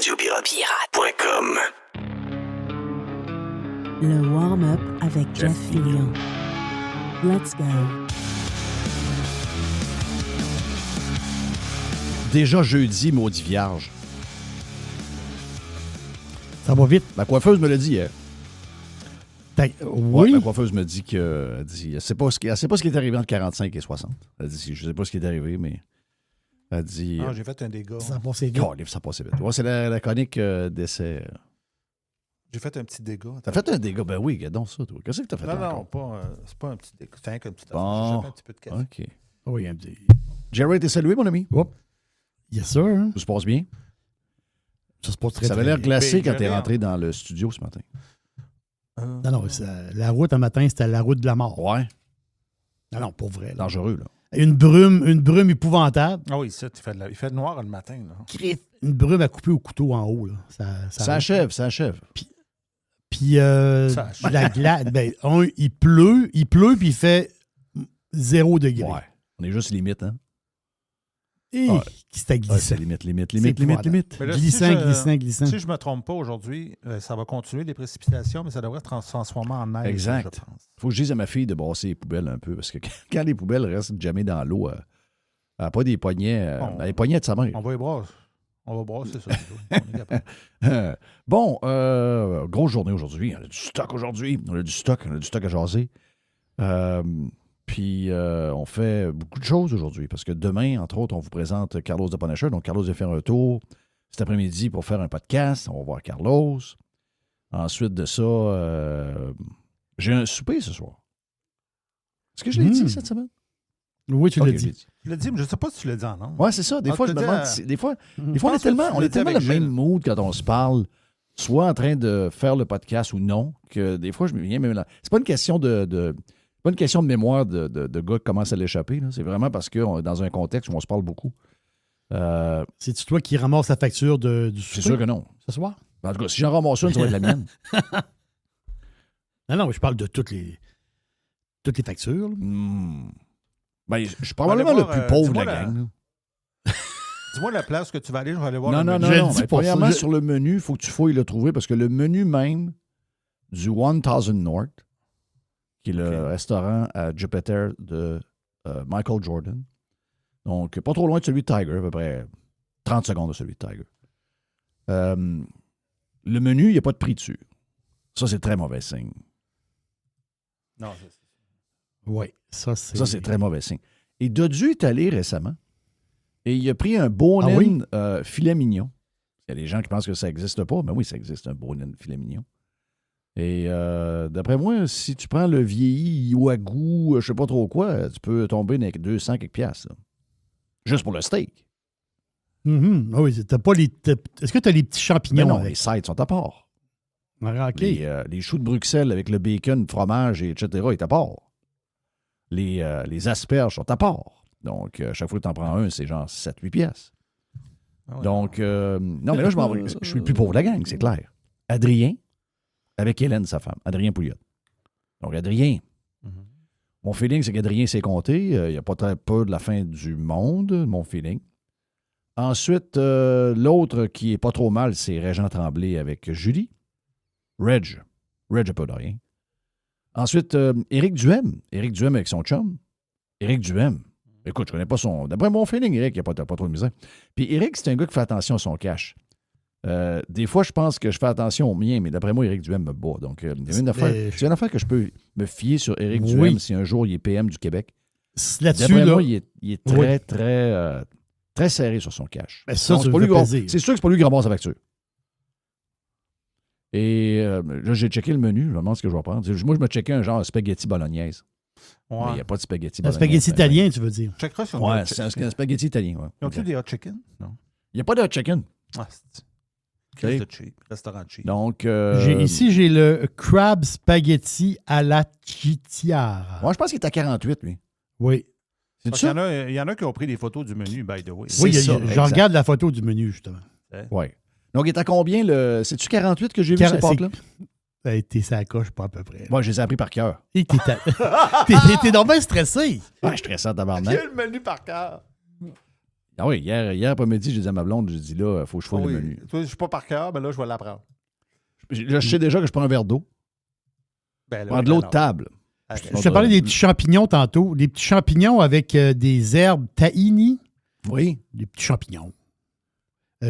radiopirate.com. Le warm-up avec Jeff Fillion. Let's go. Déjà jeudi, maudit vierge. Ça va vite. Ma coiffeuse me l'a dit hier. Ouais, Oui. ma coiffeuse me dit que. Elle dit, elle sait pas ce qui est arrivé entre 45 et 60. Elle dit, je sais pas ce qui est arrivé, mais. Elle dit. Ah, j'ai fait un dégât. Ça va passer vite. Ça passait vite. Ouais, c'est la chronique d'essai. J'ai fait un petit dégât. T'as fait un dégât? Ben oui, regarde donc ça, toi. Qu'est-ce que t'as fait Non, encore? non, c'est pas un petit dégât. C'est un petit Bon. J'ai fait un petit peu de café. OK. Oui, un petit. Jerry, t'es salué, mon ami? Hop. Yes, sir. Hein? Tout se passe bien? Ça se passe très Ça avait très l'air bien. glacé Ben, quand t'es Jerry, rentré dans le studio ce matin. Non, la route un matin, c'était la route de la mort. Ouais. Non, pour vrai. Là. Dangereux, là. Une brume épouvantable. Ah oui, ça, il fait noir le matin. Là. Une brume à couper au couteau en haut. Là. Ça achève. Puis Ça achève. la glace, il pleut, puis il fait 0 degré. Ouais. On est juste limite, hein? Et Ouais. c'était Ouais, glissant. c'est limite. épouvantable. Mais là, Glissant. Si je me trompe pas aujourd'hui, ça va continuer les précipitations, mais ça devrait se transformer en neige. Exact. Je pense. Faut que je dise à ma fille de brasser les poubelles un peu, parce que quand les poubelles restent jamais dans l'eau, elle n'a pas des poignets. Elle a les poignets de sa mère. On va y brasser. On va brasser ça. On est capable. Bon, grosse journée aujourd'hui. On a du stock aujourd'hui. On a du stock à jaser. Puis, on fait beaucoup de choses aujourd'hui parce que demain, entre autres, on vous présente Carlos de Punisher. Donc, Carlos va faire un tour cet après-midi pour faire un podcast. On va voir Carlos. Ensuite de ça, j'ai un souper ce soir. Est-ce que je l'ai dit cette semaine? Oui, tu Ok, l'as je l'ai dit. Je l'ai dit, mais je ne sais pas si tu l'as dit en nom. Ouais, c'est ça. Des fois, je me demande. Des fois, on est tellement le même mood quand on se parle, soit en train de faire le podcast ou non, que des fois, je me viens même là. C'est pas une question pas une question de mémoire de gars qui commencent à l'échapper. Là. C'est vraiment parce qu'on est dans un contexte où on se parle beaucoup. C'est-tu toi qui ramasses la facture du souper? C'est sûr que non. Ce soir? En tout cas, si j'en ramasse une, ça va être la mienne. Non, je parle de toutes les factures. Là. Ben, je suis probablement le plus pauvre de la gang. Là. Dis-moi la place que tu vas aller, je vais aller voir Non. le menu. Je le Ben, dis pour premièrement, ça. sur le menu, il faut que tu fouilles le trouver parce que le menu même du 1000 North, qui est le restaurant à Jupiter de Michael Jordan. Donc, pas trop loin de celui de Tiger, à peu près 30 secondes de celui de Tiger. Le menu, il n'y a pas de prix dessus. Ça, c'est très mauvais signe. Non, Oui, ça, c'est... Ça, c'est très mauvais signe. Et Dodu est allé récemment et il a pris un Bonin filet mignon. Il y a des gens qui pensent que ça n'existe pas, mais oui, ça existe, un Bonin filet mignon. Et d'après moi, si tu prends le vieilli Wagyu, je sais pas trop quoi, tu peux tomber avec 200 quelques piastres. Là. Juste pour le steak. Ah oui, t'as pas les... Est-ce que tu as les petits champignons? Mais non, avec? les sides sont à part. Ah, OK. Les choux de Bruxelles avec le bacon, le fromage, etc., est à part. Les asperges sont à part. Donc, chaque fois que tu en prends un, c'est genre 7-8 piastres. Ah ouais. Donc, non, mais là, je suis le plus pauvre de la gang, c'est clair. Adrien, avec Hélène, sa femme. Adrien Pouliot. Donc, Adrien. Mon feeling, c'est qu'Adrien s'est compté. Il n'y a pas très peu de la fin du monde, mon feeling. Ensuite, l'autre qui est pas trop mal, c'est Régent Tremblay avec Julie. Reg n'a pas de rien. Ensuite, Éric Duhem. Éric Duhem avec son chum. Éric Duhem. Écoute, je connais pas son... D'après mon feeling, Éric, il n'y a pas trop de misère. Puis Éric, c'est un gars qui fait attention à son cash. Des fois, je pense que je fais attention au mien, mais d'après moi, Éric Duhem me bat. Donc, c'est une affaire que je peux me fier sur Éric Duhem si un jour il est PM du Québec. Là-dessus, D'après là, moi, il est très, très serré sur son cash. Ben ça, Donc, ça c'est me fait pas lui plaisir. c'est sûr que c'est pas lui qui ramasse la facture. Et là, j'ai checké le menu. Je me demande ce que je vais prendre. Moi, je me checkais un genre spaghetti bolognaise. Mais il n'y a pas de spaghetti un bolognaise. spaghetti italien, tu veux dire? Checkera sur Ouais, c'est un spaghetti italien. Ouais. Ils ont-tu des hot chicken? Non. Il n'y a pas de hot chicken. Ah, c'est... Crise de cheap. Restaurant cheap. Donc, Ici, j'ai le crab spaghetti à la chitiara. moi, je pense qu'il est à 48, lui. Oui. C'est Parce qu'il ça? y en a qui ont pris des photos du menu, by the way. C'est Oui, ça, je exact. regarde la photo du menu, justement. Oui. Donc, il est à combien le. C'est-tu 48 que j'ai vu Quar- cette pâte-là? T'es sa coche, pas à peu près. Moi, je les ai appris par cœur. Et t'es donc bien stressé. Ouais, je suis stressé à tabarnak. le menu par cœur? Ah oui, hier après-midi, j'ai dit à ma blonde, j'ai dit là, il faut que je fasse le menu. Toi, je ne suis pas par cœur, mais là, je vais l'apprendre. Je sais déjà que je prends un verre d'eau. Ben, Je prends de l'eau de table. OK. Je te parlais des petits champignons tantôt. Des petits champignons avec des herbes tahini. Oui. Des petits champignons.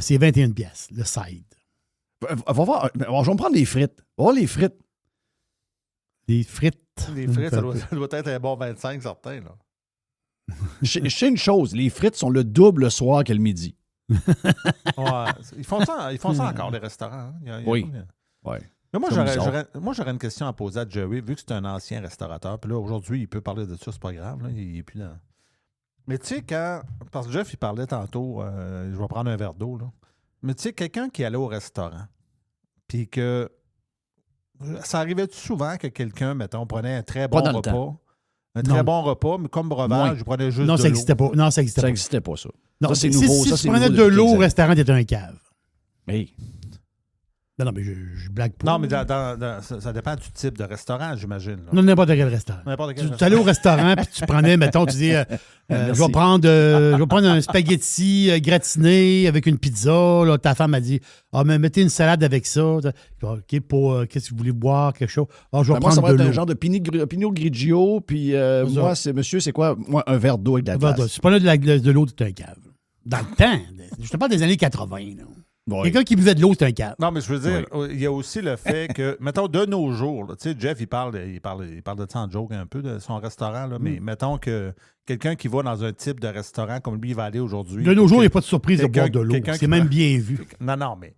C'est 21 pièces le side. Va voir. Je vais me prendre des frites. Va voir les frites. Des frites. Les frites, ça doit être un bon 25, certain. Là. Je sais une chose, les frites sont le double le soir que le midi. Ouais. Ils font ça encore, les restaurants. Hein? Oui. Ouais. Mais moi, Comme j'aurais une question à poser à Jerry, vu que c'est un ancien restaurateur. Puis là, aujourd'hui, il peut parler de ça, c'est pas grave. Là, il est plus dans... Mais tu sais, parce que Jeff, il parlait tantôt, je vais prendre un verre d'eau, là. Mais tu sais, quelqu'un qui allait au restaurant, puis que... Ça arrivait-tu souvent que quelqu'un, mettons, prenait un très bon repas? Très bon repas, mais comme breuvage, je prenais juste non, de ça l'eau. n'existait pas. Non, ça n'existait Ça pas. n'existait pas, ça. Non, ça, c'est si, nouveau. Si ça, tu c'est prenais nouveau de depuis l'eau au quelques années. restaurant, t'étais un cave. Hey. Non, mais je blague pas. Non, mais ça dépend du type de restaurant, j'imagine. Là. Non, n'importe quel restaurant. N'importe quel Tu allais au restaurant, puis tu prenais, mettons, tu dis, je vais prendre un spaghetti gratiné avec une pizza. Là, ta femme a dit, mais mettez une salade avec ça. OK, qu'est-ce que vous voulez boire, quelque chose? Je vais Moi, ça prendre va de être l'eau. un genre de Pinot Grigio, puis moi, c'est quoi? Moi, un verre d'eau avec de la glace. Tu prenais de l'eau, tu un cave. Dans le temps, je te parle des années 80. Là. Oui. Quelqu'un qui buvait de l'eau, c'est un cave. Non, mais je veux dire, il y a aussi le fait que, mettons, de nos jours, tu sais, Jeff, il parle de ça en joke un peu, de son restaurant, là, mais mettons que quelqu'un qui va dans un type de restaurant comme lui, il va aller aujourd'hui. De nos jours, il n'y a pas de surprise de quelqu'un- boire de l'eau. quelqu'un C'est qui même va- bien vu. Non, mais...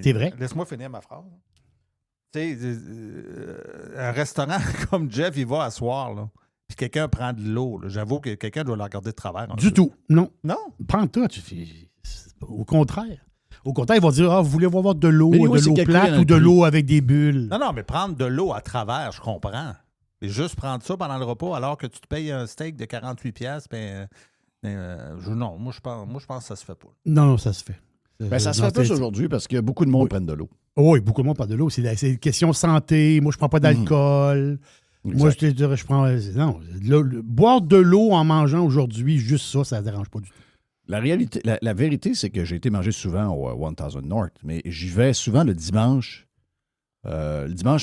C'est vrai. Laisse-moi finir ma phrase. Tu sais, un restaurant comme Jeff, il va asseoir, là, puis quelqu'un prend de l'eau. Là. J'avoue que quelqu'un doit le regarder de travers. un Du peu. tout. Non. Non? Prends-toi. Au contraire. Au contraire, ils vont dire, vous voulez avoir de l'eau, Mais oui, de c'est l'eau calculé plate dans ou le de prix. l'eau avec des bulles. Non, mais prendre de l'eau à travers, je comprends. Mais juste prendre ça pendant le repas alors que tu te payes un steak de 48$, non, moi je pense que ça se fait pas. Non, ça se fait. Ben, ça se fait plus aujourd'hui parce que beaucoup de monde prennent de l'eau. Oui, beaucoup de monde prend de l'eau. C'est une question santé. Moi, je prends pas d'alcool. Moi, je prends... Non, boire de l'eau en mangeant aujourd'hui, juste ça ne dérange pas du tout. La réalité, la vérité, c'est que j'ai été manger souvent au 1000 North, mais j'y vais souvent le dimanche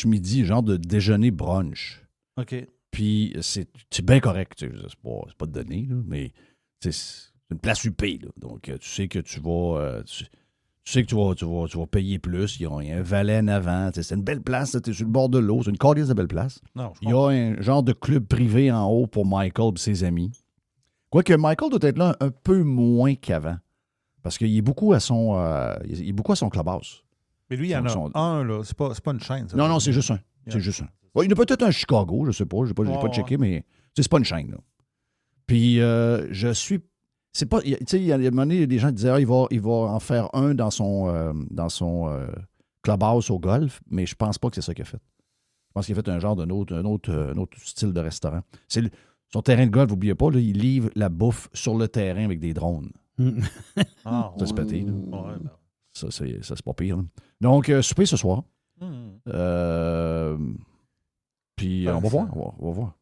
midi, genre de déjeuner brunch. OK. Puis c'est bien correct. Tu sais, c'est pas de donné, là, mais c'est une place huppée. Là. Donc, tu sais que tu vas. Tu sais que tu vas payer plus. Il y a un valet en avant. Tu sais, c'est une belle place. Tu es sur le bord de l'eau. C'est une calice de belle place. Non, Il y a un genre de club privé en haut pour Michael et ses amis. Quoique Michael doit être là un peu moins qu'avant. Parce qu'il est beaucoup à son clubhouse. Mais lui, il y en a un, là. C'est pas une chaîne. Ça, Non, c'est juste un. C'est juste un. Ouais, il y en a peut-être un à Chicago, je sais pas. J'ai pas checké, mais c'est pas une chaîne. Là. Puis je suis. C'est pas. Tu sais, il y a un moment donné, des gens disaient il va en faire un dans son clubhouse au golf, mais je pense pas que c'est ça qu'il a fait. Je pense qu'il a fait un genre d'un autre style de restaurant. Son terrain de golf, n'oubliez pas, là, il livre la bouffe sur le terrain avec des drones. Ah, Ça, c'est pété. Là. Ouais, ben. Ça, c'est pas pire. Là. Donc, souper ce soir. Puis, on va voir. On va voir.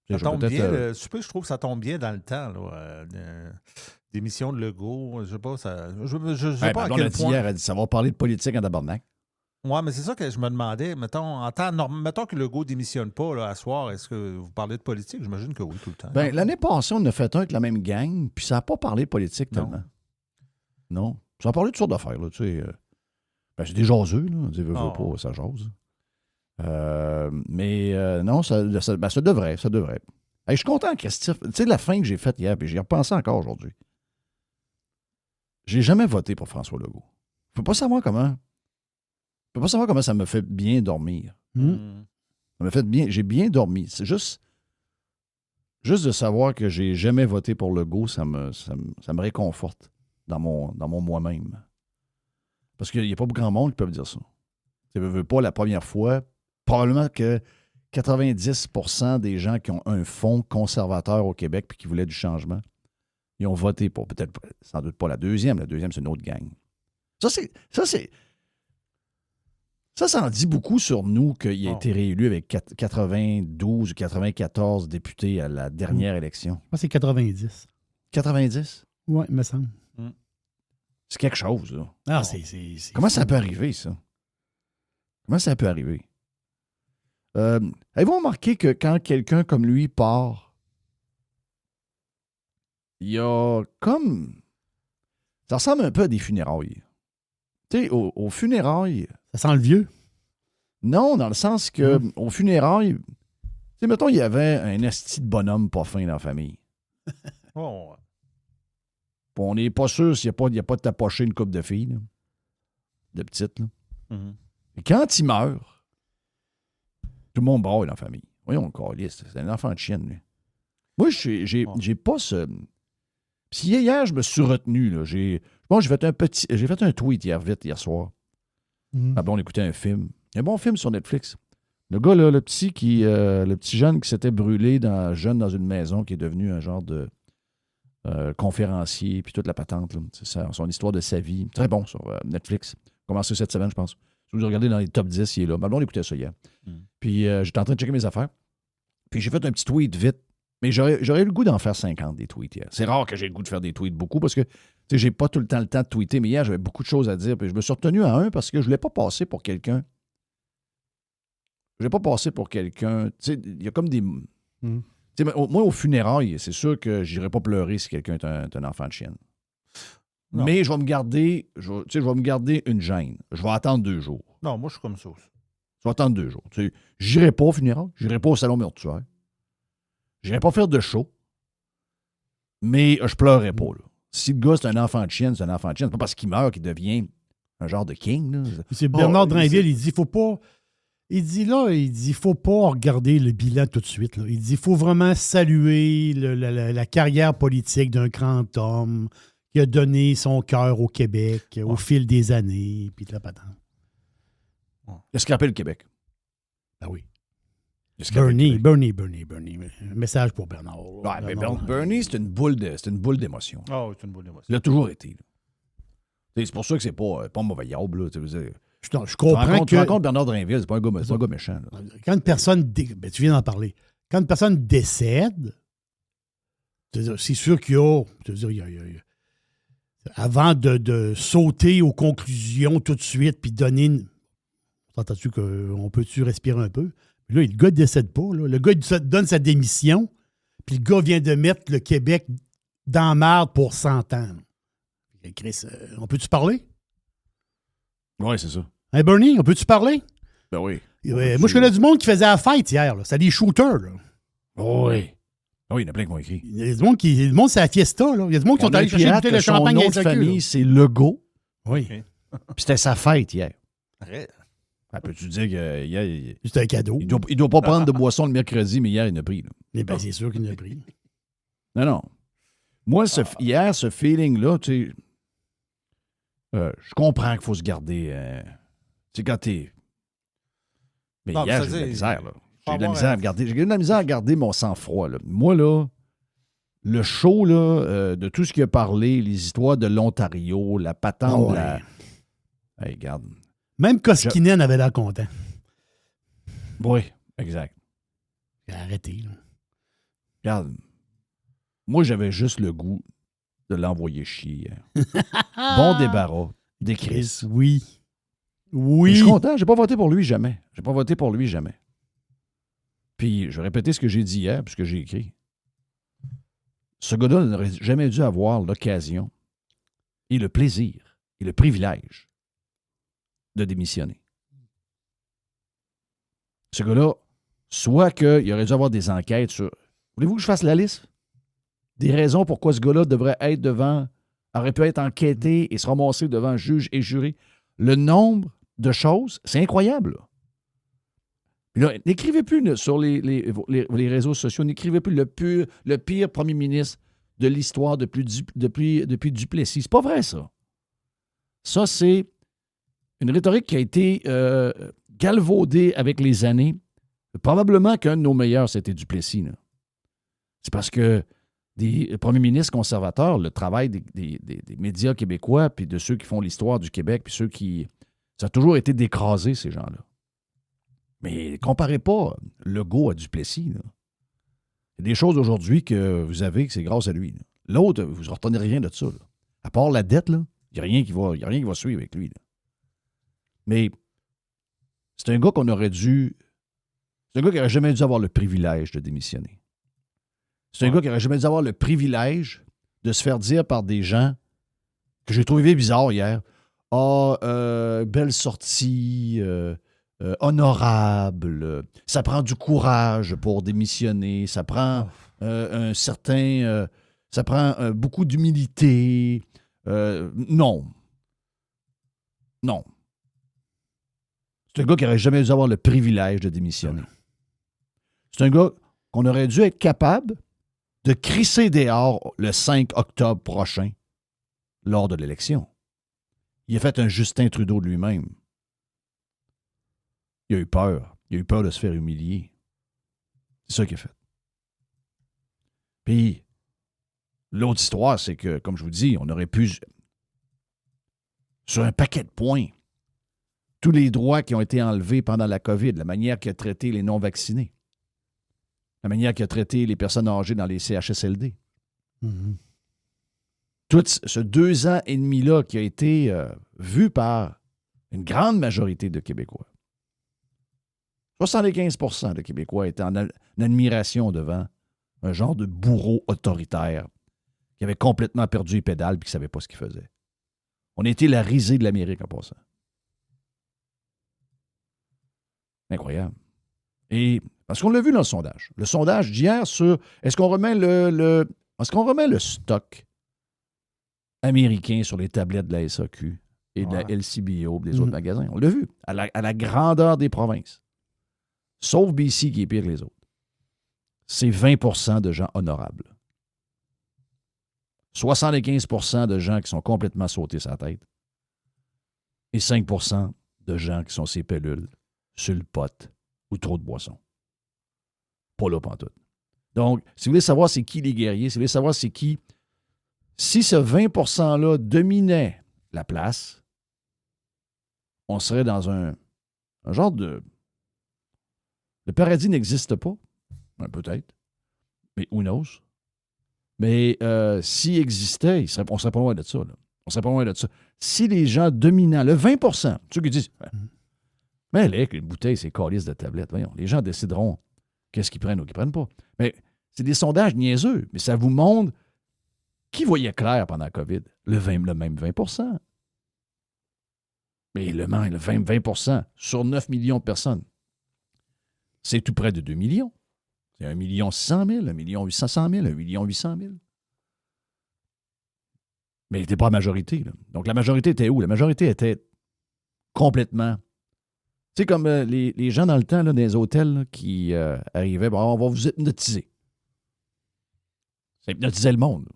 Ça Je vais tombe peut-être, bien. Le souper, je trouve que ça tombe bien dans le temps. Là, d'émission de Legault. Je sais pas, je sais pas à on quel a dit point. hier, elle dit, ça va parler de politique en tabarnak. Oui, mais c'est ça que je me demandais. Mettons que Legault ne démissionne pas là, à soir, est-ce que vous parlez de politique? J'imagine que oui, tout le temps. Ben, l'année passée, on en a fait un avec la même gang, puis ça n'a pas parlé de politique Non. tellement. Non. Ça a parlé de toutes sortes d'affaires, là, tu sais. Ben, c'est des jaseux, là. On dit, veut pas, ça jase. Mais non, ça devrait. Hey, je suis content, Christophe. Tu sais, la fin que j'ai faite hier, puis j'y ai repensé encore aujourd'hui. J'ai jamais voté pour François Legault. Je peux pas savoir comment. Je peux pas savoir comment ça me fait bien dormir. Ça m'a fait bien. J'ai bien dormi. C'est juste de savoir que j'ai jamais voté pour Legault, ça me réconforte dans mon moi-même. Parce qu'il n'y a pas beaucoup grand monde qui peuvent dire ça. Tu ne veux pas la première fois. Probablement que 90% des gens qui ont un fonds conservateur au Québec et qui voulaient du changement, ils ont voté pour peut-être, sans doute pas la deuxième. La deuxième, c'est une autre gang. Ça en dit beaucoup sur nous qu'il a été réélu avec 92 ou 94 députés à la dernière élection. Moi, c'est 90. 90? Oui, il me semble. C'est quelque chose, là. Ah, c'est Comment fou. ça peut arriver, ça? Comment ça peut arriver? Avez-vous remarqué que quand quelqu'un comme lui part, il y a comme... Ça ressemble un peu à des funérailles. Tu sais, aux funérailles... Ça sent le vieux. Non, dans le sens que aux funérailles, tu sais, mettons, il y avait un esti de bonhomme pas fin dans la famille. Oh, Puis on n'est pas sûr s'il n'y a pas de tapoché une couple de filles, là, de petites. Là. mhm. Et quand il meurt, tout le monde braille dans la famille. Voyons, le câlisse, c'est un enfant de chienne, lui. Moi, j'ai pas ce... Puis hier, je me suis retenu, là. Bon, j'ai fait un tweet hier soir. Ah bon, on écoutait un film. Un bon film sur Netflix. Le gars, là, le petit jeune qui s'était brûlé jeune dans une maison, qui est devenu un genre de conférencier, puis toute la patente. Là. C'est son histoire de sa vie. Très bon sur Netflix. Commencé cette semaine, je pense. Si vous regardez dans les top 10, il est là. Mais bon, on écoutait ça hier. Puis j'étais en train de checker mes affaires. Puis j'ai fait un petit tweet vite. Mais j'aurais eu le goût d'en faire 50 des tweets hier. C'est rare que j'ai le goût de faire des tweets beaucoup parce que j'ai pas tout le temps de tweeter. Mais hier, j'avais beaucoup de choses à dire. Puis je me suis retenu à un parce que je voulais pas passer pour quelqu'un. Je voulais pas passer pour quelqu'un. Tu sais, il y a comme des. Tu sais, moi, aux funérailles, c'est sûr que j'irai pas pleurer si quelqu'un est un enfant de chienne. Non. Mais je vais me garder. Je vais me garder une gêne. Je vais attendre 2 jours. Non, moi, je suis comme ça aussi. Je vais attendre 2 jours. Tu sais, j'irai pas au funérailles. J'irai pas au salon mortuaire. J'irai pas faire de show. Mais je pleurerai pas, là. Si le gars, c'est un enfant de chienne, c'est un enfant de chienne. C'est pas parce qu'il meurt qu'il devient un genre de king, là. C'est Bernard Drinville, il dit, faut pas... Il faut pas regarder le bilan tout de suite. Là. Il dit, il faut vraiment saluer la carrière politique d'un grand homme qui a donné son cœur au Québec au fil des années, puis de la patente. Il a scrappé le Québec. Ben oui. Il a scrappé le Bernie. Québec. Un message pour Bernard. Ouais, mais Bernie, c'est une boule d'émotion. Ah oui, c'est une bonne émotion. Il a toujours été. Là. C'est pour ça que c'est pas un mauvais diable. Je comprends que... Tu rencontres Bernard Drinville, c'est pas un gars méchant. Là. Quand une personne... Ben, tu viens d'en parler. Quand une personne décède, c'est sûr qu'il y a... Avant de sauter aux conclusions tout de suite puis donner... T'entends-tu qu'on peut-tu respirer un peu? Là, le gars ne décède pas. Là. Le gars donne sa démission, puis le gars vient de mettre le Québec dans la marde pour 100 ans. Chris, on peut-tu parler? Oui, c'est ça. Hey Bernie, on peut-tu parler? Ben oui. Moi, je connais du monde qui faisait la fête hier. Là. C'était des shooters. Là. Oui. Oui, il y en a plein qui m'ont écrit. Il y a du monde le monde, c'est la fiesta. Là. Il y a du monde qui sont allés chercher une bouteille de champagne son à nom de famille, c'est Legault. Oui. Puis c'était sa fête hier. Arrête. Peux-tu dire que hier, C'était un cadeau. il doit pas prendre de boisson le mercredi, mais hier, il en a pris. Là. Mais ben, c'est sûr qu'il en a pris. Non. Moi, hier, ce feeling-là, tu sais, je comprends qu'il faut se garder. Tu sais, quand t'es. Mais Non, hier, mais j'ai eu de la misère, là. J'ai eu de la misère à garder mon sang-froid, là. Moi, là, le show, là, de tout ce qu'il a parlé, les histoires de l'Ontario, la patente, Hey, regarde. Même Koskinen avait l'air content. Oui, exact. Il a arrêté. Là. Regarde. Moi, j'avais juste le goût de l'envoyer chier hier. Bon débarras. Des crises. Oui. Mais je suis content. J'ai pas voté pour lui jamais. Puis, je vais répéter ce que j'ai dit hier, puis ce que j'ai écrit. Ce gars-là n'aurait jamais dû avoir l'occasion et le plaisir et le privilège de démissionner. Ce gars-là, soit qu'il aurait dû avoir des enquêtes sur... Voulez-vous que je fasse la liste? Des raisons pourquoi ce gars-là devrait être aurait pu être enquêté et se ramasser devant juge et jury. Le nombre de choses, c'est incroyable. Là. Puis là, n'écrivez plus sur les réseaux sociaux, n'écrivez plus le pire premier ministre de l'histoire depuis Duplessis. C'est pas vrai, ça. Ça, c'est une rhétorique qui a été galvaudée avec les années. Probablement qu'un de nos meilleurs, c'était Duplessis. Là. C'est parce que des premiers ministres conservateurs, le travail des médias québécois, puis de ceux qui font l'histoire du Québec, puis ceux qui... Ça a toujours été d'écraser, ces gens-là. Mais comparez pas Legault à Duplessis. Là. Il y a des choses aujourd'hui que vous avez que c'est grâce à lui. Là. L'autre, vous ne retenez rien de ça. Là. À part la dette, il n'y a rien qui va suivre avec lui. Là. Mais c'est un gars qu'on aurait dû... C'est un gars qui n'aurait jamais dû avoir le privilège de démissionner. C'est un gars qui n'aurait jamais dû avoir le privilège de se faire dire par des gens que j'ai trouvé bizarre hier. Belle sortie, honorable, ça prend du courage pour démissionner, ça prend ça prend beaucoup d'humilité. Non. C'est un gars qui n'aurait jamais dû avoir le privilège de démissionner. C'est un gars qu'on aurait dû être capable de crisser dehors le 5 octobre prochain lors de l'élection. Il a fait un Justin Trudeau de lui-même. Il a eu peur. Il a eu peur de se faire humilier. C'est ça qu'il a fait. Puis, l'autre histoire, c'est que, comme je vous dis, on aurait pu, sur un paquet de points, tous les droits qui ont été enlevés pendant la COVID, la manière qu'il a traité les non-vaccinés, la manière qu'il a traité les personnes âgées dans les CHSLD. Mm-hmm. Tout ce 2 ans et demi-là qui a été vu par une grande majorité de Québécois. 75% de Québécois étaient en admiration devant un genre de bourreau autoritaire qui avait complètement perdu les pédales et qui ne savait pas ce qu'il faisait. On a été la risée de l'Amérique en passant. Incroyable. Et parce qu'on l'a vu dans le sondage. Le sondage d'hier sur est-ce qu'on remet le stock américain sur les tablettes de la SAQ et de la LCBO et des autres magasins. On l'a vu, à la grandeur des provinces. Sauf BC qui est pire que les autres. C'est 20% de gens honorables. 75% de gens qui sont complètement sautés sur la tête. Et 5% de gens qui sont ces pellules, sur le pot ou trop de boissons. Pas là pantoute. Donc, si vous voulez savoir c'est qui les guerriers, si vous voulez savoir c'est qui, si ce 20%-là dominait la place, on serait dans un genre de... Le paradis n'existe pas. Ben, peut-être. Mais who knows? Mais s'il existait, on serait pas loin de ça. Là. On serait pas loin de ça. Si les gens dominants, le 20%, ceux qui disent mais avec une bouteille, c'est calice de tablette. Voyons, les gens décideront qu'est-ce qu'ils prennent ou qu'ils ne prennent pas. Mais c'est des sondages niaiseux, mais ça vous montre qui voyait clair pendant la COVID? Le même 20%. Mais le 20% sur 9 millions de personnes. C'est tout près de 2 millions. C'est 1 600 000, 1 800 000, 1 800 000. Mais il n'était pas la majorité. Là. Donc, la majorité était où? La majorité était complètement... Tu sais, comme les gens dans le temps, là, dans les hôtels là, qui arrivaient, bon, on va vous hypnotiser. Ça hypnotisait le monde.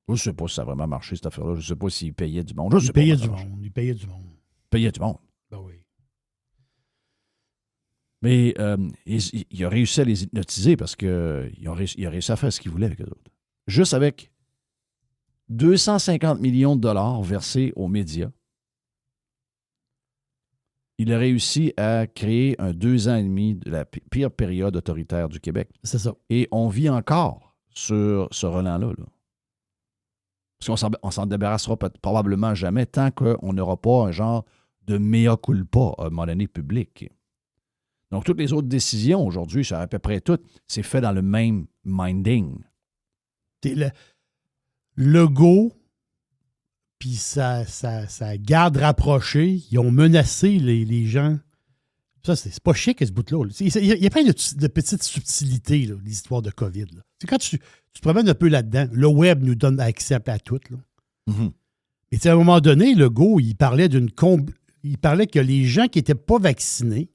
Je ne sais pas si ça a vraiment marché, cette affaire-là. Je ne sais pas s'ils payaient du monde. Ils payaient du monde. Ils payaient du monde. Ben oui. Mais il a réussi à les hypnotiser parce qu'il a réussi à faire ce qu'il voulait avec eux autres. Juste avec 250 millions de dollars versés aux médias, il a réussi à créer un 2 ans et demi de la pire période autoritaire du Québec. C'est ça. Et on vit encore sur ce relent-là. Là. Parce qu'on s'en débarrassera probablement jamais tant qu'on n'aura pas un genre de mea culpa à un moment donné public. Donc, toutes les autres décisions aujourd'hui, c'est à peu près toutes, c'est fait dans le même minding. Le go, puis sa garde rapprochée, ils ont menacé les gens. Ça, c'est pas chic, ce bout-là. Il y a plein de petites subtilités, là, l'histoire de COVID. Là. C'est quand tu te promènes un peu là-dedans, le web nous donne accès à tout. Là. Mm-hmm. Et à un moment donné, le go, il parlait que les gens qui n'étaient pas vaccinés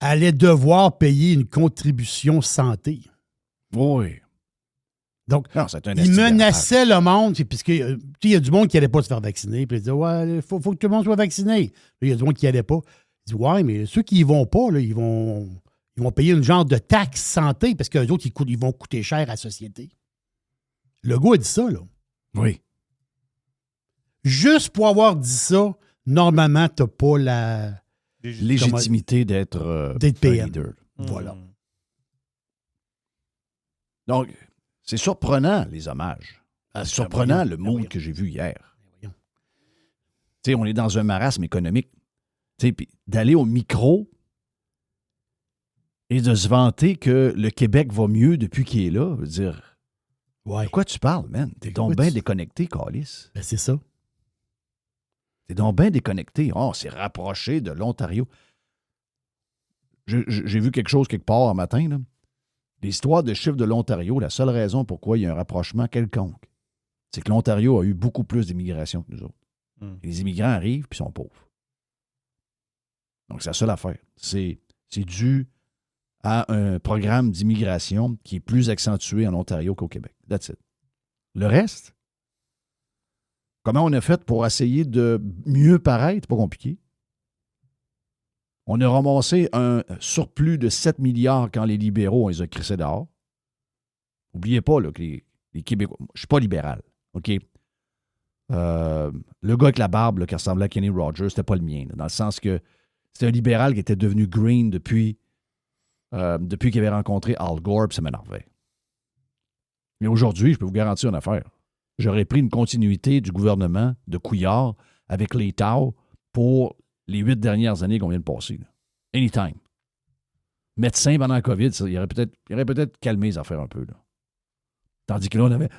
allaient devoir payer une contribution santé. Oui. Donc, non, il menaçait le monde, puisqu'il y a du monde qui n'allait pas se faire vacciner, puis il disait, ouais, il faut que tout le monde soit vacciné. Là, il y a du monde qui n'allait pas. Il dit, ouais, mais ceux qui n'y vont pas, là, ils vont payer une genre de taxe santé, parce qu'eux autres, ils vont coûter cher à la société. Le gars a dit ça, là. Oui. Juste pour avoir dit ça, normalement, tu n'as pas la légitimité d'être PM. leader. Voilà. Donc, c'est surprenant, les hommages. C'est surprenant le mood que j'ai vu hier. Tu sais, on est dans un marasme économique. Tu sais, puis d'aller au micro et de se vanter que le Québec va mieux depuis qu'il est là, veut dire, de quoi tu parles, man? T'es donc bien déconnecté, Calisse. Ben, c'est ça. T'es donc bien déconnecté. Oh, on s'est rapproché de l'Ontario. J'ai vu quelque chose quelque part un matin, là. L'histoire de chiffres de l'Ontario, la seule raison pourquoi il y a un rapprochement quelconque, c'est que l'Ontario a eu beaucoup plus d'immigration que nous autres. Et les immigrants arrivent puis sont pauvres. Donc, c'est la seule affaire. C'est dû à un programme d'immigration qui est plus accentué en Ontario qu'au Québec. That's it. Le reste, comment on a fait pour essayer de mieux paraître? Pas compliqué. On a ramassé un surplus de 7 milliards quand les libéraux, on les a crissés dehors. N'oubliez pas là, que les Québécois... Je ne suis pas libéral, OK? Le gars avec la barbe là, qui ressemblait à Kenny Rogers, c'était pas le mien, là, dans le sens que c'était un libéral qui était devenu green depuis qu'il avait rencontré Al Gore, puis ça m'énervait. Mais aujourd'hui, je peux vous garantir une affaire. J'aurais pris une continuité du gouvernement de Couillard avec les Tao pour les 8 dernières années qu'on vient de passer. Là. Anytime. Médecin pendant la COVID, ça, il aurait peut-être calmé les affaires un peu. Là. Tandis que là, on avait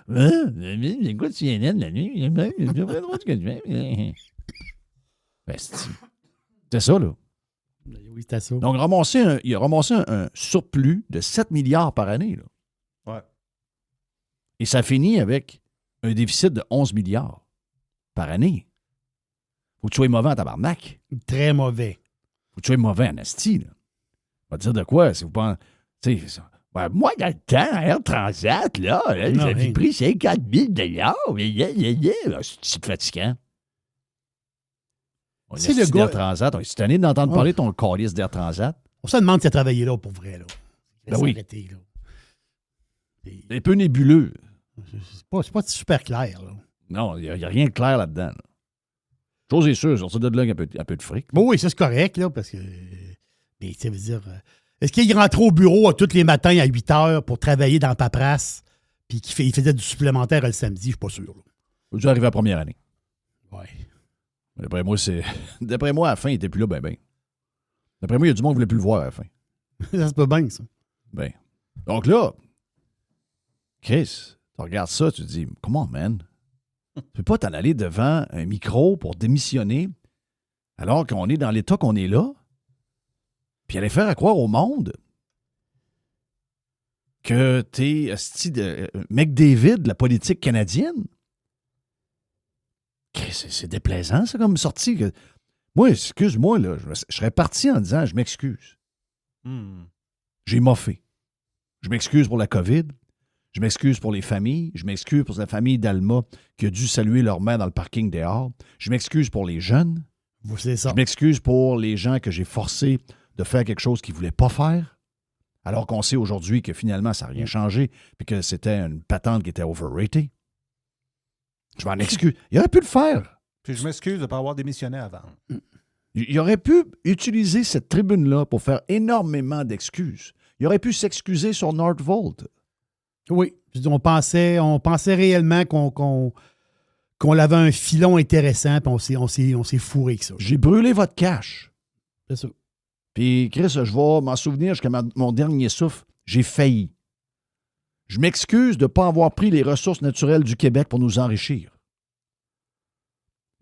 j'écoute CNN la nuit. C'est ça, là. Oui, c'était ça. Donc, il a ramassé un surplus de 7 milliards par année. Là. Ouais. Et ça finit avec un déficit de 11 milliards par année. Faut que tu sois mauvais en tabarnak. Très mauvais. Faut que tu sois mauvais en asti. Là. On va te dire de quoi? Si vous pensez... Ben, moi, dans le temps, Air Transat, là, j'avais pris 50 000 $. C'est fatigant. On est le gars d'Air Transat. On est tanné d'entendre parler de ton calice d'Air Transat. On se demande s'il a travaillé là pour vrai. Là. Ben oui. Arrêter, là. C'est un peu nébuleux. C'est pas super clair. Là. Non, il n'y a rien de clair là-dedans. Là. Chose est sûre, sortir de là avec un peu de fric. Bon, oui, ça c'est correct, là, parce que. Mais ça veut dire. Est-ce qu'il rentrait au bureau tous les matins à 8 heures pour travailler dans la paperasse, puis il faisait du supplémentaire le samedi? Je suis pas sûr. Là. Faut déjà arriver à la première année. Oui. D'après moi, à la fin, il n'était plus là, ben. D'après moi, il y a du monde qui ne voulait plus le voir à la fin. Ça se peut bien, ça. Ben. Donc là, Chris, tu regardes ça, tu te dis, comment, man? Tu peux pas t'en aller devant un micro pour démissionner alors qu'on est dans l'état qu'on est là, puis aller faire à croire au monde que t'es McDavid de la politique canadienne. C'est déplaisant, ça, comme sortie. Moi, excuse-moi, là, je serais parti en disant, je m'excuse. J'ai moffé. Je m'excuse pour la COVID. Je m'excuse pour les familles. Je m'excuse pour la famille d'Alma qui a dû saluer leur mère dans le parking dehors. Je m'excuse pour les jeunes. C'est ça. Je m'excuse pour les gens que j'ai forcés de faire quelque chose qu'ils ne voulaient pas faire, alors qu'on sait aujourd'hui que finalement, ça n'a rien changé puis que c'était une patente qui était overrated. Je m'en excuse. Il aurait pu le faire. Puis je m'excuse de ne pas avoir démissionné avant. Il aurait pu utiliser cette tribune-là pour faire énormément d'excuses. Il aurait pu s'excuser sur Northvolt. Oui. On pensait réellement qu'on avait un filon intéressant, puis on s'est fourré avec ça. J'ai brûlé votre cash. C'est ça. Puis, Chris, je vais m'en souvenir jusqu'à mon dernier souffle. J'ai failli. Je m'excuse de ne pas avoir pris les ressources naturelles du Québec pour nous enrichir.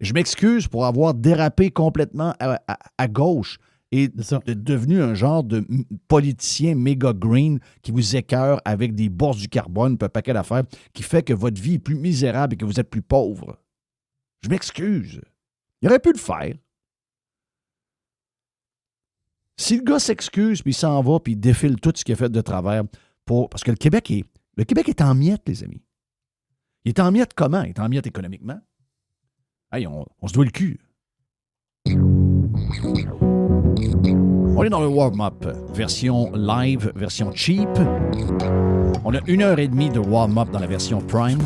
Je m'excuse pour avoir dérapé complètement à gauche et devenu un genre de politicien méga green qui vous écœure avec des bourses du carbone, un paquet d'affaires, qui fait que votre vie est plus misérable et que vous êtes plus pauvre. Je m'excuse. Il aurait pu le faire. Si le gars s'excuse, puis il s'en va, puis il défile tout ce qu'il a fait de travers, parce que le Québec est en miettes, les amis. Il est en miettes comment? Il est en miettes économiquement. Hey, on se doit le cul. On est dans le warm-up, version live, version cheap. On a 1h30 de warm-up dans la version prime.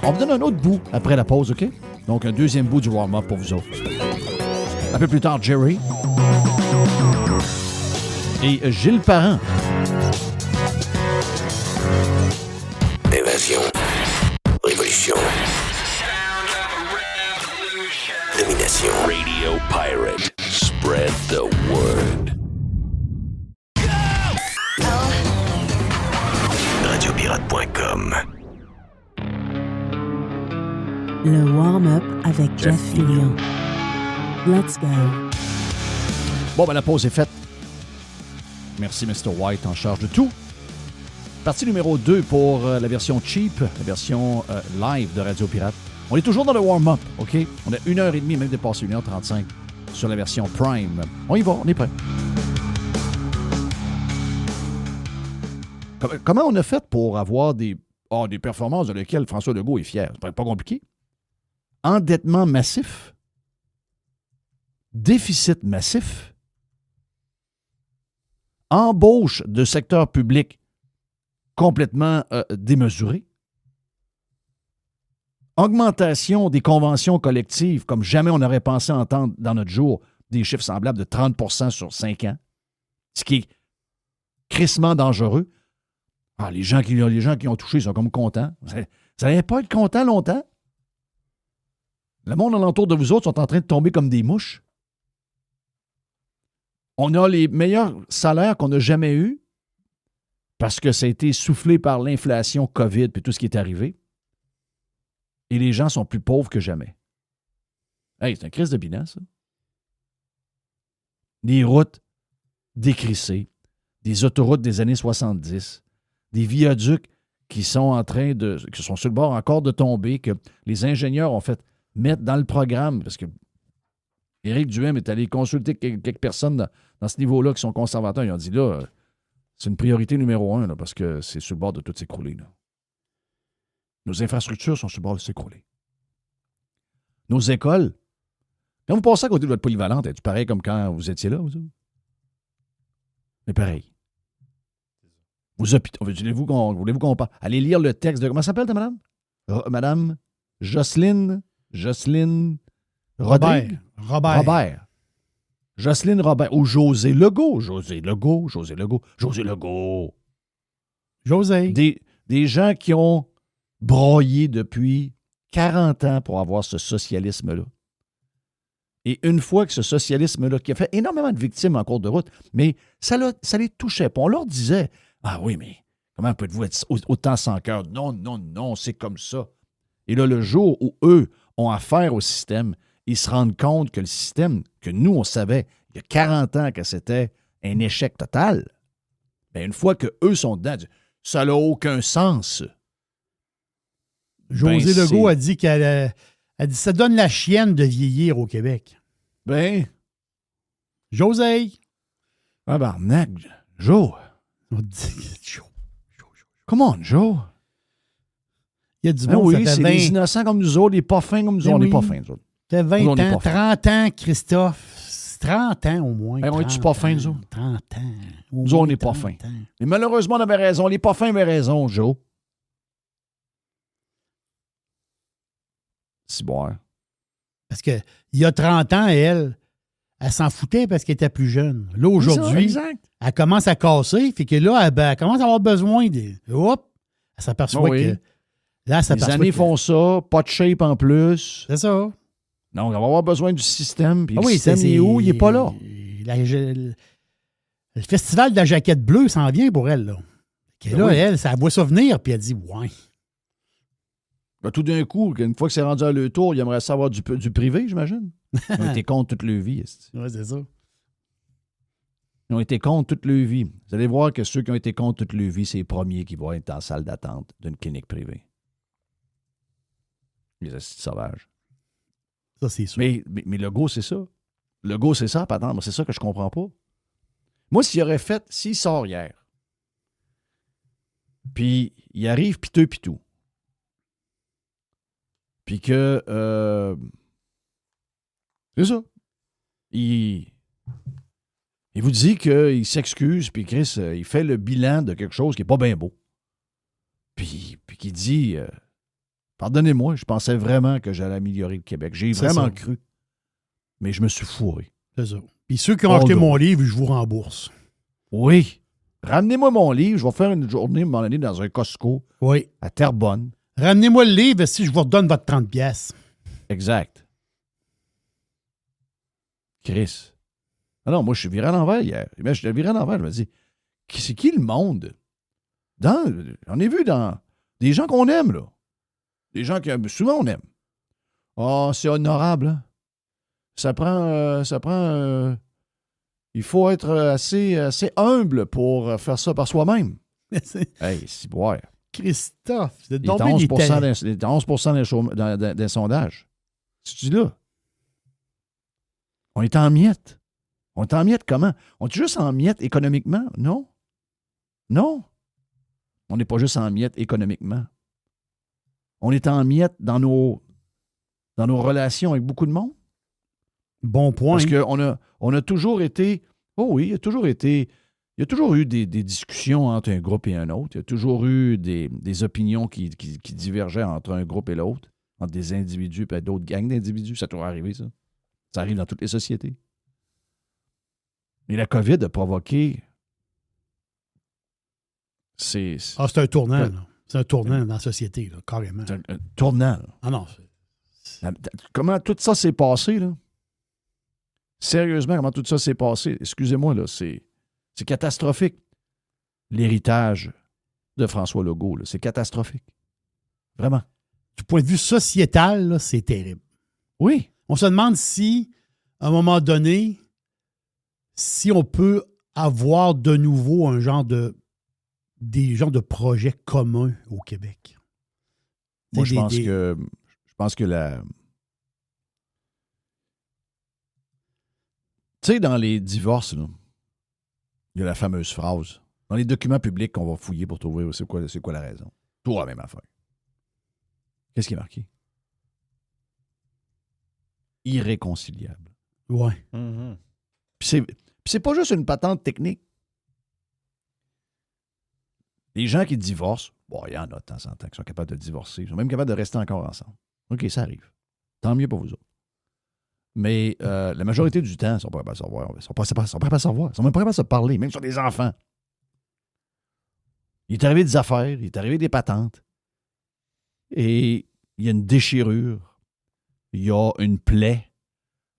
On vous donne un autre bout après la pause, OK? Donc, un deuxième bout du warm-up pour vous autres. Un peu plus tard, Jerry. Et Gilles Parent. Évasion. Révolution. Radio Pirate. Spread the word. Radiopirate.com. Le warm-up avec Jeff Fillion. Let's go. Bon, ben la pause est faite. Merci, Mr. White, en charge de tout. Partie numéro 2 pour la version cheap, la version live de Radio Pirate. On est toujours dans le warm-up, OK? On a 1h30, même dépassé 1h35 sur la version Prime. On y va, on est prêt. Comment on a fait pour avoir des performances de lesquelles François Legault est fier? C'est pas compliqué. Endettement massif. Déficit massif. Embauche de secteur public complètement démesurée. Augmentation des conventions collectives comme jamais on aurait pensé entendre dans notre jour, des chiffres semblables de 30 % sur 5 ans, ce qui est crissement dangereux. Ah, les gens qui ont touché sont comme contents. Vous n'allez pas être contents longtemps. Le monde alentour de vous autres sont en train de tomber comme des mouches. On a les meilleurs salaires qu'on n'a jamais eus parce que ça a été soufflé par l'inflation, COVID et tout ce qui est arrivé. Et les gens sont plus pauvres que jamais. Hey, c'est un crise de bilan, ça. Des routes décrissées, des autoroutes des années 70, des viaducs qui sont qui sont sur le bord encore de tomber, que les ingénieurs ont fait mettre dans le programme, parce que Éric Duhem est allé consulter quelques personnes dans ce niveau-là qui sont conservateurs. Ils ont dit, là, c'est une priorité numéro 1, là, parce que c'est sur le bord de tout s'écrouler. Là. Nos infrastructures sont sur le bord de s'écrouler. Nos écoles, quand vous passez à côté de votre polyvalente, est-ce pareil comme quand vous étiez là, vous? Mais pareil. Voulez-vous qu'on parle? Allez lire le texte de... Comment s'appelle ta madame? Madame Jocelyne Rodrigue? Robert. Jocelyne Robert. Ou José Legault. José. Des gens qui ont broyé depuis 40 ans pour avoir ce socialisme-là. Et une fois que ce socialisme-là, qui a fait énormément de victimes en cours de route, mais ça les touchait pas. On leur disait, ah oui, mais comment pouvez-vous être autant sans cœur? Non, c'est comme ça. Et là, le jour où eux ont affaire au système, ils se rendent compte que le système, que nous, on savait il y a 40 ans que c'était un échec total, bien, une fois qu'eux sont dedans, ça n'a aucun sens. José Legault a dit elle dit ça donne la chienne de vieillir au Québec. Ben. José. Ah, barnac. Joe. On dit Joe. Come on, Joe. Il y a du monde, oui, c'est des innocents comme nous autres, des pas fins comme nous autres. On n'est pas fins, nous autres. Ça fait 20 ans, 30 ans, Christophe. 30 ans au moins. On est-tu pas fins, nous autres? 30 ans. Nous autres, on n'est pas fins. Et malheureusement, on avait raison. Les pas fins avaient raison, Joe. C'est bon. Hein? Parce qu'il y a 30 ans, elle s'en foutait parce qu'elle était plus jeune. Là, aujourd'hui, elle commence à casser. Fait que là, elle commence à avoir besoin de... Hop! Elle s'aperçoit que... Là, les années font ça, pas de shape en plus. C'est ça. Donc, on va avoir besoin du système. Puis le système, il est où? Il n'est pas là. Le festival de la jaquette bleue s'en vient pour elle. Là, elle, ça voit ça venir, puis elle dit « Ouais. » Ben, tout d'un coup, une fois que c'est rendu à leur tour, il aimerait savoir du privé, j'imagine. Ils ont été contre toute leur vie. Oui, c'est ça. Ils ont été contre toute leur vie. Vous allez voir que ceux qui ont été contre toute leur vie, c'est les premiers qui vont être en salle d'attente d'une clinique privée. Les assises sauvages. Ça, c'est sûr. Mais Legault, c'est ça. Legault, c'est ça, patente. C'est ça que je comprends pas. Moi, s'il sort hier, puis il arrive piteux, puis que... c'est ça. Il vous dit qu'il s'excuse, puis Chris, il fait le bilan de quelque chose qui n'est pas bien beau. Puis qu'il dit... pardonnez-moi, je pensais vraiment que j'allais améliorer le Québec. J'ai vraiment cru. Mais je me suis fourré. C'est ça. Puis ceux qui ont acheté mon livre, je vous rembourse. Oui. Ramenez-moi mon livre. Je vais faire une journée, à un moment donné, dans un Costco. Oui. À Terrebonne. Ramenez-moi le livre si je vous redonne votre 30$. Exact. Chris. Ah non, moi, je suis viré à l'envers hier. Mais je suis viré à l'envers, je me dis, c'est qui le monde? On est vu dans des gens qu'on aime, là. Des gens que souvent on aime. Ah, c'est honorable, hein? Ça prend il faut être assez humble pour faire ça par soi-même. Hey, c'est boire. Christophe, c'est Il est à 11% des sondages. C'est-tu là? On est en miettes. On est en miettes comment? On est juste en miettes économiquement? Non. Non. On n'est pas juste en miettes économiquement. On est en miettes dans nos relations avec beaucoup de monde. Bon point. Parce qu'on a toujours été... Oh oui, il y a toujours eu des discussions entre un groupe et un autre. Il y a toujours eu des opinions qui divergeaient entre un groupe et l'autre, entre des individus et d'autres gangs d'individus. Ça a toujours arrivé, ça. Ça arrive dans toutes les sociétés. Et la COVID a provoqué... C'est un tournant, là. C'est un tournant dans la société, là, carrément. C'est un tournant, là. Ah non. Comment tout ça s'est passé, là? Sérieusement, comment tout ça s'est passé? Excusez-moi, là, c'est catastrophique. L'héritage de François Legault, là, c'est catastrophique. Vraiment. Du point de vue sociétal, là, c'est terrible. Oui. On se demande si, à un moment donné, si on peut avoir de nouveau des genres de projets communs au Québec. Moi, je pense que la... Tu sais, dans les divorces, là, il y a la fameuse phrase. Dans les documents publics qu'on va fouiller pour trouver c'est quoi la raison. Toujours la même affaire. Qu'est-ce qui est marqué? Irréconciliable. Ouais. Mm-hmm. Puis c'est pas juste une patente technique. Les gens qui divorcent, bon, il y en a de temps en temps qui sont capables de divorcer. Ils sont même capables de rester encore ensemble. OK, ça arrive. Tant mieux pour vous autres. Mais la majorité du temps, ils ne sont pas capables de savoir. Ils ne sont pas capables de savoir. Ils sont même pas capables de se parler, même sur des enfants. Il est arrivé des affaires, il est arrivé des patentes. Et il y a une déchirure. Il y a une plaie.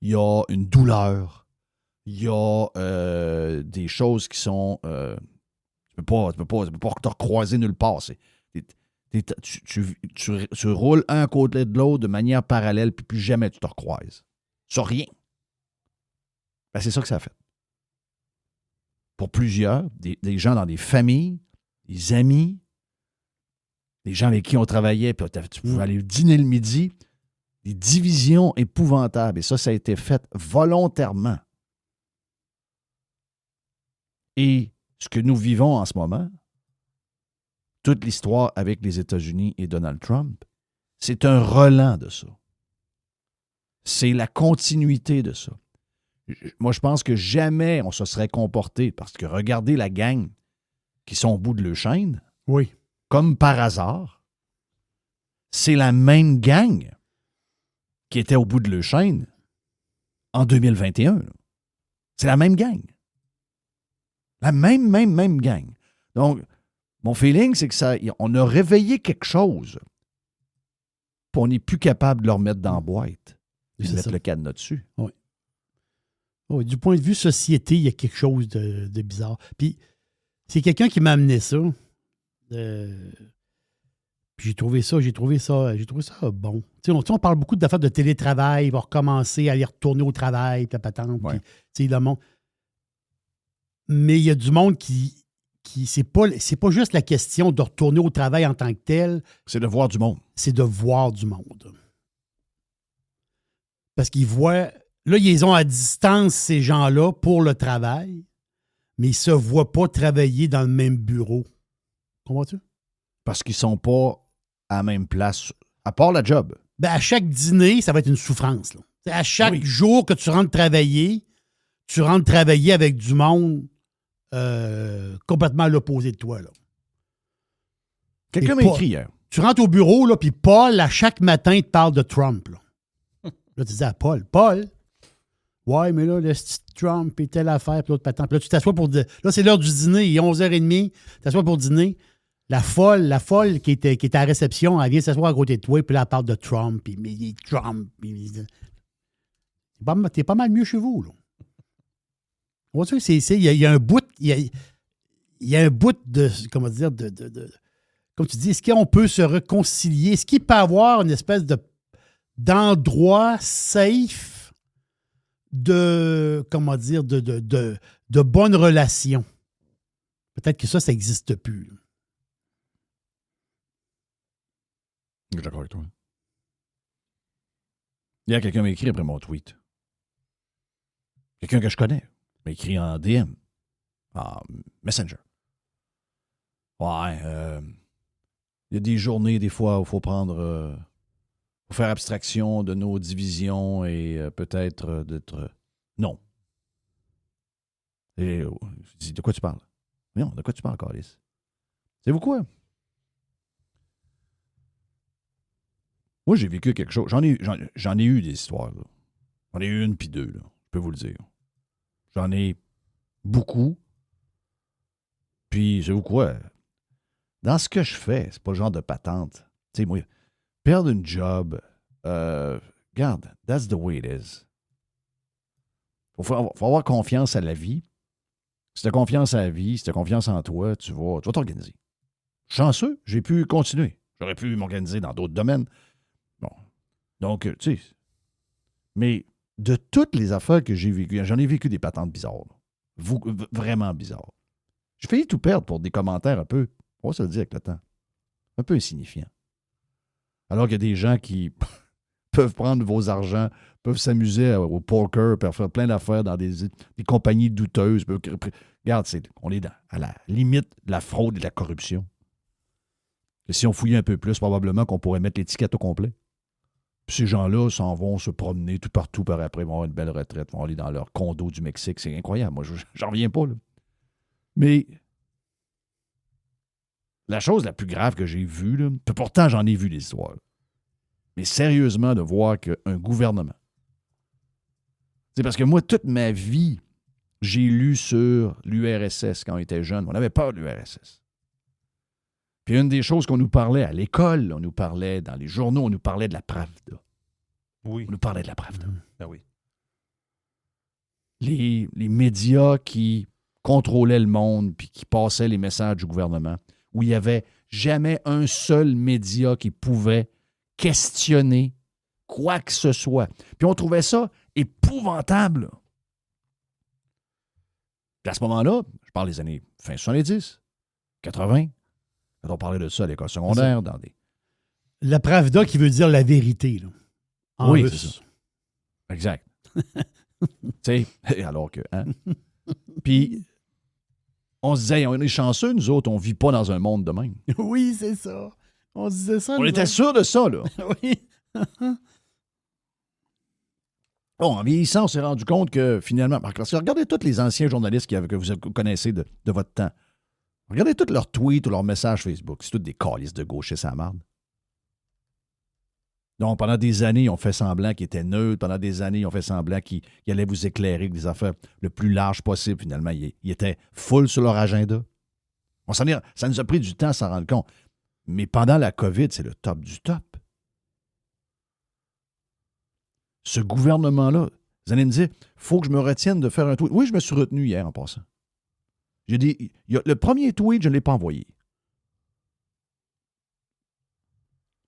Il y a une douleur. Il y a des choses qui sont... tu peux pas te recroiser nulle part. Tu roules un côté de l'autre de manière parallèle, puis plus jamais tu te recroises. Sur rien. Ben, c'est ça que ça a fait. Pour plusieurs, des gens dans des familles, des amis, des gens avec qui on travaillait, puis tu pouvais aller dîner le midi, des divisions épouvantables. Et ça a été fait volontairement. Et ce que nous vivons en ce moment, toute l'histoire avec les États-Unis et Donald Trump, c'est un relent de ça. C'est la continuité de ça. Moi, je pense que jamais on se serait comporté, parce que regardez la gang qui sont au bout de leur chaîne, oui, comme par hasard, c'est la même gang qui était au bout de leur chaîne en 2021. Là. C'est la même gang. La même gang. Donc, mon feeling, c'est que on a réveillé quelque chose, puis on n'est plus capable de le remettre dans la boîte. Ils mettent le cadenas dessus. Oui. Oui. Du point de vue société, il y a quelque chose de bizarre. Puis, c'est quelqu'un qui m'a amené ça. Puis j'ai trouvé ça bon. Tu sais, on parle beaucoup d'affaires de télétravail, il va recommencer à aller retourner au travail, puis la patente. Ouais. Puis, tu sais, le monde. Mais il y a du monde qui c'est pas juste la question de retourner au travail en tant que tel. C'est de voir du monde. C'est de voir du monde. Parce qu'ils voient... Là, ils ont à distance ces gens-là pour le travail, mais ils ne se voient pas travailler dans le même bureau. Comprends-tu? Parce qu'ils ne sont pas à la même place, à part la job. Ben, à chaque dîner, ça va être une souffrance. Là. À chaque jour que tu rentres travailler avec du monde complètement à l'opposé de toi. Là. Quelqu'un m'a écrit hier. Tu rentres au bureau, là, puis Paul, à chaque matin, te parle de Trump. Là, tu dis à Paul, ouais, mais là, le Trump et telle affaire, puis l'autre patente. Puis là, tu t'assois pour... Là, c'est l'heure du dîner, il est 11h30, tu t'assois pour dîner. La folle qui est à la réception, elle vient s'asseoir à côté de toi, puis là, elle parle de Trump, puis Trump. T'es pas mal mieux chez vous, là. On va dire, il y a un bout, il y a un bout de, comment dire, comme tu dis, est-ce qu'on peut se réconcilier? Est-ce qu'il peut y avoir une espèce d'endroit safe de, comment dire, de bonnes relations? Peut-être que ça n'existe plus. Je suis d'accord avec toi. Il y a quelqu'un qui m'a écrit après mon tweet. Quelqu'un que je connais m'a écrit en DM, en Messenger. Ouais, il y a des journées, des fois, où il faut prendre... faut faire abstraction de nos divisions et peut-être d'être... Non. Et, je dis, de quoi tu parles? Non, de quoi tu parles, Carlis? Savez-vous quoi? Moi, j'ai vécu quelque chose. J'en ai eu des histoires. Là. J'en ai eu une puis deux, là, je peux vous le dire. J'en ai beaucoup. Puis, savez-vous quoi? Dans ce que je fais, c'est pas le genre de patente. Tu sais, moi, perdre une job, regarde, that's the way it is. Faut avoir confiance à la vie. Si tu as confiance à la vie, si tu as confiance en toi, tu vas t'organiser. Chanceux, j'ai pu continuer. J'aurais pu m'organiser dans d'autres domaines. Bon. Donc, tu sais. Mais de toutes les affaires que j'ai vécues, j'en ai vécu des patentes bizarres. Vraiment bizarres. J'ai failli tout perdre pour des commentaires un peu, on va se le dire avec le temps, un peu insignifiants. Alors qu'il y a des gens qui peuvent prendre vos argents, peuvent s'amuser au poker, peuvent faire plein d'affaires dans des compagnies douteuses. Regarde, on est à la limite de la fraude et de la corruption. Et si on fouillait un peu plus, probablement qu'on pourrait mettre l'étiquette au complet. Puis ces gens-là s'en vont se promener tout partout par après, ils vont avoir une belle retraite, ils vont aller dans leur condo du Mexique. C'est incroyable. Moi, j'en reviens pas, là. Mais la chose la plus grave que j'ai vue, là, pourtant j'en ai vu des histoires, mais sérieusement de voir qu'un gouvernement, c'est parce que moi, toute ma vie, j'ai lu sur l'URSS quand on était jeune. On avait peur de l'URSS. Puis une des choses qu'on nous parlait à l'école, on nous parlait dans les journaux, on nous parlait de la Pravda. Oui. On nous parlait de la Pravda. Ben oui. Les médias qui contrôlaient le monde puis qui passaient les messages du gouvernement, où il n'y avait jamais un seul média qui pouvait questionner quoi que ce soit. Puis on trouvait ça épouvantable. Puis à ce moment-là, je parle des années fin 70, 80, quand on parlait de ça à l'école secondaire, dans des... La Pravda qui veut dire la vérité, là. En oui, russe. c'est ça. Exact. Tu sais, alors que... Hein? Puis, on se disait, on est chanceux, nous autres, on ne vit pas dans un monde de même. Oui, c'est ça. On se disait ça. On était sûrs de ça, là. Oui. Bon, en vieillissant, on s'est rendu compte que, finalement... Parce que regardez tous les anciens journalistes que vous connaissez de votre temps. Regardez tous leurs tweets ou leurs messages Facebook. C'est tous des calices de gauchistes à la marde. Donc, pendant des années, ils ont fait semblant qu'ils étaient neutres. Pendant des années, ils ont fait semblant qu'ils allaient vous éclairer avec des affaires le plus large possible. Finalement, ils étaient full sur leur agenda. Ça nous a pris du temps à s'en rendre compte. Mais pendant la COVID, c'est le top du top. Ce gouvernement-là, vous allez me dire, il faut que je me retienne de faire un tweet. Oui, je me suis retenu hier en passant. J'ai dit, le premier tweet, je ne l'ai pas envoyé.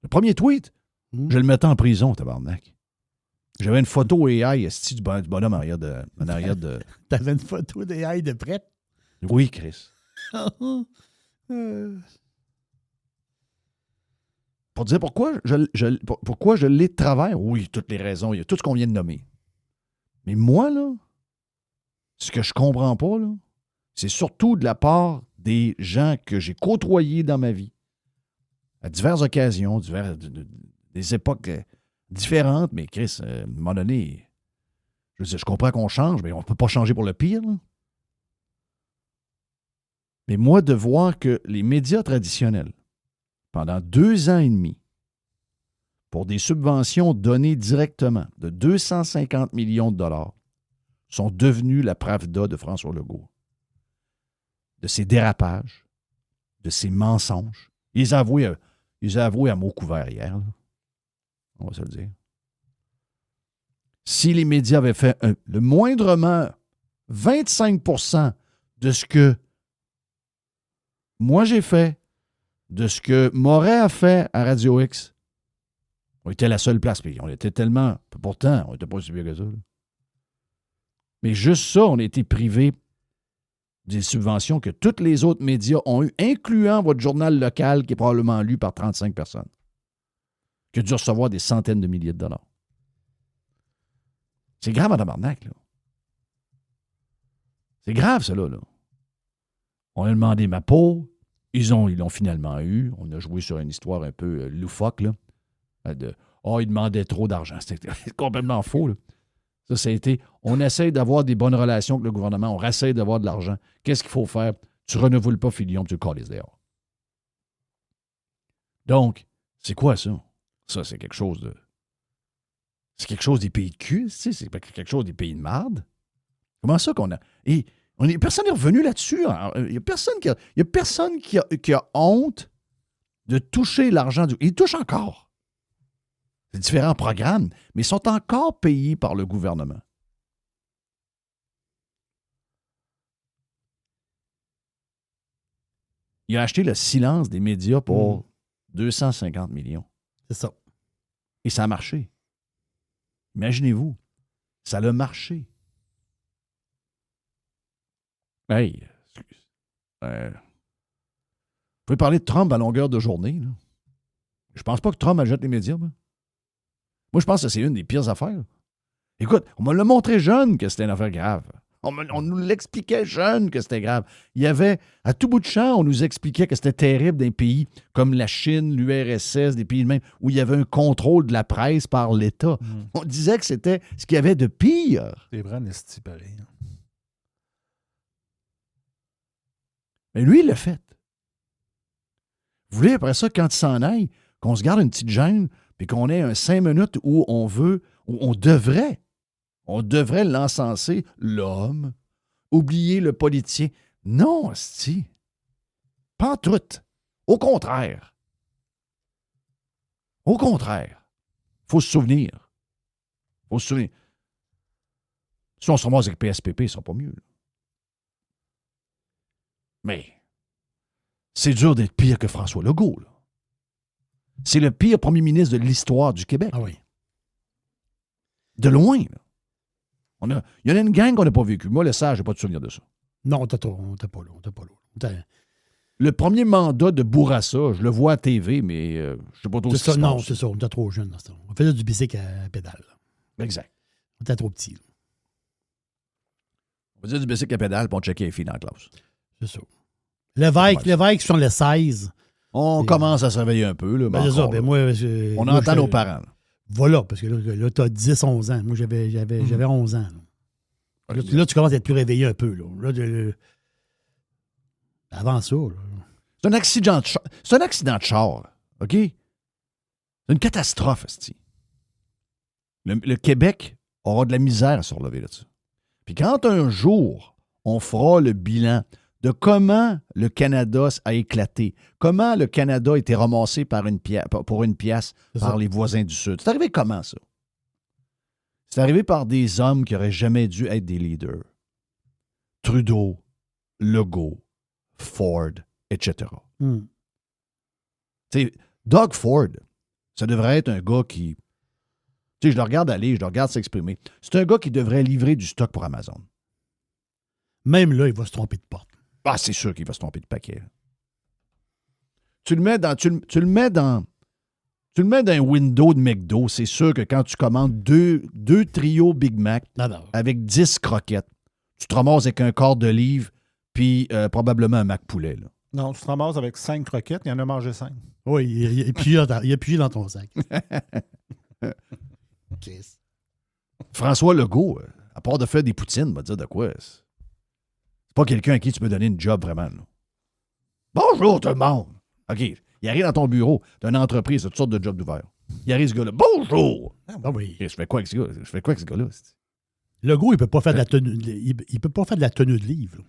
Le premier tweet, je le mettais en prison, tabarnak. J'avais une photo AI esti, du bonhomme en arrière de... T'avais une photo d'AI de prête? Oui, Chris. Pour dire pourquoi je l'ai de travers. Oui, toutes les raisons. Il y a tout ce qu'on vient de nommer. Mais moi, là, ce que je comprends pas, là, c'est surtout de la part des gens que j'ai côtoyés dans ma vie, à diverses occasions, des époques différentes, mais Chris, à un moment donné, je comprends qu'on change, mais on ne peut pas changer pour le pire. Là. Mais moi, de voir que les médias traditionnels, pendant 2 ans et demi, pour des subventions données directement de 250 millions de dollars, sont devenus la Pravda de François Legault. De ses dérapages, de ses mensonges. Il les a avoués à mots couverts hier. Là. On va se le dire. si les médias avaient fait le moindrement 25 % de ce que moi j'ai fait, de ce que Moret a fait à Radio X, on était la seule place. Puis on était tellement... Pourtant, on n'était pas si bien que ça. Là. Mais juste ça, on a été privé des subventions que tous les autres médias ont eu, incluant votre journal local qui est probablement lu par 35 personnes, qui a dû recevoir des centaines de milliers de dollars. C'est grave à tabarnak, là. C'est grave, ça, là. On a demandé ma peau. Ils l'ont finalement eu. On a joué sur une histoire un peu loufoque, là. Ils demandaient trop d'argent. C'était complètement faux, là. Ça a été... On essaie d'avoir des bonnes relations avec le gouvernement. On essaie d'avoir de l'argent. Qu'est-ce qu'il faut faire? Tu renouveles pas Filion, tu le calisses dehors. Donc, c'est quoi ça? Ça, c'est quelque chose de... C'est quelque chose des pays de cul, tu sais, c'est quelque chose des pays de marde. Comment ça qu'on a... Et personne n'est revenu là-dessus. Il n'y a personne qui a honte de toucher l'argent du... Ils touchent encore. C'est différents programmes, mais ils sont encore payés par le gouvernement. Il a acheté le silence des médias pour 250 millions. C'est ça. Et ça a marché. Imaginez-vous, ça a marché. Hey, vous pouvez parler de Trump à longueur de journée. Là. Je pense pas que Trump achète les médias. Moi, je pense que c'est une des pires affaires. Écoute, on me l'a montré jeune que c'était une affaire grave. On nous l'expliquait jeune que c'était grave. Il y avait, à tout bout de champ, on nous expliquait que c'était terrible d'un pays comme la Chine, l'URSS, des pays de même, où il y avait un contrôle de la presse par l'État. On disait que c'était ce qu'il y avait de pire. C'est vrai, Nesty, pareil. Mais lui, il l'a fait. Vous voulez, après ça, quand il s'en aille, qu'on se garde une petite gêne, puis qu'on ait un 5 minutes où on devrait l'encenser, l'homme, oublier le politicien. Non, asti. Pas en tout. Au contraire. Au contraire. Faut se souvenir. Si on se ramasse avec PSPP, ça sera pas mieux. Là. Mais c'est dur d'être pire que François Legault. Là. C'est le pire premier ministre de l'histoire du Québec. Ah oui. De loin. Là. Il y en a une gang qu'on n'a pas vécu. Moi, le Sage, je n'ai pas de souvenir de ça. Non, on n'était pas là. Le premier mandat de Bourassa, je le vois à TV, mais je ne sais pas trop ce qui se passe. C'est ça. On était trop jeunes dans ce temps. On faisait du bicycle à pédale. Là. Exact. On était trop petits. Là. On faisait du bicycle à pédale, puis on checkait les filles dans la classe. C'est ça. L'évêque sur le 16. On commence à se réveiller un peu. Là, c'est ça. Ben moi, on entend nos parents. Là. Voilà, parce que là tu as 10, 11 ans. Moi, j'avais 11 ans. Là, tu commences à être plus réveillé un peu. Là, avant ça. Là. C'est un accident de char. OK? C'est une catastrophe, esti. Le Québec aura de la misère à se relever là-dessus. Puis quand un jour, on fera le bilan de comment le Canada a éclaté, comment le Canada a été ramassé pour une pièce par les voisins du Sud. C'est arrivé comment, ça? C'est arrivé par des hommes qui n'auraient jamais dû être des leaders. Trudeau, Legault, Ford, etc. Doug Ford, ça devrait être un gars qui... Tu sais, je le regarde aller, je le regarde s'exprimer. C'est un gars qui devrait livrer du stock pour Amazon. Même là, il va se tromper de porte. Ah, c'est sûr qu'il va se tromper de paquet. Tu le mets dans un window de McDo, c'est sûr que quand tu commandes deux trios Big Mac avec 10 croquettes, tu te ramasses avec un quart d'olive puis probablement un Mac poulet. Là. Non, tu te ramasses avec 5 croquettes, il en a mangé 5. Oui, il a pigé dans ton sac. François Legault, à part de faire des poutines, va dire de quoi? C'est pas quelqu'un à qui tu peux donner une job vraiment. Là. Bonjour tout le monde! OK, il arrive dans ton bureau, t'as une entreprise, t'as toutes sortes de jobs d'ouvert. Il arrive ce gars-là, bonjour! Ah oui. Je fais quoi avec ce gars-là? Legault, il peut pas faire de la tenue. Il peut pas faire de la tenue de livre.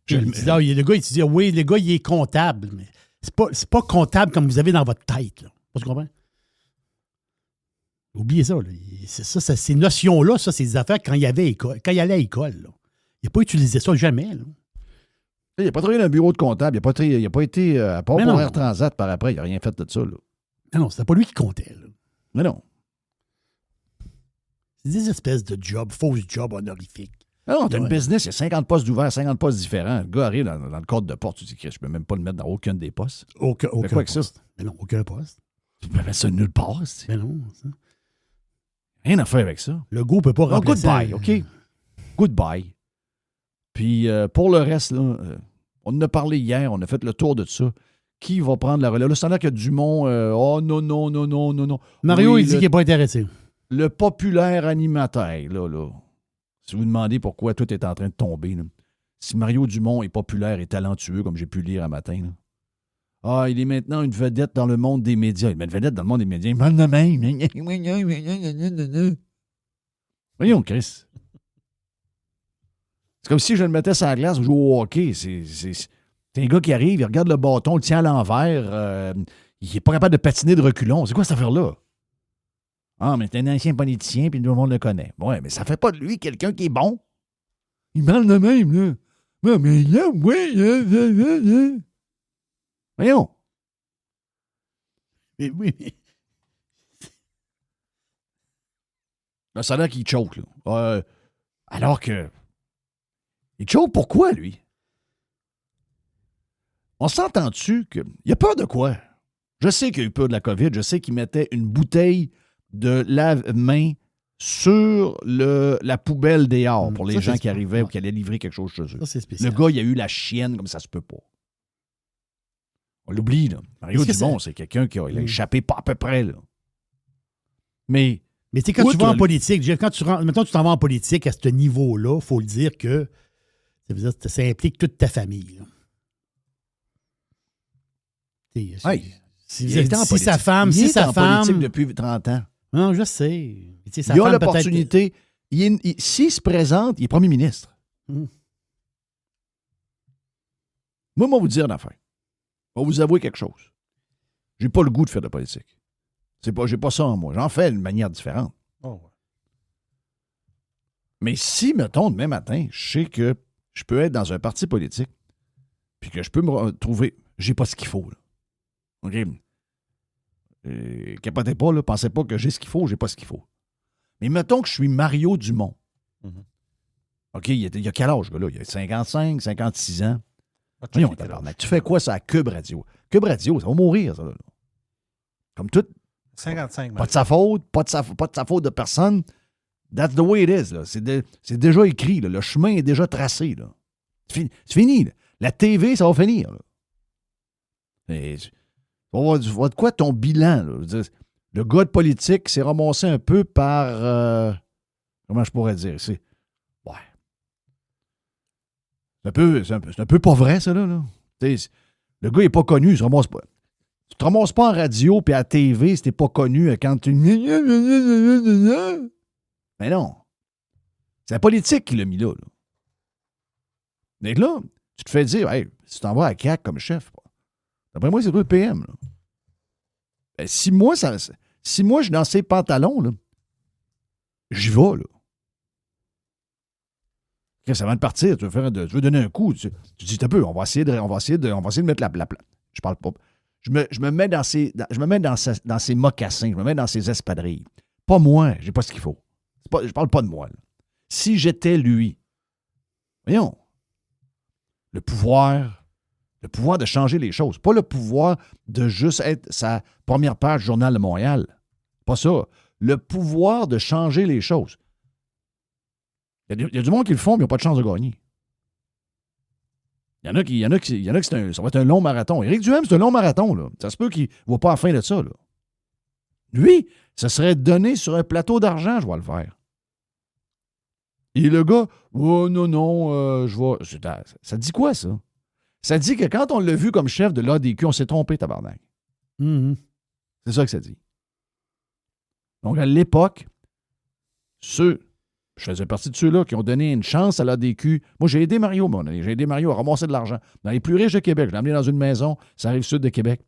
Le gars, il se dit, oui, le gars, il est comptable, mais c'est pas comptable comme vous avez dans votre tête. Là. Tu comprends? Oubliez ça. Là. Ces notions-là, ça, c'est des affaires quand il allait à l'école. Là. Il n'a pas utilisé ça jamais. Là. Il n'a pas travaillé dans un bureau de comptable. Il n'a pas été, à part Mais pour non. Air Transat par après, il n'a rien fait de ça. Là. Non, c'était pas lui qui comptait. Là. Mais non. C'est des espèces de jobs, fausses jobs honorifiques. Non, t'as Ouais. une business, il y a 50 postes ouverts, 50 postes différents. Le gars arrive dans le cadre de porte, tu dis que je peux même pas le mettre dans aucun des postes. Aucun quoi avec ça? poste. Mais non, aucun poste. Tu peux mettre ça nulle part. Mais non. Ça. Rien à faire avec ça. Le goût ne peut pas Non, remplacer... goodbye, OK? Goodbye. Puis pour le reste, là, on en a parlé hier, on a fait le tour de ça. Qui va prendre la relève? Là, c'est là que Dumont, oh non. Mario, Oui, il dit qu'il n'est pas intéressé. Le populaire animateur, là. Si vous demandez pourquoi tout est en train de tomber, là. Si Mario Dumont est populaire et talentueux, comme j'ai pu lire un matin, là. Ah, il est maintenant une vedette dans le monde des médias. Il est une vedette dans le monde des médias. Il parle de même. Voyons, Chris. C'est comme si je le mettais sur la glace, je joue au hockey. C'est un gars qui arrive, il regarde le bâton, il le tient à l'envers. Il n'est pas capable de patiner de reculons. C'est quoi cette affaire-là? Ah, mais c'est un ancien politicien, puis tout le monde le connaît. Ouais, mais ça fait pas de lui quelqu'un qui est bon. Il parle de même, là. Ouais, mais là, oui. Voyons. Mais oui, mais... Là, ça a l'air qu'il choke, là. Alors que... Il choke pourquoi, lui? On s'entend-tu que... Il a peur de quoi? Je sais qu'il a eu peur de la COVID. Je sais qu'il mettait une bouteille de lave-main sur la poubelle dehors pour les Ça, gens c'est qui arrivaient ouais. ou qui allaient livrer quelque chose chez eux. Ça, c'est Le spécial. gars, il a eu la chienne comme ça se peut pas. On l'oublie, là. Mario Est-ce que Dumont, c'est quelqu'un qui a échappé pas à peu près, là. Mais Mais tu sais, quand tu outre vas en le- politique, quand mettons, tu t'en vas en politique à ce niveau-là, il faut le dire que ça veut dire que ça implique toute ta famille. Là. Tu sais, Hey, si il est en si politique. sa femme, Il si est sa en femme. politique depuis 30 ans. Non, je sais. Tu sais, sa Il a femme, peut-être- l'opportunité. S'il se présente, il est premier ministre. Mm. Moi, je vais vous dire une affaire. Je vais vous avouer quelque chose. J'ai pas le goût de faire de politique. J'ai pas ça en moi. J'en fais d'une manière différente. Oh, ouais. Mais si, mettons, demain matin, je sais que je peux être dans un parti politique, puis que je peux me retrouver, j'ai pas ce qu'il faut. Là. OK? Capotez pas, là, pensez pas que j'ai ce qu'il faut, j'ai pas ce qu'il faut. Mais mettons que je suis Mario Dumont. Mhm. OK, il a quel âge, gars-là? Il a 55, 56 ans. Ah, Voyons, checker quel tabarnak, âge. tu fais quoi ça à Cube Radio? Cube Radio, ça va mourir, ça. Là. Comme tout, 55, pas de sa faute, pas de sa faute de personne. That's the way it is. Là. C'est déjà écrit. Là. Le chemin est déjà tracé. Là. C'est fini. Là. La TV, ça va finir. Là. Et, tu vas voir de quoi ton bilan? Là? Je veux dire, le gars de politique s'est ramassé un peu par... comment je pourrais dire? C'est un peu pas vrai, ça, là. Le gars, il n'est pas connu. Il se ramasse pas. Tu te ramasses pas en radio puis à la TV si t'es pas connu quand tu... Mais non. C'est la politique qui l'a mis là. Mais là, tu te fais dire, hey, si tu t'en vas à CAQ comme chef, d'après moi, c'est toi le PM. Là. Ben, si moi, je suis dans ces pantalons, là, j'y vais, là. Ça avant de partir, tu veux donner un coup. Tu dis, t'as peu, on va essayer de mettre la je parle pas. Je me mets dans ses mocassins, je me mets dans ses espadrilles. Pas moi, j'ai pas ce qu'il faut. Je parle pas de moi. Là. Si j'étais lui, voyons, le pouvoir de changer les choses, pas le pouvoir de juste être sa première page du Journal de Montréal. Pas ça. Le pouvoir de changer les choses. Il y a du monde qui le font, mais ils n'ont pas de chance de gagner. Il y en a qui ça va être un long marathon. Éric Duhem, c'est un long marathon. Là. Ça se peut qu'il ne voit pas la fin de ça. Là. Lui, ça serait donné sur un plateau d'argent, je vais le faire. Et le gars, oh non, je vais. Ça dit quoi, ça? Ça dit que quand on l'a vu comme chef de l'ADQ, on s'est trompé, tabarnak. Mhm. C'est ça que ça dit. Donc, à l'époque, je faisais partie de ceux-là qui ont donné une chance à l'ADQ. Moi, j'ai aidé Mario, j'ai aidé Mario à ramasser de l'argent. Dans les plus riches de Québec, je l'ai amené dans une maison, ça arrive sud de Québec.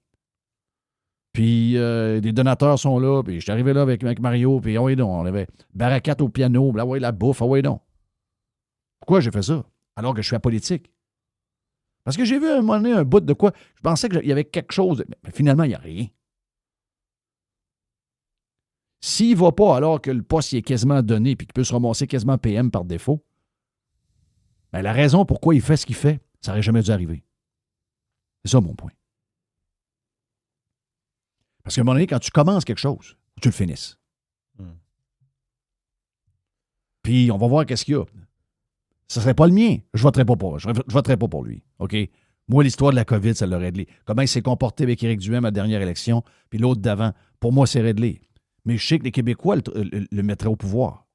Puis des donateurs sont là, puis je suis arrivé là avec Mario, puis oui donc, on avait Barakat au piano, là, ouais, la bouffe, oui donc. Pourquoi j'ai fait ça? Alors que je suis apolitique. Parce que j'ai vu à un moment donné un bout de quoi. Je pensais qu'il y avait quelque chose, mais finalement, il n'y a rien. S'il ne va pas alors que le poste il est quasiment donné puis qu'il peut se ramasser quasiment PM par défaut, bien, la raison pourquoi il fait ce qu'il fait, ça n'aurait jamais dû arriver. C'est ça mon point. Parce qu'à un moment donné, quand tu commences quelque chose, tu le finisses. Puis on va voir qu'est-ce qu'il y a. Ce ne serait pas le mien. Je ne voterais pas pour lui. OK? Moi, l'histoire de la COVID, ça l'a réglé. Comment il s'est comporté avec Éric Duhem à la dernière élection, puis l'autre d'avant, pour moi, c'est réglé. Mais je sais que les Québécois le mettraient au pouvoir.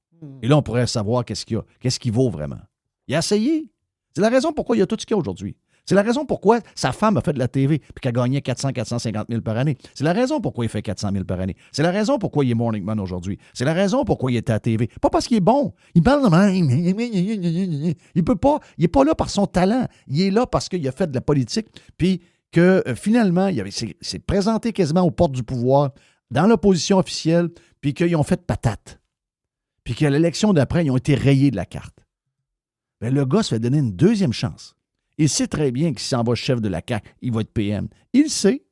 Et là, on pourrait savoir qu'est-ce qu'il y a, qu'est-ce qu'il vaut vraiment. Il a essayé. C'est la raison pourquoi il y a tout ce qu'il y a aujourd'hui. C'est la raison pourquoi sa femme a fait de la TV puis qu'elle gagnait 450 000 par année. C'est la raison pourquoi il fait 400 000 par année. C'est la raison pourquoi il est Morning Man aujourd'hui. C'est la raison pourquoi il est à la TV. Pas parce qu'il est bon. Il parle de même. Il peut pas. Il n'est pas là par son talent. Il est là parce qu'il a fait de la politique puis que finalement, il s'est présenté quasiment aux portes du pouvoir dans l'opposition officielle puis qu'ils ont fait patate. Puis qu'à l'élection d'après, ils ont été rayés de la carte. Bien, le gars se fait donner une deuxième chance. Il sait très bien qu'il s'en va chef de la CAQ, il va être PM. Il sait.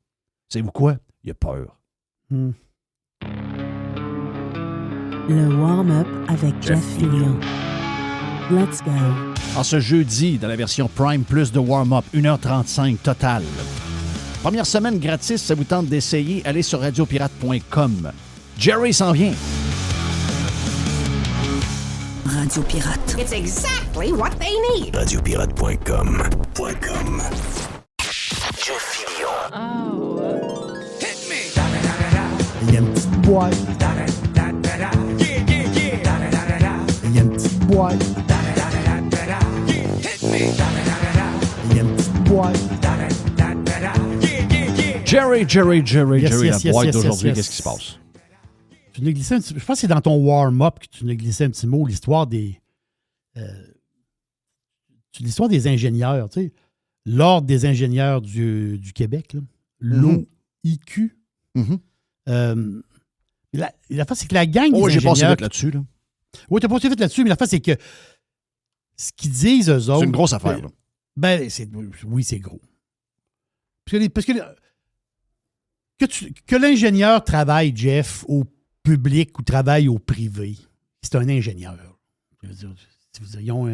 Savez-vous quoi? Il a peur. Le warm-up avec Jeff Fillion. Let's go. En ce jeudi, dans la version Prime Plus de warm-up, 1h35 total. Première semaine gratis, ça vous tente d'essayer, allez sur radiopirate.com. Jerry s'en vient. Radio Pirate. It's exactly what they need. Radiopirate.com. Il y a une petite boîte. Il y a une petite boîte. Il y a une petite boîte. Jerry, Yes, la boîte yes, d'aujourd'hui, yes. qu'est-ce qui se passe? Tu nous as glissé je pense que c'est dans ton warm-up que tu nous as glissé un petit mot, l'histoire des ingénieurs, tu sais. L'Ordre des ingénieurs du Québec, là. l'OIQ. La face, c'est que la gang des Oh, j'ai ingénieurs... passé vite là-dessus, là. Oui, tu as passé vite là-dessus, mais la face, c'est que ce qu'ils disent, eux autres... C'est une grosse affaire, là. Oui, c'est gros. Parce que l'ingénieur travaille, Jeff, au public ou travaille au privé, c'est un ingénieur. Je veux dire, ils ont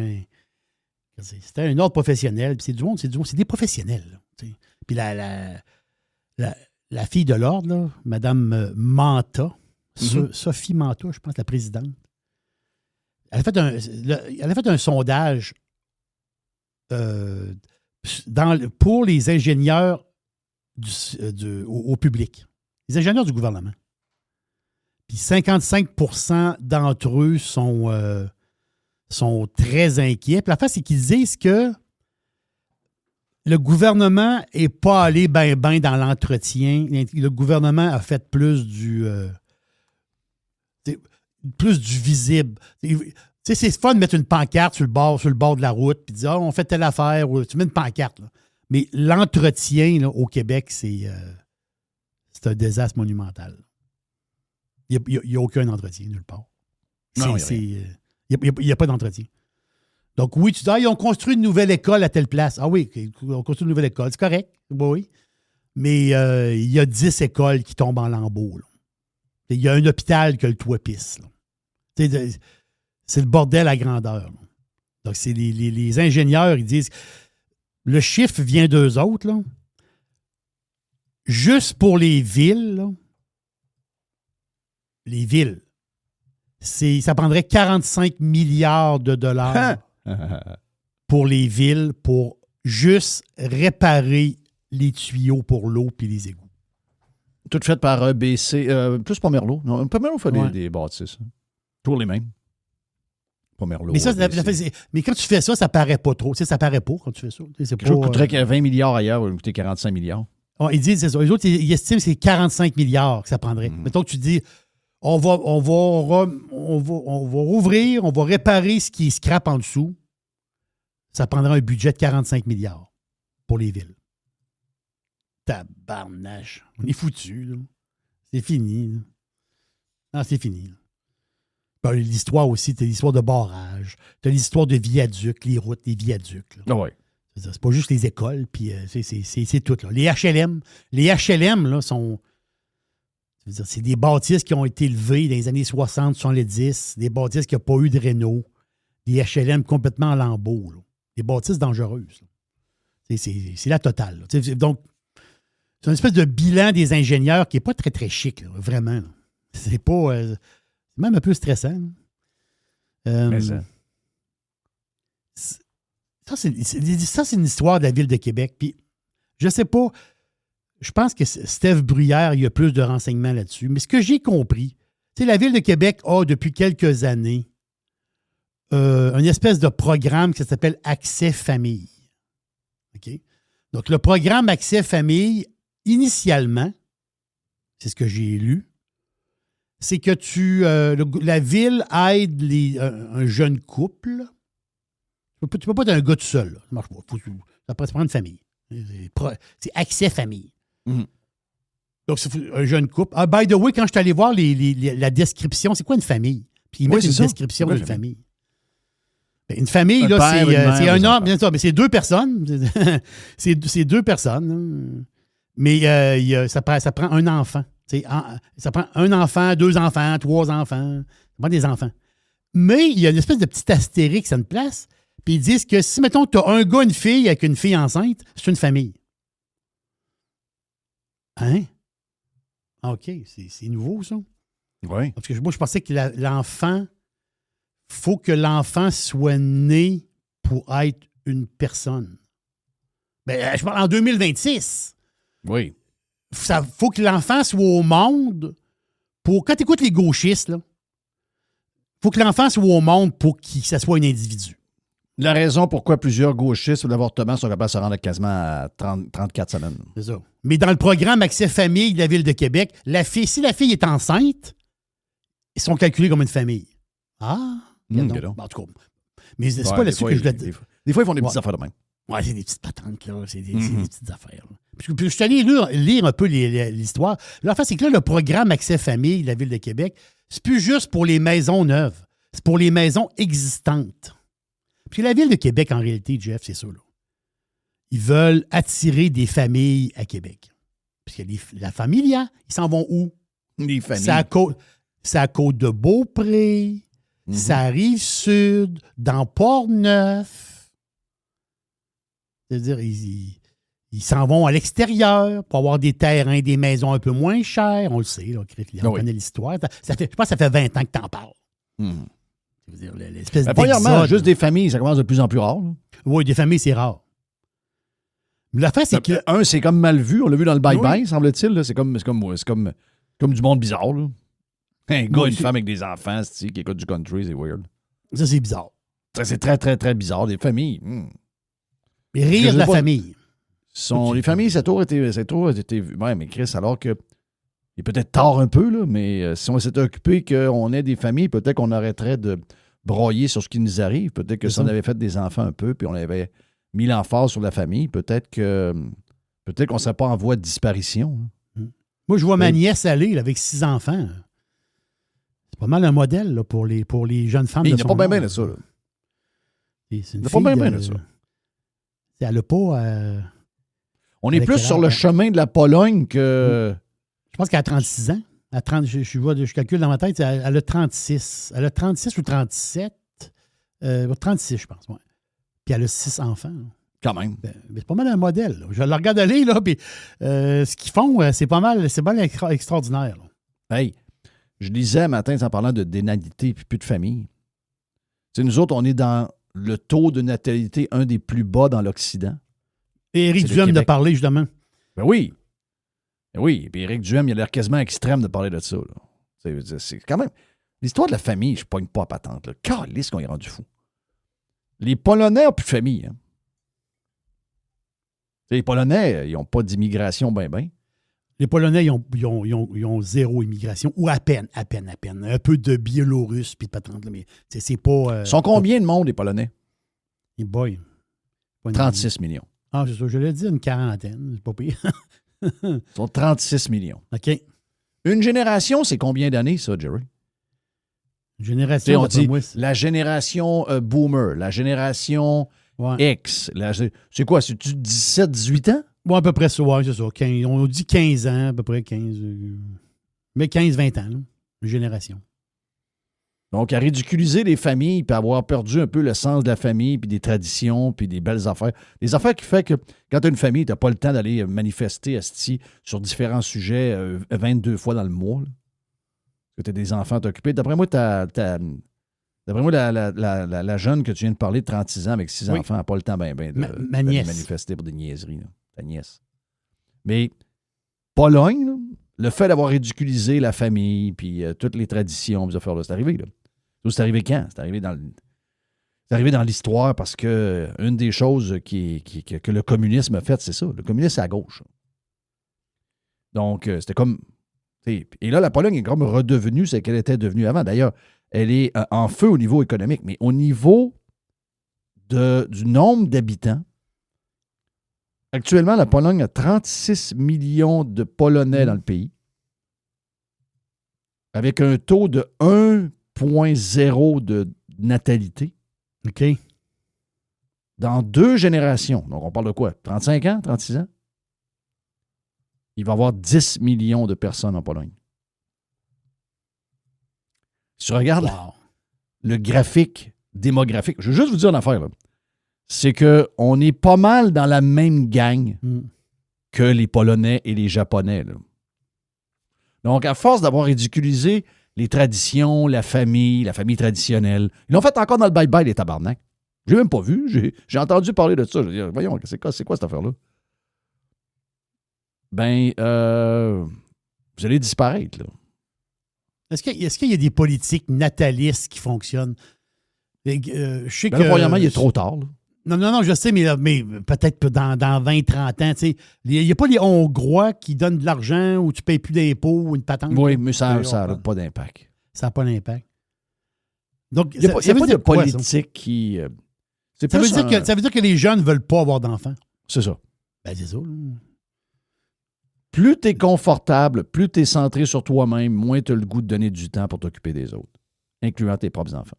c'est un ordre professionnel, puis c'est des professionnels. Là, puis la fille de l'ordre, là, Mme Manta, Sophie Manta, je pense, la présidente, elle a fait un sondage pour les ingénieurs au public, les ingénieurs du gouvernement. Puis 55% d'entre eux sont très inquiets. Puis la face, c'est qu'ils disent que le gouvernement n'est pas allé bien dans l'entretien. Le gouvernement a fait plus du visible. Tu sais, c'est fun de mettre une pancarte sur le bord de la route puis de dire on fait telle affaire, ou tu mets une pancarte. Là. Mais l'entretien là, au Québec, c'est un désastre monumental. Il n'y a aucun entretien nulle part. Non, il n'y a pas d'entretien. Donc oui, tu dis ils ont construit une nouvelle école à telle place. Ah oui, ils ont construit une nouvelle école, c'est correct. Oui. Mais il y a 10 écoles qui tombent en lambeaux. Là. Il y a un hôpital que le toit pisse. Là. C'est le bordel à grandeur. Là. Donc, c'est les ingénieurs, ils disent le chiffre vient d'eux autres. Là. Juste pour les villes, là, ça prendrait 45 milliards de dollars pour les villes pour juste réparer les tuyaux pour l'eau et les égouts. Tout fait par EBC, plus Pomerleau. Non, Pomerleau fait Ouais. des bâtisses. Toujours les mêmes. Pomerleau. Mais, ça, EBC. mais quand tu fais ça, ça paraît pas trop. Tu sais, ça paraît pas quand tu fais ça. Tu sais, c'est Quelque chose pas, coûterait 20 milliards ailleurs, va coûter 45 milliards. Ils disent, c'est ça. Les autres, ils estiment que c'est 45 milliards que ça prendrait. Mettons que tu dis, on va rouvrir, on va réparer ce qui est scrap en dessous. Ça prendrait un budget de 45 milliards pour les villes. Tabarnache. On est foutus, là. C'est fini, là. Non, c'est fini, là. Ben, l'histoire aussi, t'as l'histoire de barrage. T'as l'histoire de viaducs, les routes, les viaducs. Là. Ah ouais. C'est pas juste les écoles, puis c'est tout. Là. Les HLM, là, sont... C'est des bâtisses qui ont été levées dans les années 60, 70, des bâtisses qui n'ont pas eu de réno, des HLM complètement en lambeaux. Là. Des bâtisses dangereuses. C'est la totale. Là. Donc, c'est une espèce de bilan des ingénieurs qui n'est pas très, très chic, là, vraiment. Là. C'est pas... c'est même un peu stressant. Mais ça. Ça, c'est une histoire de la Ville de Québec. Puis, je sais pas, je pense que Steph Bruyère, il y a plus de renseignements là-dessus. Mais ce que j'ai compris, c'est la Ville de Québec a, depuis quelques années, une espèce de programme qui s'appelle Accès Famille. OK? Donc, le programme Accès Famille, initialement, c'est ce que j'ai lu, c'est que la Ville aide un jeune couple. Tu peux pas être un gars tout seul. Là. Ça marche pas. Ça prend une famille. C'est Accès Famille. Mm. Donc, c'est un jeune couple. Ah, by the way, quand je suis allé voir la description, c'est quoi une famille? Puis ils mettent une description d'une famille. Ben, une famille, là, c'est un homme, bien sûr, mais c'est deux personnes. c'est deux personnes. Mais ça prend un enfant. Ça prend un enfant, 2 enfants, 3 enfants. Ça prend des enfants. Mais il y a une espèce de petit astérix à une place. Puis ils disent que si, mettons, tu as un gars, une fille avec une fille enceinte, c'est une famille. Hein? OK, c'est nouveau, ça. Oui. Parce que moi, je pensais que l'enfant, faut que l'enfant soit né pour être une personne. Ben, je parle en 2026. Oui. Ça faut que l'enfant soit au monde pour... Quand tu écoutes les gauchistes, là, faut que l'enfant soit au monde pour que ça soit un individu. La raison pourquoi plusieurs gauchistes ou l'avortement sont capables de se rendre quasiment à 34 semaines. C'est ça. Mais dans le programme Accès Famille de la Ville de Québec, si la fille est enceinte, ils sont calculés comme une famille. Ah! En tout cas. Mais c'est pas là-dessus que je voulais dire. Des fois, ils font des petites affaires de même. Ouais, c'est des petites patentes, là. C'est des petites affaires. Là. Puis je suis allé lire un peu l'histoire. L'affaire, c'est que là, le programme Accès Famille de la Ville de Québec, c'est plus juste pour les maisons neuves. C'est pour les maisons existantes. Puis la Ville de Québec, en réalité, Jeff, c'est ça, là. Ils veulent attirer des familles à Québec. Parce que la familia, ils s'en vont où? Les familles. C'est à Côte-de-Beaupré, ça arrive sud, dans Port-Neuf. C'est-à-dire, ils s'en vont à l'extérieur pour avoir des terrains, des maisons un peu moins chères. On le sait, là, on connaît l'histoire. Je pense que ça fait 20 ans que tu en parles. Je veux dire, l'espèce premièrement, juste des familles, ça commence de plus en plus rare. Là. Oui, des familles, c'est rare. Mais l'affaire, c'est que... C'est comme mal vu. On l'a vu dans le bye-bye, semble-t-il. Là. C'est comme du monde bizarre. Là. Un gars, une femme avec des enfants qui écoutent du country, c'est weird. Ça, c'est bizarre. Ça, c'est très, très, très bizarre. Des familles. Mais rire de la famille. Les familles, ça a toujours été vu. Ouais, mais Chris, alors que il est peut-être tard un peu, là, mais si on s'était occupé qu'on ait des familles, peut-être qu'on arrêterait de broyer sur ce qui nous arrive. Peut-être que si on avait fait des enfants un peu, puis on avait mis l'emphase sur la famille, peut-être qu'on ne serait pas en voie de disparition. Hein. Moi, je vois ma nièce aller là, avec 6 enfants. C'est pas mal un modèle là, pour les jeunes femmes de son âge. Il n'y a pas bien de ça. Là. Il n'y a pas bien de ça. Elle n'a pas... on est plus sur le chemin de la Pologne que... Je pense qu'elle a 36 ans. Je calcule dans ma tête, elle a 36. Elle a 36 ou 37. 36, je pense, ouais. Puis elle a 6 enfants. Là. Quand même. Mais c'est pas mal un modèle. Là. Je la regarde aller, là, puis ce qu'ils font, c'est pas mal extraordinaire. Là. Hey, je lisais un matin en parlant de dénatalité et plus de famille. T'sais, nous autres, on est dans le taux de natalité un des plus bas dans l'Occident. Et Éric Duhem de parler, justement. Ben oui. Ben oui. Et puis Éric Duhem, il a l'air quasiment extrême de parler de ça. Là. C'est quand même... L'histoire de la famille, je ne pogne pas à patente. Calisse qu'on est rendu fou. Les Polonais n'ont plus de famille. Hein. Les Polonais, ils n'ont pas d'immigration ben. Les Polonais, ils ont 0 immigration, ou à peine. Un peu de Biélorusses, puis de patente, mais c'est pas... Ils sont combien de monde, les Polonais? Boy. 36 millions. Ah, c'est ça. Je l'ai dit, une quarantaine. C'est pas pire. Ils sont 36 millions. OK. Une génération, c'est combien d'années, ça, Jerry? Tu sais, Génération, on d'après dit moi, la génération boomer, la génération ouais. X. C'est quoi? C'est-tu 17, 18 ans? Ouais, à peu près ça, ouais, c'est ça. 15, on dit 15 ans, à peu près 15. Mais 15, 20 ans, là. Une génération. Donc, à ridiculiser les familles, puis avoir perdu un peu le sens de la famille, puis des traditions, puis des belles affaires. Des affaires qui fait que quand tu as une famille, tu n'as pas le temps d'aller manifester asti, sur différents sujets 22 fois dans le mois. Là. Que tu as des enfants à t'occuper. D'après moi, d'après moi, la jeune que tu viens de parler de 36 ans avec 6 Oui. enfants n'a pas le temps ben de Ma d'aller nièce. manifester pour des niaiseries. Là. Ta nièce. Mais Pologne, là, le fait d'avoir ridiculisé la famille, puis toutes les traditions, ces affaires-là, c'est arrivé. Là. C'est arrivé quand? C'est arrivé dans l'histoire parce que une des choses que le communisme a fait, c'est ça. Le communisme, c'est à gauche. Donc, c'était comme... Et là, la Pologne est comme redevenue ce qu'elle était devenue avant. D'ailleurs, elle est en feu au niveau économique, mais au niveau du nombre d'habitants, actuellement, la Pologne a 36 millions de Polonais dans le pays, avec un taux de 1,0 de natalité. OK. Dans 2 générations, donc on parle de quoi? 35 ans? 36 ans? Il va y avoir 10 millions de personnes en Pologne. Si tu regardes Wow. le graphique démographique, je veux juste vous dire une affaire, là. C'est qu'on est pas mal dans la même gang que les Polonais et les Japonais. Là. Donc, à force d'avoir ridiculisé les traditions, la famille traditionnelle, ils l'ont fait encore dans le bye-bye, les tabarnak. Je l'ai même pas vu. J'ai entendu parler de ça. Je dis, voyons, c'est quoi cette affaire-là? Ben, vous allez disparaître, là. Est-ce qu'il y a des politiques natalistes qui fonctionnent? Je sais Ben là, premièrement, il est trop tard, là. Non, je sais, mais peut-être dans 20-30 ans, tu sais. Il n'y a pas les Hongrois qui donnent de l'argent ou tu ne payes plus d'impôts ou une patente. Oui, mais ça n'a pas d'impact. Ça n'a pas d'impact. Donc, Il n'y a pas de quoi, ça? politique qui... Ça veut dire que les jeunes ne veulent pas avoir d'enfants. C'est ça. Ben, c'est ça. Là. Plus tu es confortable, plus tu es centré sur toi-même, moins tu as le goût de donner du temps pour t'occuper des autres, incluant tes propres enfants.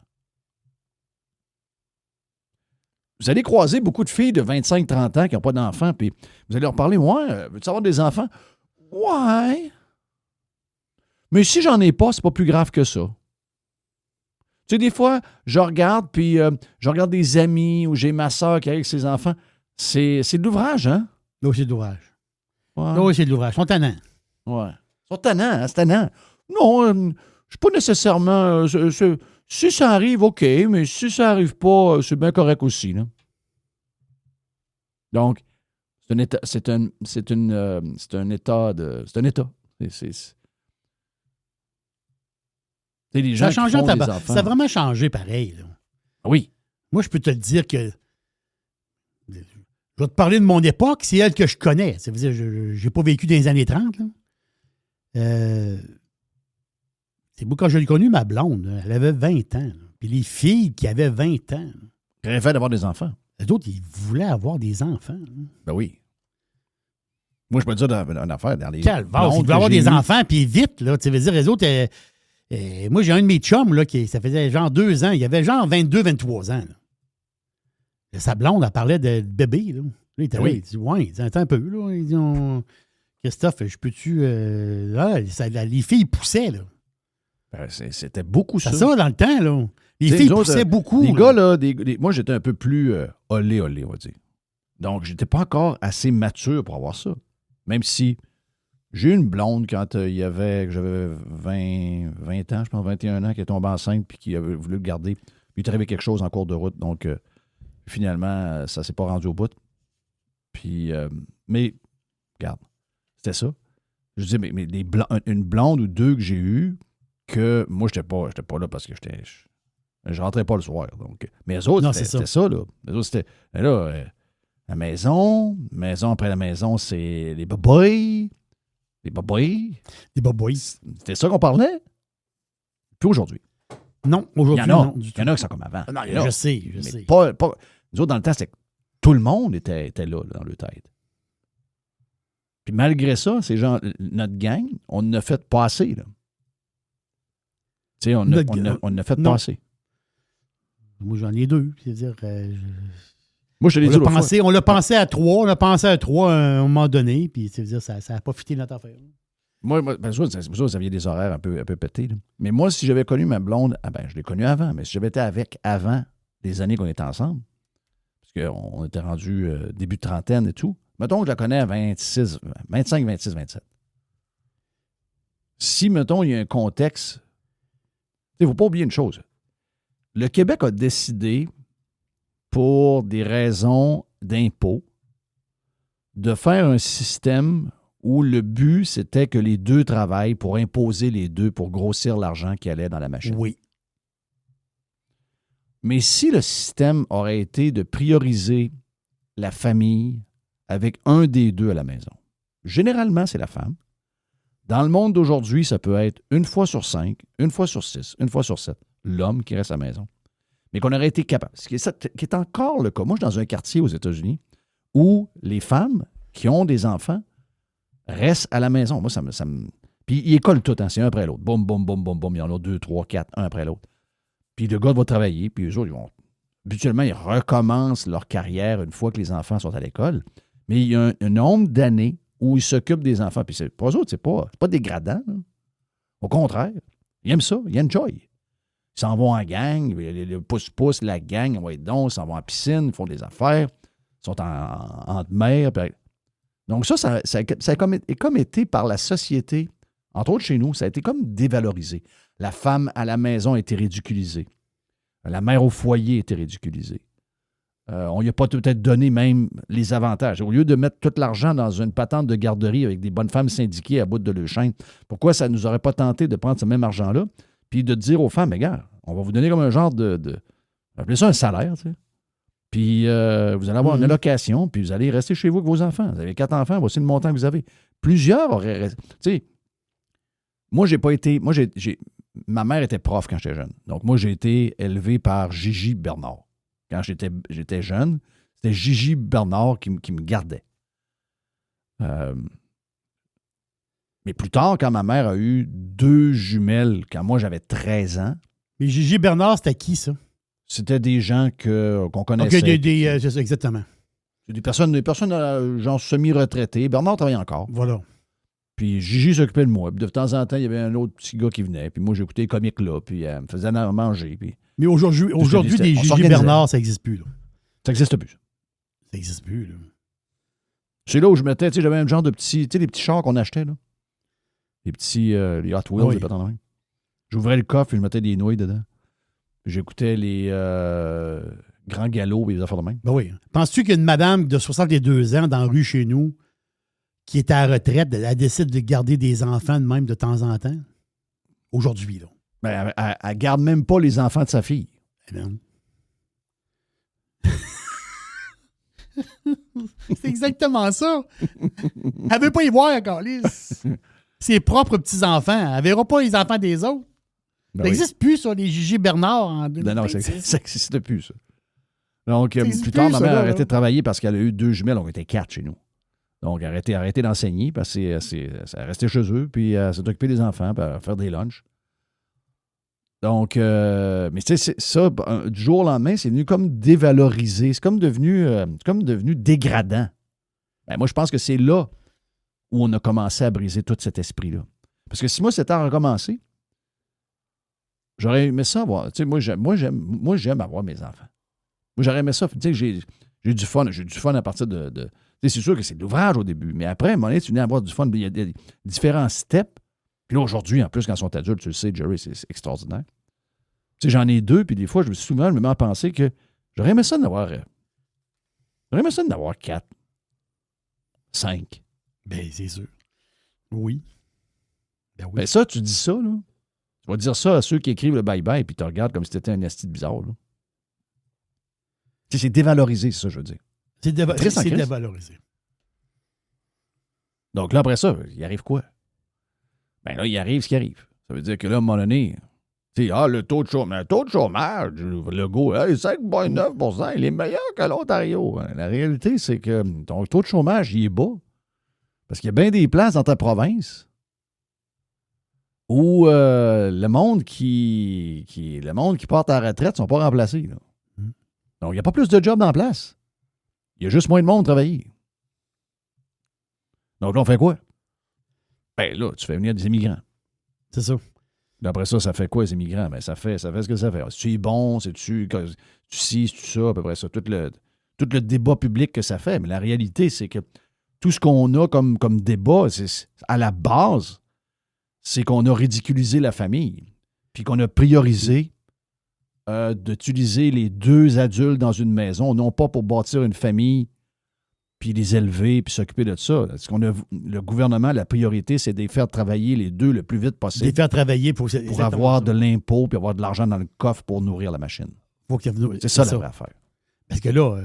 Vous allez croiser beaucoup de filles de 25-30 ans qui n'ont pas d'enfants, puis vous allez leur parler, « Ouais, veux-tu avoir des enfants? »« Ouais. Mais si j'en ai pas, c'est pas plus grave que ça. » Tu sais, des fois, je regarde, puis je regarde des amis ou j'ai ma soeur qui est avec ses enfants. C'est de l'ouvrage, hein? Là, c'est de l'ouvrage. Ouais. Là, c'est de l'ouvrage. Ils sont tannants. Ouais. Ils sont tannants, hein? C'est tannant. Non, je ne suis pas nécessairement... si ça arrive, OK, mais si ça n'arrive pas, c'est bien correct aussi, là. Donc, c'est un état. C'est un état de. C'est un état. Les gens Ça a changé qui font en des tabac. enfants. Ça a vraiment changé pareil. Là. Oui. Moi, je peux te le dire que. Je vais te parler de mon époque, c'est elle que je connais. Ça veut dire, je n'ai pas vécu dans les années 30. Là. C'est moi, quand je l'ai connue, ma blonde, là, elle avait 20 ans. Là. Puis les filles qui avaient 20 ans, Rêvaient d'avoir des enfants. les autres, ils voulaient avoir des enfants. Là. Ben oui. Moi, je peux te dire une affaire dans les. Calvaire, blondes ils voulaient que avoir j'ai des eues. enfants, puis vite. Là, tu veux dire, les autres. Moi, j'ai un de mes chums, là, ça faisait genre 2 ans. Il avait genre 22-23 ans. Là. Sa blonde, elle parlait de bébé. Là. Là, il était là, il dit, ouais, il dit, attends un peu. Là. Il dit, Christophe, je peux-tu. Les filles poussaient. Là. Ben, c'était beaucoup ça. C'est ça, dans le temps. Là. Les T'sais, filles nous autres, poussaient beaucoup. Les là. gars, là, moi, j'étais un peu plus olé, on va dire. Donc, j'étais pas encore assez mature pour avoir ça. Même si j'ai eu une blonde quand j'avais 20 ans, je pense 21 ans, qui est tombée enceinte puis qui avait voulu le garder. Puis il est arrivé quelque chose en cours de route. Donc, finalement, ça s'est pas rendu au bout. Puis, mais, regarde, c'était ça. Je dis, mais une blonde ou 2 que j'ai eues, que moi, j'étais pas là parce que je rentrais pas le soir. Donc, mais eux autres, Non, c'était ça, là. Les autres, c'était, là, la maison après la maison, c'est les baboys. Les baboys. Des boboys. C'était ça qu'on parlait. Puis aujourd'hui. Non, Il y aujourd'hui, en a. non. Du Il y en a qui sont comme avant. Non, Il y en a. je sais. Mais pas, nous autres, dans le temps, c'était que tout le monde était là, dans le tête. Puis malgré ça, ces gens, notre gang, on en a fait passer. Là. Tu sais, on en a fait passer. Moi, j'en ai 2. C'est-à-dire, Moi, je te l'ai dit l'autre fois. On l'a pensé à 3. On a pensé à 3 à un moment donné. Puis, c'est-à-dire, ça n'a pas fité notre affaire. Moi, vous aviez des horaires un peu pétés. Là. Mais moi, si j'avais connu ma blonde, je l'ai connue avant, mais si j'avais été avec avant des années qu'on était ensemble, parce qu'on était rendu début de trentaine et tout, mettons que je la connais à 25, 26, 27. Si, mettons, il y a un contexte, il ne faut pas oublier une chose. Le Québec a décidé, pour des raisons d'impôts, de faire un système où le but, c'était que les deux travaillent pour imposer les deux, pour grossir l'argent qui allait dans la machine. Oui. Mais si le système aurait été de prioriser la famille avec un des deux à la maison, généralement, c'est la femme. Dans le monde d'aujourd'hui, ça peut être 1 fois sur 5, 1 fois sur 6, 1 fois sur 7, l'homme qui reste à la maison. Mais qu'on aurait été capable. Ce qui est encore le cas. Moi, je suis dans un quartier aux États-Unis où les femmes qui ont des enfants restent à la maison. Moi, ça me... Puis ils écolent tout, hein, c'est un après l'autre. Boum, boum, boum, boum, boum. Il y en a 2, 3, 4, un après l'autre. Puis le gars va travailler, puis eux autres, habituellement, ils recommencent leur carrière une fois que les enfants sont à l'école. Mais il y a un nombre d'années où ils s'occupent des enfants. Puis pour eux autres, c'est pas dégradant. Là. Au contraire, ils aiment ça, ils enjoy. Ils s'en vont en gang, le pouce-pouce, la gang, ils s'en vont en piscine, ils font des affaires, ils sont en mer. Donc ça a comme été par la société, entre autres chez nous, ça a été comme dévalorisé. La femme à la maison a été ridiculisée. La mère au foyer a été ridiculisée. On lui a pas peut-être donné même les avantages. Au lieu de mettre tout l'argent dans une patente de garderie avec des bonnes femmes syndiquées à bout de leur chaîne, pourquoi ça ne nous aurait pas tenté de prendre ce même argent-là puis de dire aux femmes, mais gars, on va vous donner comme un genre de appelez ça un salaire, tu sais. Puis vous allez avoir une allocation, puis vous allez rester chez vous avec vos enfants. Vous avez 4 enfants, voici le montant que vous avez. Plusieurs auraient resté. Tu sais, moi, j'ai pas été. Moi, ma mère était prof quand j'étais jeune. Donc, moi, j'ai été élevé par Gigi Bernard. Quand j'étais jeune, c'était Gigi Bernard qui me gardait. Mais plus tard, quand ma mère a eu 2 jumelles, quand moi, j'avais 13 ans. Mais Gigi Bernard, c'était qui, ça? C'était des gens qu'on connaissait. OK, c'est ça, exactement. Des personnes genre semi-retraitées. Bernard travaillait encore. Voilà. Puis Gigi s'occupait de moi. Puis de temps en temps, il y avait un autre petit gars qui venait. Puis moi, j'écoutais les comiques là. Puis elle me faisait à manger. Puis... Mais aujourd'hui des Gigi Bernard, ça n'existe plus. Là. Ça n'existe plus. Ça n'existe plus. Là. C'est là où je mettais, tu sais, j'avais un genre de petits, tu sais, les petits chars qu'on achetait, là. Les petits, les Hot Wheels, pas tant de même. J'ouvrais le coffre et je mettais des nouilles dedans. Puis j'écoutais les grands galops et les affaires de même. Ben oui. Penses-tu qu'il y a une madame de 62 ans dans la rue chez nous qui est à la retraite, elle décide de garder des enfants de même de temps en temps? Aujourd'hui, là. Ben, elle garde même pas les enfants de sa fille. Eh bien. C'est exactement ça. Elle veut pas y voir encore, ses propres petits-enfants. Elle verra pas les enfants des autres. Ben ça n'existe plus, ça, les Gigi Bernard en 2026. Non, ça n'existe plus, ça. Donc, plus tard, ma mère a arrêté de travailler parce qu'elle a eu 2 jumelles. On était 4 chez nous. Donc, elle a arrêté d'enseigner parce qu'elle restait chez eux, puis elle s'est occupée des enfants, puis à faire des lunchs. Donc, mais tu sais, ça, du jour au lendemain, c'est venu comme dévalorisé. C'est comme devenu dégradant. Ben, moi, je pense que c'est là où on a commencé à briser tout cet esprit-là. Parce que si moi, c'était à recommencer, j'aurais aimé ça avoir. Tu sais, moi, j'aime avoir mes enfants. Moi, j'aurais aimé ça. Tu sais, j'ai du fun. J'ai du fun à partir de tu sais, c'est sûr que c'est de l'ouvrage au début, mais après, à un moment donné, tu viens avoir du fun. Il y a des différents steps. Puis là, aujourd'hui, en plus, quand ils sont adultes, tu le sais, Jerry, c'est extraordinaire. Tu sais, j'en ai 2, puis des fois, je me mets à penser que j'aurais aimé ça d'en avoir 4, 5. Ben, c'est sûr. Oui. Ben oui. Ben ça, tu dis ça, là. Tu vas dire ça à ceux qui écrivent le bye-bye, puis tu regardes comme si c'était un esti bizarre, là. Tu sais, c'est dévalorisé, c'est ça, je veux dire. C'est dévalorisé. Donc là, après ça, il arrive quoi? Ben là, il arrive ce qui arrive. Ça veut dire que là, à un moment donné, tu sais, le taux de chômage, le go, 5,9 %, il est meilleur que l'Ontario. La réalité, c'est que ton taux de chômage, il est bas. Parce qu'il y a bien des places dans ta province où le monde qui part à la retraite ne sont pas remplacés. Là. Donc, il n'y a pas plus de jobs dans la place. Il y a juste moins de monde travailler. Donc là, on fait quoi? Ben là, tu fais venir des immigrants. C'est ça. D'après ça, ça fait quoi, les immigrants? Ben, ça fait ce que ça fait. C'est-tu bon? C'est-tu ci, c'est-tu ça? À peu près ça. Tout le débat public que ça fait. Mais la réalité, c'est que tout ce qu'on a comme débat, à la base, c'est qu'on a ridiculisé la famille. Puis qu'on a priorisé d'utiliser les 2 adultes dans une maison, non pas pour bâtir une famille, puis les élever, puis s'occuper de ça. Le gouvernement, la priorité, c'est de les faire travailler les 2 le plus vite possible. Les faire travailler pour avoir de l'impôt, puis avoir de l'argent dans le coffre pour nourrir la machine. C'est ça la vraie affaire. Parce que là,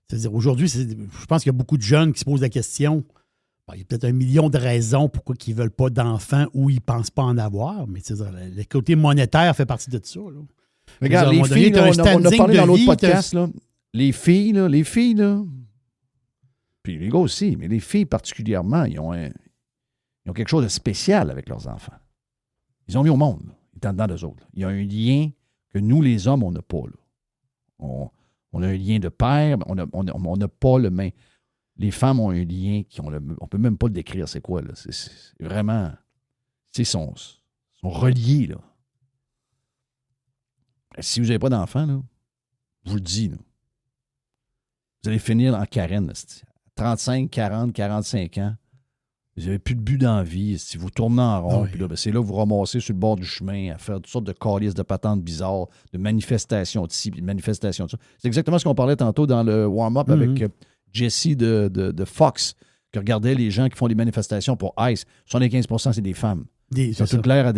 c'est-à-dire aujourd'hui, je pense qu'il y a beaucoup de jeunes qui se posent la question. Bon, il y a peut-être 1 million de raisons pourquoi ils ne veulent pas d'enfants ou ils ne pensent pas en avoir, mais le côté monétaire fait partie de ça. Là. Regarde, les filles, là, on a parlé dans l'autre podcast, là, les filles, là, puis les gars aussi, mais les filles particulièrement, ils ont quelque chose de spécial avec leurs enfants. Ils ont mis au monde, là, étant dedans d'eux autres. Il y a un lien que nous, les hommes, on n'a pas. Là. On a un lien de père, mais on n'a pas le même. Les femmes ont un lien on ne peut même pas le décrire, c'est quoi, là. C'est vraiment. Ils sont reliés, là. Si vous n'avez pas d'enfants, là, je vous le dis, là, vous allez finir en carène. Là, 35, 40, 45 ans. Vous n'avez plus de but dans la vie. Si vous tournez en rond, puis là, c'est là que vous ramassez sur le bord du chemin à faire toutes sortes de calices de patentes bizarres, de manifestations de ci, puis de manifestations de ça. C'est exactement ce qu'on parlait tantôt dans le warm-up avec Jesse de Fox, qui regardait les gens qui font des manifestations pour ICE. 75%, c'est des femmes. Ils ont toute l'air à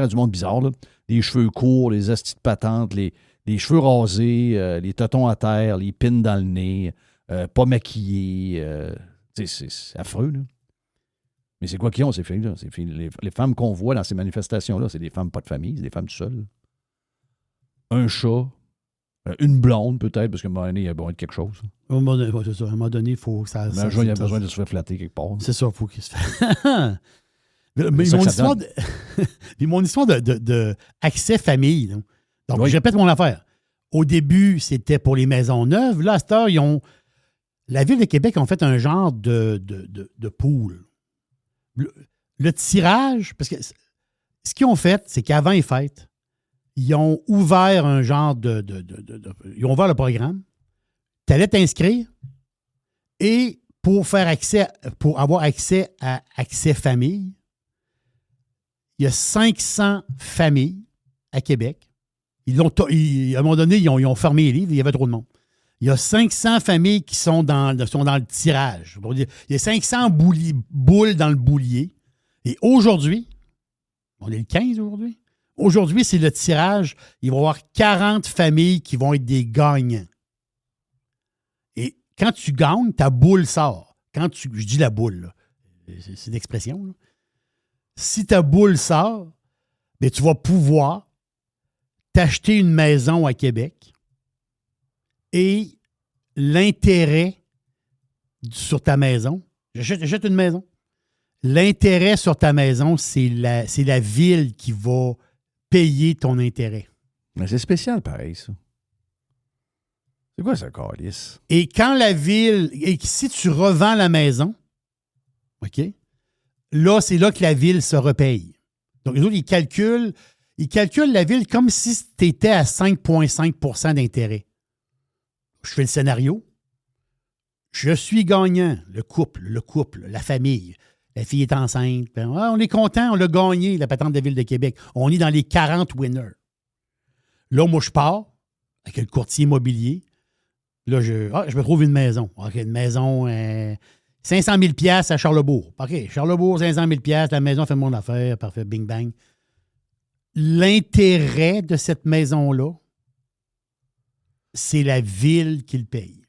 du monde bizarre. Là. Les cheveux courts, les astis de patentes, les cheveux rasés, les totons à terre, les pins dans le nez, pas maquillés. C'est affreux, là. Mais c'est quoi qu'ils ont, ces filles-là? Les femmes qu'on voit dans ces manifestations-là, c'est des femmes pas de famille, c'est des femmes tout seules. Un chat, une blonde peut-être, parce qu'à un moment donné, il y a besoin de quelque chose. À un moment donné, il faut que ça... Un jour, il y a besoin de se faire flatter quelque part. C'est ça, il faut qu'il se fasse... Mais mon histoire de accès famille. Là. Donc, je répète mon affaire. Au début, c'était pour les maisons neuves. Là, à cette heure, la Ville de Québec ont fait un genre de pool. Le tirage, parce que ce qu'ils ont fait, c'est qu'avant les fêtes, ils ont ouvert un genre ils ont ouvert le programme. Tu allais t'inscrire et pour avoir accès à Accès Famille, il y a 500 familles à Québec. À un moment donné, ils ont fermé les livres, il y avait trop de monde. Il y a 500 familles qui sont dans le tirage. Il y a 500 boules dans le boulier. Et aujourd'hui, on est le 15 aujourd'hui, aujourd'hui, c'est le tirage. Il va y avoir 40 familles qui vont être des gagnants. Et quand tu gagnes, ta boule sort. Je dis la boule, là. C'est l'expression, là. Si ta boule sort, bien, tu vas pouvoir t'acheter une maison à Québec et l'intérêt sur ta maison, j'achète une maison, l'intérêt sur ta maison, c'est la ville qui va payer ton intérêt. Mais c'est spécial pareil, ça. C'est quoi ça, calice? Et quand la ville, et si tu revends la maison, OK, là, c'est là que la ville se repaye. Donc, les autres, ils calculent la ville comme si tu étais à 5,5 % d'intérêt. Je fais le scénario. Je suis gagnant. Le couple, la famille. La fille est enceinte. On est content, on l'a gagné, la patente de la Ville de Québec. On est dans les 40 winners. Là, moi, je pars avec le courtier immobilier. Là, je me trouve une maison. OK, une maison... 500 000 $ à Charlesbourg. OK, Charlesbourg, 500 000 $, la maison fait mon affaire, parfait, bing bang. L'intérêt de cette maison-là, c'est la ville qui le paye.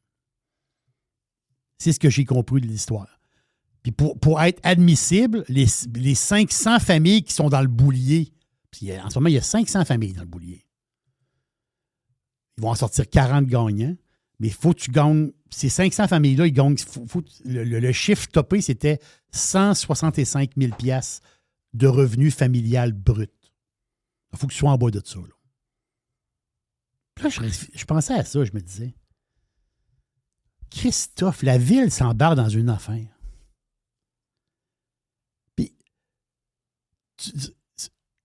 C'est ce que j'ai compris de l'histoire. Puis pour être admissible, les 500 familles qui sont dans le boulier, puis en ce moment, il y a 500 familles dans le boulier. Ils vont en sortir 40 gagnants. Mais il faut que tu gagnes. Ces 500 familles-là, ils gagnent. Le chiffre topé, c'était 165 000 $ de revenus familial brut. Il faut que tu sois en bas de ça. Là. Puis là, je pensais à ça, je me disais. Christophe, la ville s'embarque dans une affaire. Puis,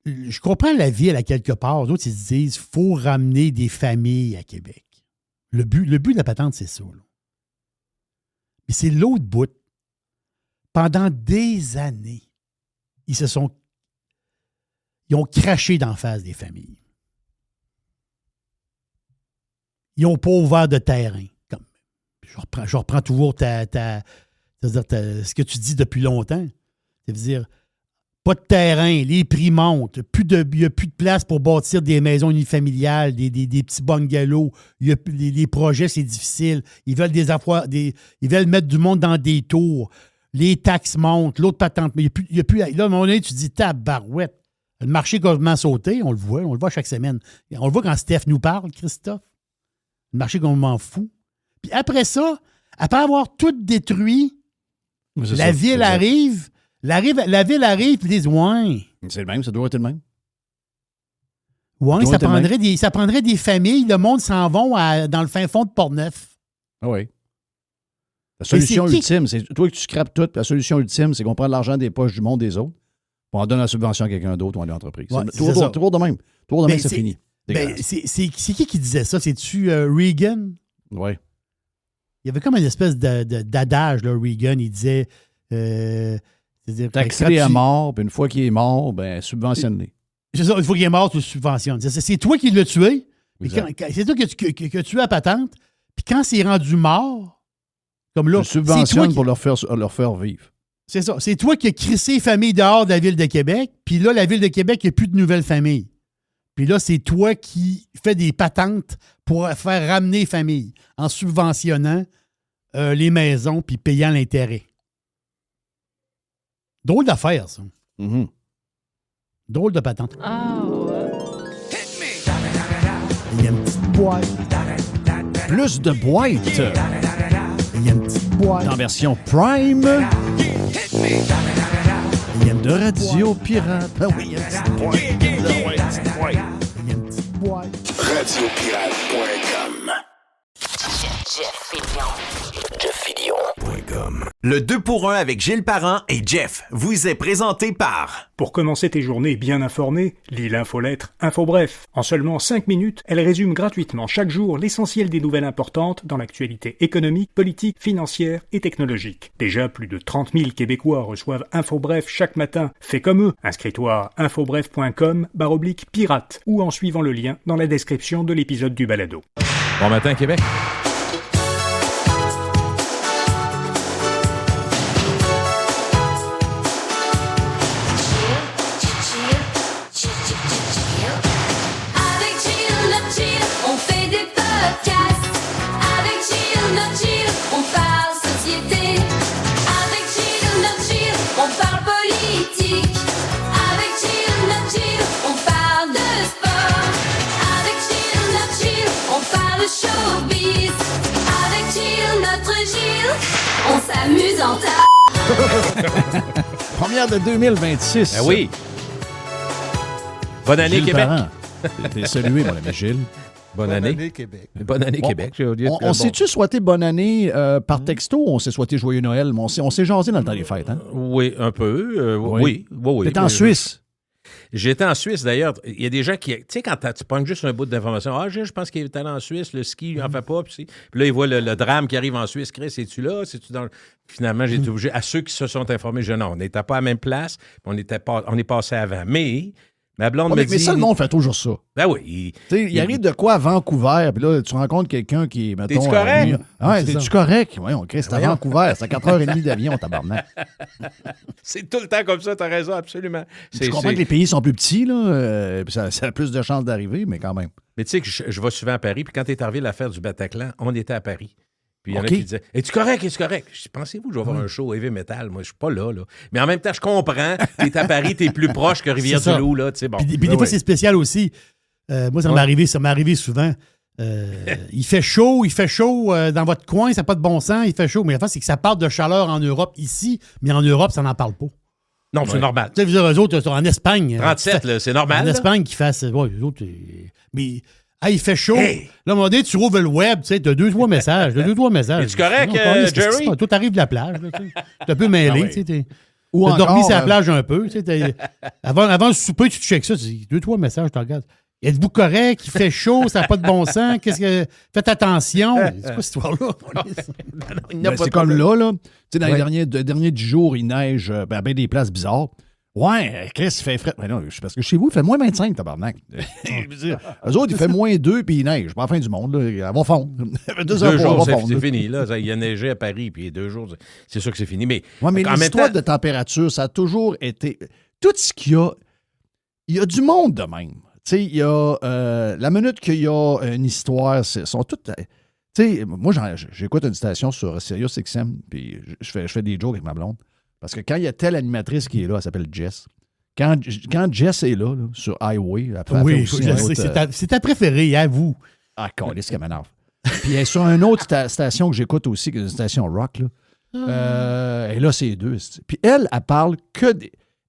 je comprends la ville à quelque part. D'autres, ils se disent qu'il faut ramener des familles à Québec. Le but de la patente, c'est ça. Là. Mais c'est l'autre bout. Pendant des années, ils ont craché d'en face des familles. Ils n'ont pas ouvert de terrain. Je reprends toujours ce que tu dis depuis longtemps. C'est-à-dire, pas de terrain, les prix montent, il n'y a plus de place pour bâtir des maisons unifamiliales, des petits bungalows. Les projets, c'est difficile. Ils veulent ils veulent mettre du monde dans des tours. Les taxes montent, l'autre patente. Mais il n'y a plus. Là, à un moment donné, tu dis tabarouette. Le marché a complètement sauté, on le voit chaque semaine. On le voit quand Steph nous parle, Christophe. Le marché complètement fou. Puis après ça, après avoir tout détruit, la ville arrive, puis ils disent « Ouais. » C'est le même, ça doit être le même. Ouais, ça prendrait des familles, le monde s'en va dans le fin fond de Portneuf. Ah oui. La solution ultime, c'est toi que tu scrapes tout, puis la solution ultime, c'est qu'on prend l'argent des poches du monde des autres, puis on donne la subvention à quelqu'un d'autre ou à l'entreprise. Ouais, toujours de même. Toujours de même, c'est fini. C'est qui disait ça? C'est-tu Reagan? Oui. Il y avait comme une espèce d'adage, là, Reagan. Il disait... taxer à mort, puis une fois qu'il est mort, subventionne-les. C'est ça, une fois qu'il est mort, tu le subventionnes. C'est toi qui l'as tué. C'est toi qui as tué la patente. Puis quand c'est rendu mort, comme là... Tu subventionnes pour leur faire vivre. C'est ça. C'est toi qui as crissé les familles dehors de la Ville de Québec. Puis là, la Ville de Québec, il n'y a plus de nouvelles familles. Puis là, c'est toi qui fais des patentes pour faire ramener les familles en subventionnant les maisons puis payant l'intérêt. Drôle d'affaire, ça. Mm-hmm. Drôle de patente. Oh. Il y a une petite boîte. Plus de boîtes. Il y a une petite boîte. En version Prime. Il y a de Radio Pirate. Ah oui, il y a une petite boîte. Il y a une petite boîte. Radiopirate.com. JeffFillion.com. Le 2 pour 1 avec Gilles Parent et Jeff vous est présenté par... Pour commencer tes journées bien informées, lis l'infolettre InfoBref. En seulement 5 minutes, elle résume gratuitement chaque jour l'essentiel des nouvelles importantes dans l'actualité économique, politique, financière et technologique. Déjà, plus de 30 000 Québécois reçoivent InfoBref chaque matin. Fais comme eux. Inscris-toi à infobref.com/pirate ou en suivant le lien dans la description de l'épisode du balado. Bon matin, Québec. Showbiz. Avec Gilles, notre Gilles, on s'amuse en tas. Première de 2026. Ben oui. Bonne année, Gilles Québec. T'es salué, mon ami Gilles. Bonne année. Québec. Bonne année, Québec. On s'est-tu souhaité bonne année par texto ou on s'est souhaité joyeux Noël? On s'est jasé dans le temps des fêtes, hein? Oui, un peu. Oui. T'es en Suisse. J'étais en Suisse, d'ailleurs. Il y a des gens qui... Tu sais, quand tu pognes juste un bout d'information, « Ah, je pense qu'il est allé en Suisse, le ski, il en fait pas. » Puis là, ils voient le drame qui arrive en Suisse. « Chris, es-tu là? C'est-tu dans... » Finalement, j'ai été obligé... À ceux qui se sont informés, je dis « Non, on n'était pas à la même place. On est passé avant. » Mais... Ma blonde me dit... Mais ça, le monde fait toujours ça. Ben oui. Il arrive de quoi à Vancouver, puis là, tu rencontres quelqu'un qui est, mettons... T'es-tu correct? T'es-tu correct? Oui, c'est à Vancouver. C'est à 4h30 d'avion, tabarnak. C'est tout le temps comme ça, t'as raison, absolument. Je comprends que les pays sont plus petits, là, ça a plus de chances d'arriver, mais quand même. Mais tu sais que je vais souvent à Paris, puis quand t'es arrivé l'affaire du Bataclan, on était à Paris. Puis il y en a qui disaient « Es-tu correct? Es-tu correct? » Je dis « Pensez-vous que je vais avoir un show heavy metal? Moi, je suis pas là. Mais en même temps, je comprends. T'es à Paris, t'es plus proche que Rivière-du-Loup. Là, bon. Puis des fois, c'est spécial aussi. Moi, ça m'est arrivé souvent. Il fait chaud dans votre coin, ça n'a pas de bon sens, il fait chaud. Mais la fin, c'est que ça parle de chaleur en Europe ici, mais en Europe, ça n'en parle pas. Non, c'est normal. Tu sais, eux autres, en Espagne. 37, là, c'est normal. En Espagne, qu'ils fassent. Ouais, eux autres. Mais. Il fait chaud. Hey. Là, à un moment donné, tu rouvres le web, tu sais, tu as 2-3 messages. Es-tu correct, Jerry? Toi, t'arrives de la plage. Tu es un peu mêlé. Tu sais, ou t'as dormi sur la plage un peu. Tu sais, avant le souper, tu te checkes ça. Tu dis 2-3 messages, tu regardes. Êtes-vous correct? Il fait chaud, ça n'a pas de bon sens. Faites attention. C'est quoi cette histoire-là? C'est comme là. Tu sais, dans les derniers 10 jours, il neige à bien des places bizarres. Ouais, Chris, il fait frais. Mais non, parce que chez vous, il fait moins 25, tabarnak. Eux autres, il fait moins 2 puis il neige. Pas la fin du monde. Là. Elle va fondre. 2 jours, c'est fini. Là. Il a neigé à Paris, puis 2 jours, c'est sûr que c'est fini. Mais l'histoire de température, ça a toujours été... Tout ce qu'il y a, il y a du monde de même. Tu sais, il y a... la minute qu'il y a une histoire, sont toutes... Tu sais, moi, j'écoute une station sur Sirius XM, puis je fais des jokes avec ma blonde. Parce que quand il y a telle animatrice qui est là, elle s'appelle Jess. Quand Jess est là sur Highway, oui, c'est ta préférée, avoue. Ah, câlisse qu'elle m'énerve. Puis elle est sur une autre station que j'écoute aussi, qui est une station rock. Là. Et là, c'est 2. Puis elle parle que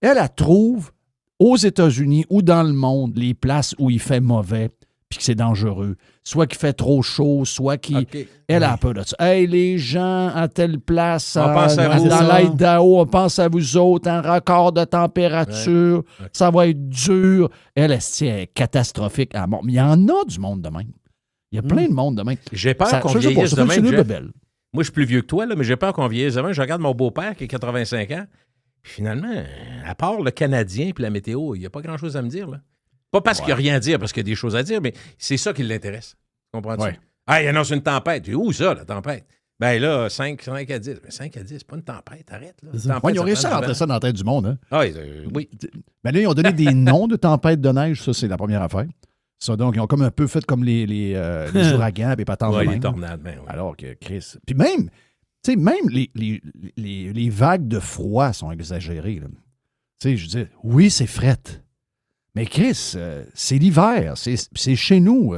elle trouve aux États-Unis ou dans le monde les places où il fait mauvais puis que c'est dangereux. Soit qu'il fait trop chaud, soit qu'il... Okay. Elle a peur de ça. Hey, les gens à telle place, dans l'Idaho, on pense à vous autres, un record de température, ça va être dur. Elle est catastrophique à mort. Mais il y en a du monde de même. Il y a plein de monde de même. J'ai peur qu'on vieillisse de même, Jeff. Moi, je suis plus vieux que toi, là, mais j'ai peur qu'on vieillisse de même. Je regarde mon beau-père qui a 85 ans. Puis finalement, à part le Canadien et la météo, il n'y a pas grand-chose à me dire, là. Pas parce qu'il n'y a rien à dire, parce qu'il y a des choses à dire, mais c'est ça qui l'intéresse. Comprends-tu? Ouais. Ah, il annonce une tempête. Où ça, la tempête? Ben là, 5 à 10. Mais 5 à 10, c'est pas une tempête. Arrête, là. Tempête, ils ont réussi à rentrer ça dans la tête du monde, hein? Ah, oui. Mais là, ils ont donné des noms de tempêtes de neige. Ça, c'est la première affaire. Ça, donc, ils ont comme un peu fait comme les ouragans et patentes de même. Les tornades, ben oui. Alors que Chris... Puis même, tu sais, même les vagues de froid sont exagérées, là. Tu sais, je dis, oui, c'est frette. Mais Chris, c'est l'hiver, c'est chez nous.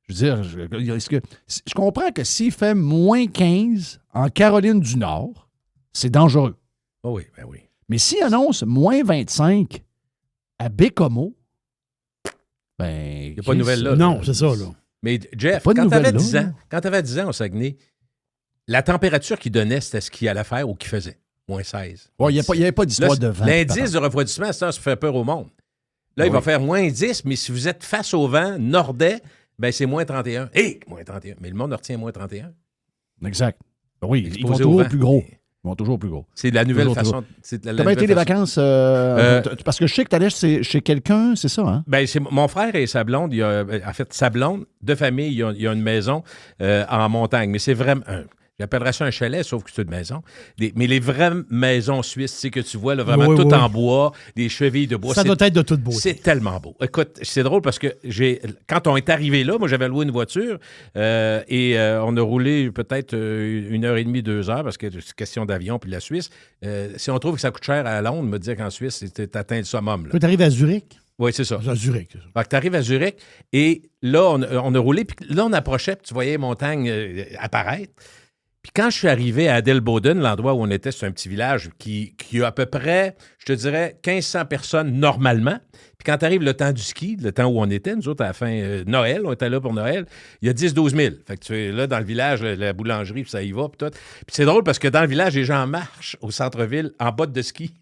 Je veux dire, je comprends que s'il fait moins 15 en Caroline du Nord, c'est dangereux. Oh oui, ben oui. Mais s'il annonce moins 25 à Bécomo, ben... Il n'y a pas de nouvelle là. Non, c'est ça, là. Mais Jeff, quand tu avais 10 ans, au Saguenay, la température qu'il donnait, c'était ce qu'il allait faire ou qu'il faisait. Moins 16. Il n'y avait pas d'histoire de vent. L'indice de refroidissement, ça fait peur au monde. Là, il va faire moins 10, mais si vous êtes face au vent nordais, ben c'est moins 31. Moins 31. Mais le monde retient moins 31. Exact. Oui, ils vont toujours plus gros. Ils vont toujours plus gros. C'est la nouvelle façon. Comment étaient les vacances? Parce que je sais que tu allais chez quelqu'un, c'est ça, hein? Ben, c'est mon frère et sa blonde. En fait, sa blonde, de famille, il y a une maison en montagne. Mais c'est vraiment... J'appellerais ça un chalet, sauf que c'est une maison. Mais les vraies maisons suisses, tu sais, que tu vois, là, vraiment tout en bois, des chevilles de bois. Ça doit être de toute beauté. C'est tellement beau. Écoute, c'est drôle parce que quand on est arrivé là, moi, j'avais loué une voiture et on a roulé peut-être 1h30, 2 heures parce que c'est question d'avion puis de la Suisse. Si on trouve que ça coûte cher à Londres, me dire qu'en Suisse, c'est atteint le summum. Tu arrives à Zurich? Oui, c'est ça. À Zurich. Fait que tu arrives à Zurich et là, on a roulé. Puis là, on approchait puis tu voyais les montagnes apparaître. Puis quand je suis arrivé à Adelboden, l'endroit où on était, c'est un petit village qui a à peu près, je te dirais, 1500 personnes normalement. Puis quand arrive le temps du ski, le temps où on était, nous autres, à la fin Noël, on était là pour Noël, il y a 10-12 000. Fait que tu es là dans le village, la boulangerie, puis ça y va, puis tout. Puis c'est drôle parce que dans le village, les gens marchent au centre-ville en bottes de ski.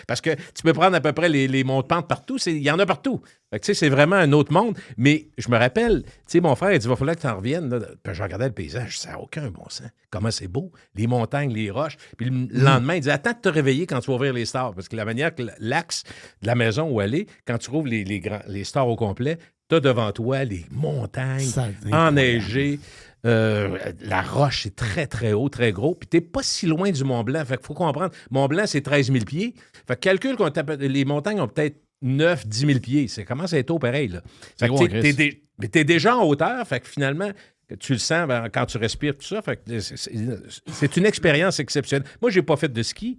Parce que tu peux prendre à peu près les monts-pentes partout. Il y en a partout. Fait que tu sais, c'est vraiment un autre monde. Mais je me rappelle, tu sais, mon frère, il dit, il va falloir que tu en reviennes. Là. Puis je regardais le paysage, ça n'a aucun bon sens. Comment c'est beau, les montagnes, les roches. Puis le lendemain, il dit, attends de te réveiller quand tu vas ouvrir les stores. Parce que la manière que l'axe de la maison où elle est, quand tu rouvres les stores au complet, tu as devant toi les montagnes enneigées. La roche est très, très haut, très gros. Puis t'es pas si loin du Mont-Blanc. Fait qu'il faut comprendre, Mont-Blanc, c'est 13 000 pieds. Fait que calcule qu'on les montagnes ont peut-être 9-10 000 pieds. Ça commence à être haut pareil, là. Fait que mais t'es déjà en hauteur. Fait que finalement, Tu le sens quand tu respires, tout ça. Fait que c'est une expérience exceptionnelle. Moi, je n'ai pas fait de ski.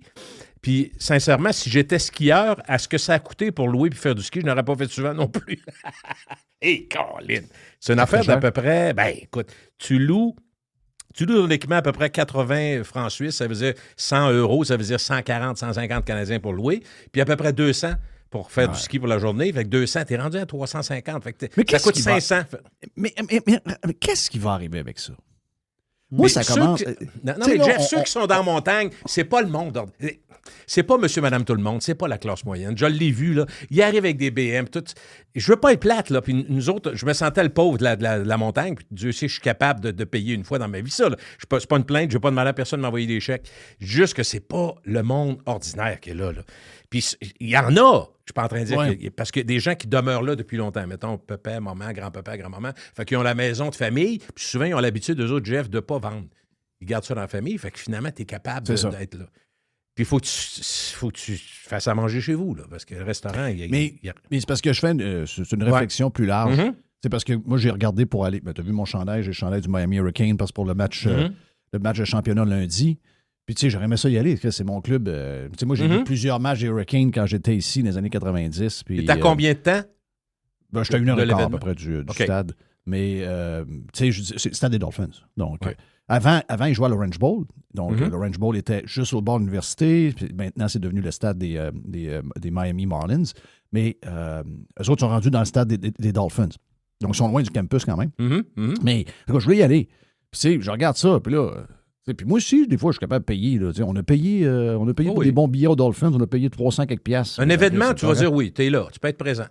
Puis, sincèrement, si j'étais skieur, à ce que ça a coûté pour louer et faire du ski, je n'aurais pas fait souvent non plus. Hé, Colin! C'est une affaire d'à peu près... Ben, écoute, tu loues ton équipement à peu près 80 francs suisses, ça veut dire 100 €, ça veut dire 140, 150 Canadiens pour louer, puis à peu près 200 pour faire du ski pour la journée. Fait que 200, t'es rendu à 350. Fait que ça coûte 500. Mais qu'est-ce qui va arriver avec ça? Moi, ça commence... Non, mais Jeff, ceux qui sont dans la montagne, c'est pas le monde. C'est pas monsieur, madame, tout le monde. C'est pas la classe moyenne. Je l'ai vu, là. Ils arrivent avec des BM, tout. Je veux pas être plate, là. Puis nous autres, je me sentais le pauvre de la montagne. Puis Dieu sait, je suis capable de payer une fois dans ma vie ça, là. C'est pas une plainte. Je veux pas demander à personne de m'envoyer des chèques. Juste que c'est pas le monde ordinaire qui est là. Puis il y en a. Je suis pas en train de dire parce que des gens qui demeurent là depuis longtemps, mettons papa, maman, grand-papa, grand-maman, fait qu'ils ont la maison de famille, puis souvent ils ont l'habitude, eux autres, Jeff, de pas vendre. Ils gardent ça dans la famille, fait que finalement, tu es capable d'être là. Puis il faut que tu fasses à manger chez vous, là, parce que le restaurant... Mais c'est parce que je fais c'est une réflexion plus large. Mm-hmm. C'est parce que moi, j'ai regardé pour aller... Tu as vu mon chandail, j'ai le chandail du Miami Hurricane parce que pour le match de championnat lundi. Puis, tu sais, j'aurais aimé ça y aller. C'est mon club. Tu sais, moi, j'ai vu plusieurs matchs des Hurricanes quand j'étais ici dans les années 90. Puis, et t'as combien de temps? Ben, j'étais à 1h15 à peu près du stade. Mais, tu sais, c'est le stade des Dolphins. Donc, avant, ils jouaient à l'Orange Bowl. Donc, l'Orange Bowl était juste au bord de l'université. Puis maintenant, c'est devenu le stade des Miami Marlins. Mais eux autres sont rendus dans le stade des Dolphins. Donc, ils sont loin du campus quand même. Mais, je voulais y aller. Puis, tu sais, je regarde ça. Puis là... Puis moi aussi, des fois, je suis capable de payer. Là. On a payé pour des bons billets aux Dolphins. On a payé 300 quelques piastres. Un événement, tu vas dire oui, tu es là, tu peux être présent.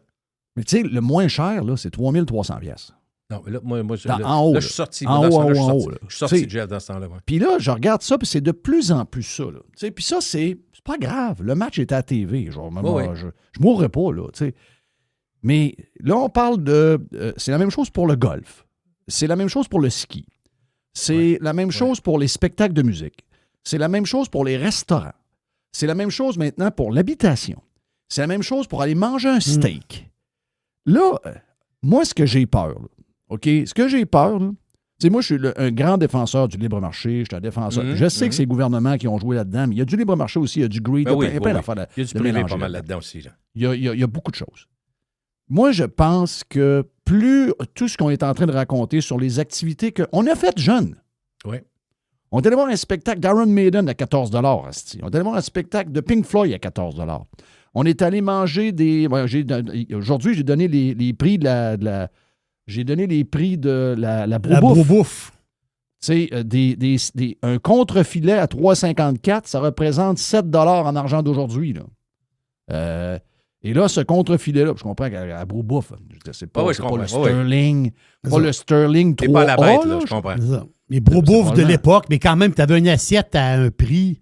Mais tu sais, le moins cher, là, c'est 3300 piastres. Non, mais là, moi en haut, là, je suis sorti. Je suis sorti de Jeff dans ce temps-là. Ouais. Puis là, je regarde ça, puis c'est de plus en plus ça. Puis ça, c'est pas grave. Le match était à la TV. Genre, je mourrais pas, là. T'sais. Mais là, on parle de... c'est la même chose pour le golf. C'est la même chose pour le ski. C'est la même chose pour les spectacles de musique. C'est la même chose pour les restaurants. C'est la même chose maintenant pour l'habitation. C'est la même chose pour aller manger un steak. Là, moi, ce que j'ai peur, là, OK? Ce que j'ai peur, là, tu sais, moi, je suis un grand défenseur du libre marché. Je suis un défenseur. Je sais que c'est les gouvernements qui ont joué là-dedans, mais il y a du libre marché aussi, il y a du greed, il y a plein d'affaires. Il y a du privé pas mal là-dedans aussi. Là. Il y a beaucoup de choses. Moi, je pense que plus tout ce qu'on est en train de raconter sur les activités qu'on a faites jeunes. Oui. On est allé voir un spectacle d'Iron Maiden à 14 $. On est allé voir un spectacle de Pink Floyd à 14 $. On est allé manger des... Aujourd'hui, j'ai donné les prix j'ai donné les prix de la broubouffe. Tu sais, un contre-filet à 3,54, ça représente 7 $ en argent d'aujourd'hui. Là. Et là, ce contre-filet-là, je comprends qu'à Broubouffe, c'est pas, pas le Sterling, pas le Sterling 3A. C'est pas la bête, là, je comprends. Les Broubouffe de l'époque, mais quand même, tu avais une assiette à un prix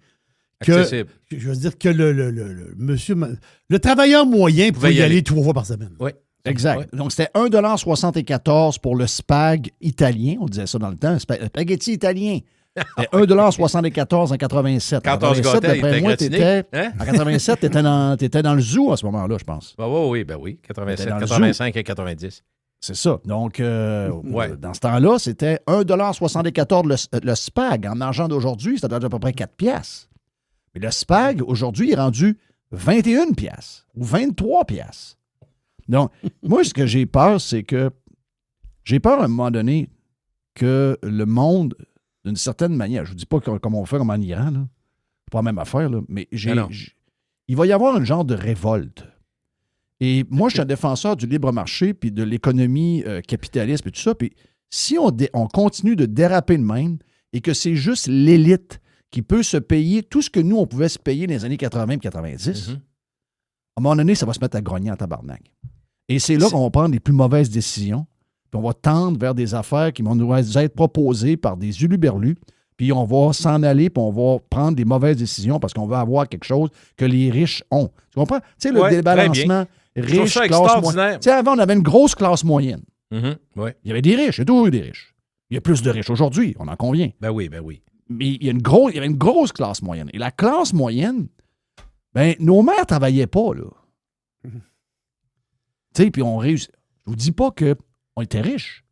que, je veux dire que le travailleur moyen pouvait y aller 3 fois par semaine. Oui. Exact. Ouais. Donc, c'était 1,74 $ pour le spag italien. On disait ça dans le temps. Spaghetti italien. C'était 1,74 $ en 87. Quand on se gâtait, d'après moi, en 87, t'étais dans le zoo à ce moment-là, je pense. Oui. 87, 85 et 90. C'est ça. Donc, dans ce temps-là, c'était 1,74 $ le spag. En argent d'aujourd'hui, ça doit être à peu près 4 piastres. Mais le spag, aujourd'hui, il est rendu 21 piastres ou 23 piastres. Donc, moi, ce que j'ai peur, c'est que j'ai peur à un moment donné que le monde, d'une certaine manière, je ne vous dis pas comme on fait comme en Iran, là, c'est pas la même affaire, là, mais il va y avoir un genre de révolte. Et moi, je suis un défenseur du libre marché puis de l'économie capitaliste et tout ça. Puis si on continue de déraper de même et que c'est juste l'élite qui peut se payer tout ce que nous, on pouvait se payer dans les années 80 et 90, à un moment donné, ça va se mettre à grogner en tabarnak. Et c'est là qu'on va prendre les plus mauvaises décisions. Puis on va tendre vers des affaires qui vont nous être proposées par des uluberlus. Puis on va s'en aller, puis on va prendre des mauvaises décisions parce qu'on va avoir quelque chose que les riches ont. Tu comprends? Tu sais, le débalancement riche, classe moyenne. Tu sais, avant, on avait une grosse classe moyenne. Il y avait des riches, il y a toujours eu des riches. Il y a plus de riches aujourd'hui, on en convient. Ben oui. Mais il y avait une grosse classe moyenne. Et la classe moyenne, ben nos mères ne travaillaient pas, là. Tu sais, puis on réussit. Je vous dis pas qu'on était riches,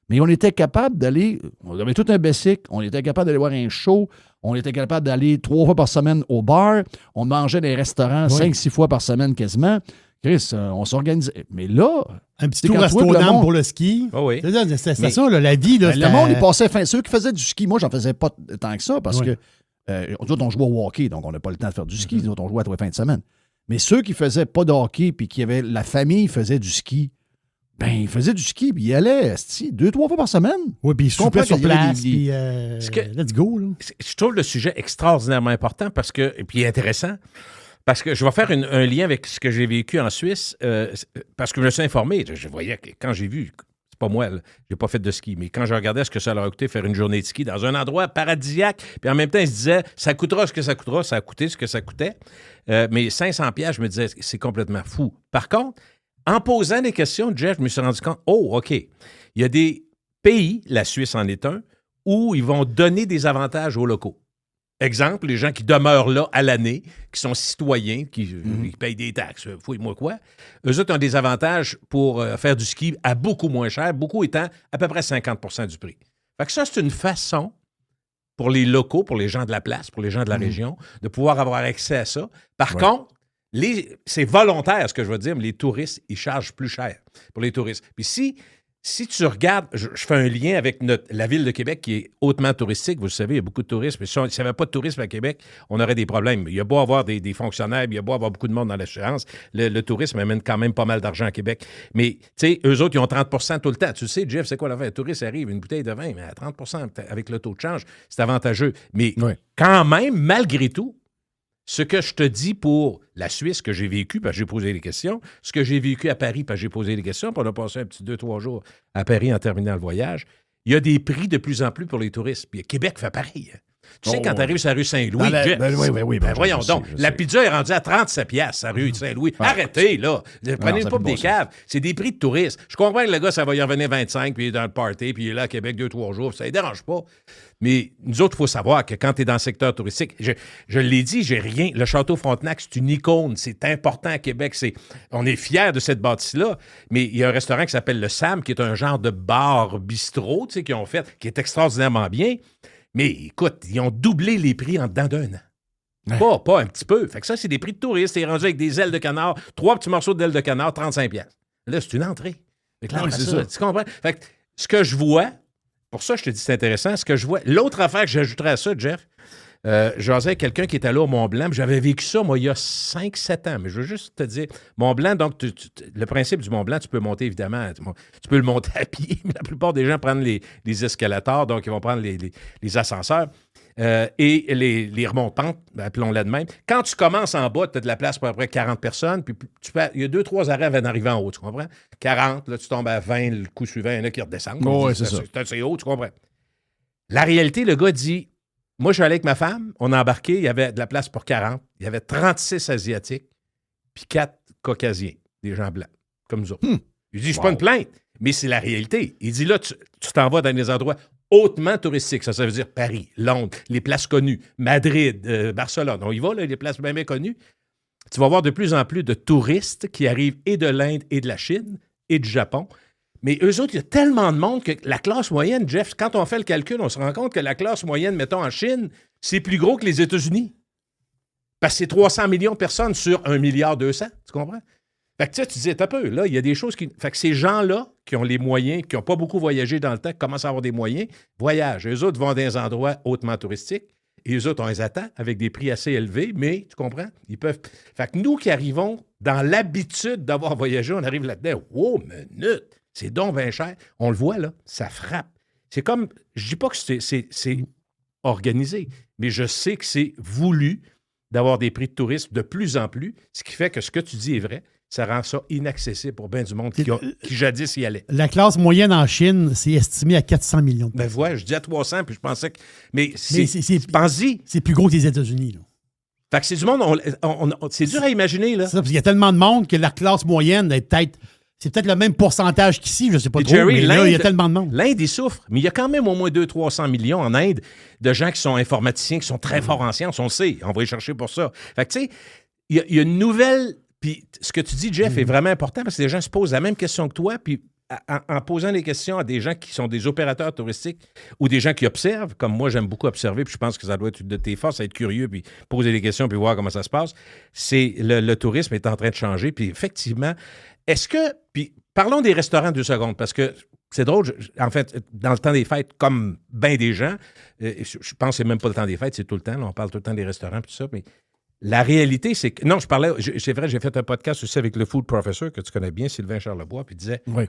Mais on était capable d'aller, on avait tout un basic, on était capable d'aller voir un show, on était capable d'aller 3 fois par semaine au bar, on mangeait dans les restaurants 5-6 fois par semaine quasiment. Chris, on s'organisait. Mais là... Un petit tour Resto-Dame pour le ski. Oh oui. C'est ça, là, la vie. Là, le monde, il passait fin. Ceux qui faisaient du ski, moi, j'en faisais pas tant que ça parce que nous autres, on jouait au hockey, donc on n'a pas le temps de faire du ski. Nous autres, on jouait à tous les fins de semaine. Mais ceux qui faisaient pas de hockey puis qui avaient la famille faisait du ski, ben, ils faisaient du ski puis ils allaient 2-3 fois par semaine. Oui, puis ils soupaient sur place. Puis let's go. Là. Je trouve le sujet extraordinairement important et puis intéressant. Parce que je vais faire un lien avec ce que j'ai vécu en Suisse, parce que je me suis informé. Je voyais que quand j'ai vu, c'est pas moi, j'ai pas fait de ski, mais quand je regardais ce que ça leur a coûté faire une journée de ski dans un endroit paradisiaque, puis en même temps, ils se disaient, ça coûtera ce que ça coûtera, ça a coûté ce que ça coûtait. Mais 500 piastres, je me disais, c'est complètement fou. Par contre, en posant des questions, Jeff, je me suis rendu compte, OK, il y a des pays, la Suisse en est un, où ils vont donner des avantages aux locaux. Exemple, les gens qui demeurent là à l'année, qui sont citoyens, qui payent des taxes, fouille-moi quoi, eux autres ont des avantages pour faire du ski à beaucoup moins cher, beaucoup étant à peu près 50% du prix. Fait que ça, c'est une façon pour les locaux, pour les gens de la place, pour les gens de la région, de pouvoir avoir accès à ça. Par contre, c'est volontaire, ce que je veux dire, mais les touristes, ils chargent plus cher pour les touristes. Puis si tu regardes, je fais un lien avec la ville de Québec qui est hautement touristique. Vous le savez, il y a beaucoup de tourisme. Mais si il n'y avait pas de tourisme à Québec, on aurait des problèmes. Il y a beau avoir des fonctionnaires, il y a beau avoir beaucoup de monde dans l'assurance. Le tourisme amène quand même pas mal d'argent à Québec. Mais, tu sais, eux autres, ils ont 30% tout le temps. Tu sais, Jeff, c'est quoi l'affaire? Le touriste arrive, une bouteille de vin, mais à 30% avec le taux de change, c'est avantageux. Mais quand même, malgré tout, ce que je te dis pour la Suisse que j'ai vécu, parce que j'ai posé des questions, ce que j'ai vécu à Paris, parce que j'ai posé des questions, puis on a passé un petit 2-3 jours à Paris en terminant le voyage, il y a des prix de plus en plus pour les touristes. Puis Québec fait pareil. Tu sais, quand tu arrives sur la rue Saint-Louis, voyons donc, la pizza est rendue à 37 piastres, sur la rue Saint-Louis. Arrêtez, là. Prenez une poupe des caves. C'est des prix de touristes. Je comprends que le gars, ça va y revenir 25, puis il est dans le party, puis il est là à Québec 2-3 jours. Ça ne dérange pas. Mais nous autres, il faut savoir que quand tu es dans le secteur touristique, je l'ai dit, j'ai rien. Le Château Frontenac, c'est une icône. C'est important à Québec. On est fiers de cette bâtisse-là. Mais il y a un restaurant qui s'appelle le Sam, qui est un genre de bar-bistrot, tu sais, qu'ils ont fait, qui est extraordinairement bien. Mais écoute, ils ont doublé les prix en dedans d'un an. Pas un petit peu. Fait que ça, c'est des prix de touristes. C'est rendu avec des ailes de canard, 3 petits morceaux d'ailes de canard, 35 piastres. Là, c'est une entrée. Fait que là, c'est ça. Tu comprends? Fait que ce que je vois, pour ça, je te dis c'est intéressant, ce que je vois, l'autre affaire que j'ajouterais à ça, Jeff, j'osais avec quelqu'un qui était là au Mont-Blanc, j'avais vécu ça, moi, il y a 5-7 ans, mais je veux juste te dire, Mont-Blanc, donc, le principe du Mont-Blanc, tu peux monter, évidemment, tu peux le monter à pied, mais la plupart des gens prennent les escalators, donc ils vont prendre les ascenseurs et les remontants, appelons-la de même. Quand tu commences en bas, tu as de la place pour à peu près 40 personnes, puis il y a 2-3 arrêts avant d'arriver en haut, tu comprends? 40, là, tu tombes à 20, le coup suivant, il y en a qui redescendent. C'est assez haut, tu comprends? La réalité, le gars dit, moi, je suis allé avec ma femme, on a embarqué, il y avait de la place pour 40, il y avait 36 Asiatiques, puis 4 Caucasiens, des gens blancs, comme nous autres. Il dit, je suis pas une plainte, mais c'est la réalité. Il dit, là, tu t'en vas dans des endroits hautement touristiques, ça veut dire Paris, Londres, les places connues, Madrid, Barcelone, on y va, là, les places bien connues. Tu vas voir de plus en plus de touristes qui arrivent et de l'Inde et de la Chine et du Japon. Mais eux autres, il y a tellement de monde que la classe moyenne, Jeff, quand on fait le calcul, on se rend compte que la classe moyenne, mettons en Chine, c'est plus gros que les États-Unis. Parce que c'est 300 millions de personnes sur 1,2 milliard, tu comprends? Fait que tu disais, t'as peu, là, il y a des choses qui... Fait que ces gens-là, qui ont les moyens, qui n'ont pas beaucoup voyagé dans le temps, qui commencent à avoir des moyens, voyagent. Eux autres vont dans des endroits hautement touristiques, et eux autres, on les attend avec des prix assez élevés, mais, tu comprends? Ils peuvent... Fait que nous qui arrivons dans l'habitude d'avoir voyagé, on arrive là-dedans, wow, minute! C'est donc bien cher. On le voit, là, ça frappe. C'est comme, je dis pas que c'est organisé, mais je sais que c'est voulu d'avoir des prix de tourisme de plus en plus, ce qui fait que ce que tu dis est vrai. Ça rend ça inaccessible pour bien du monde qui jadis y allait. La classe moyenne en Chine, c'est estimé à 400 millions de personnes. Ben voilà, je dis à 300, puis je pensais que... Mais pense-y. C'est plus gros que les États-Unis, là. Fait que c'est du monde, c'est dur à imaginer, là. C'est ça, parce qu'il y a tellement de monde que la classe moyenne est peut-être... C'est peut-être le même pourcentage qu'ici, je ne sais pas trop, Jerry, mais là, il y a tellement de monde. L'Inde, il souffre, mais il y a quand même au moins 200-300 millions en Inde de gens qui sont informaticiens, qui sont très forts en sciences, on le sait, on va y chercher pour ça. Fait que, tu sais, il y a une nouvelle... Puis ce que tu dis, Jeff, est vraiment important parce que les gens se posent la même question que toi, puis en posant des questions à des gens qui sont des opérateurs touristiques ou des gens qui observent, comme moi, j'aime beaucoup observer, puis je pense que ça doit être une de tes forces, à être curieux, puis poser des questions, puis voir comment ça se passe, c'est le tourisme est en train de changer. Puis effectivement, est-ce que... Puis parlons des restaurants 2 secondes, parce que c'est drôle, en fait, dans le temps des fêtes, comme bien des gens, je pense que c'est même pas le temps des fêtes, c'est tout le temps, là, on parle tout le temps des restaurants, puis tout ça, mais la réalité, c'est que... Non, c'est vrai, j'ai fait un podcast aussi avec le Food Professor, que tu connais bien, Sylvain Charlebois, puis il disait... Oui.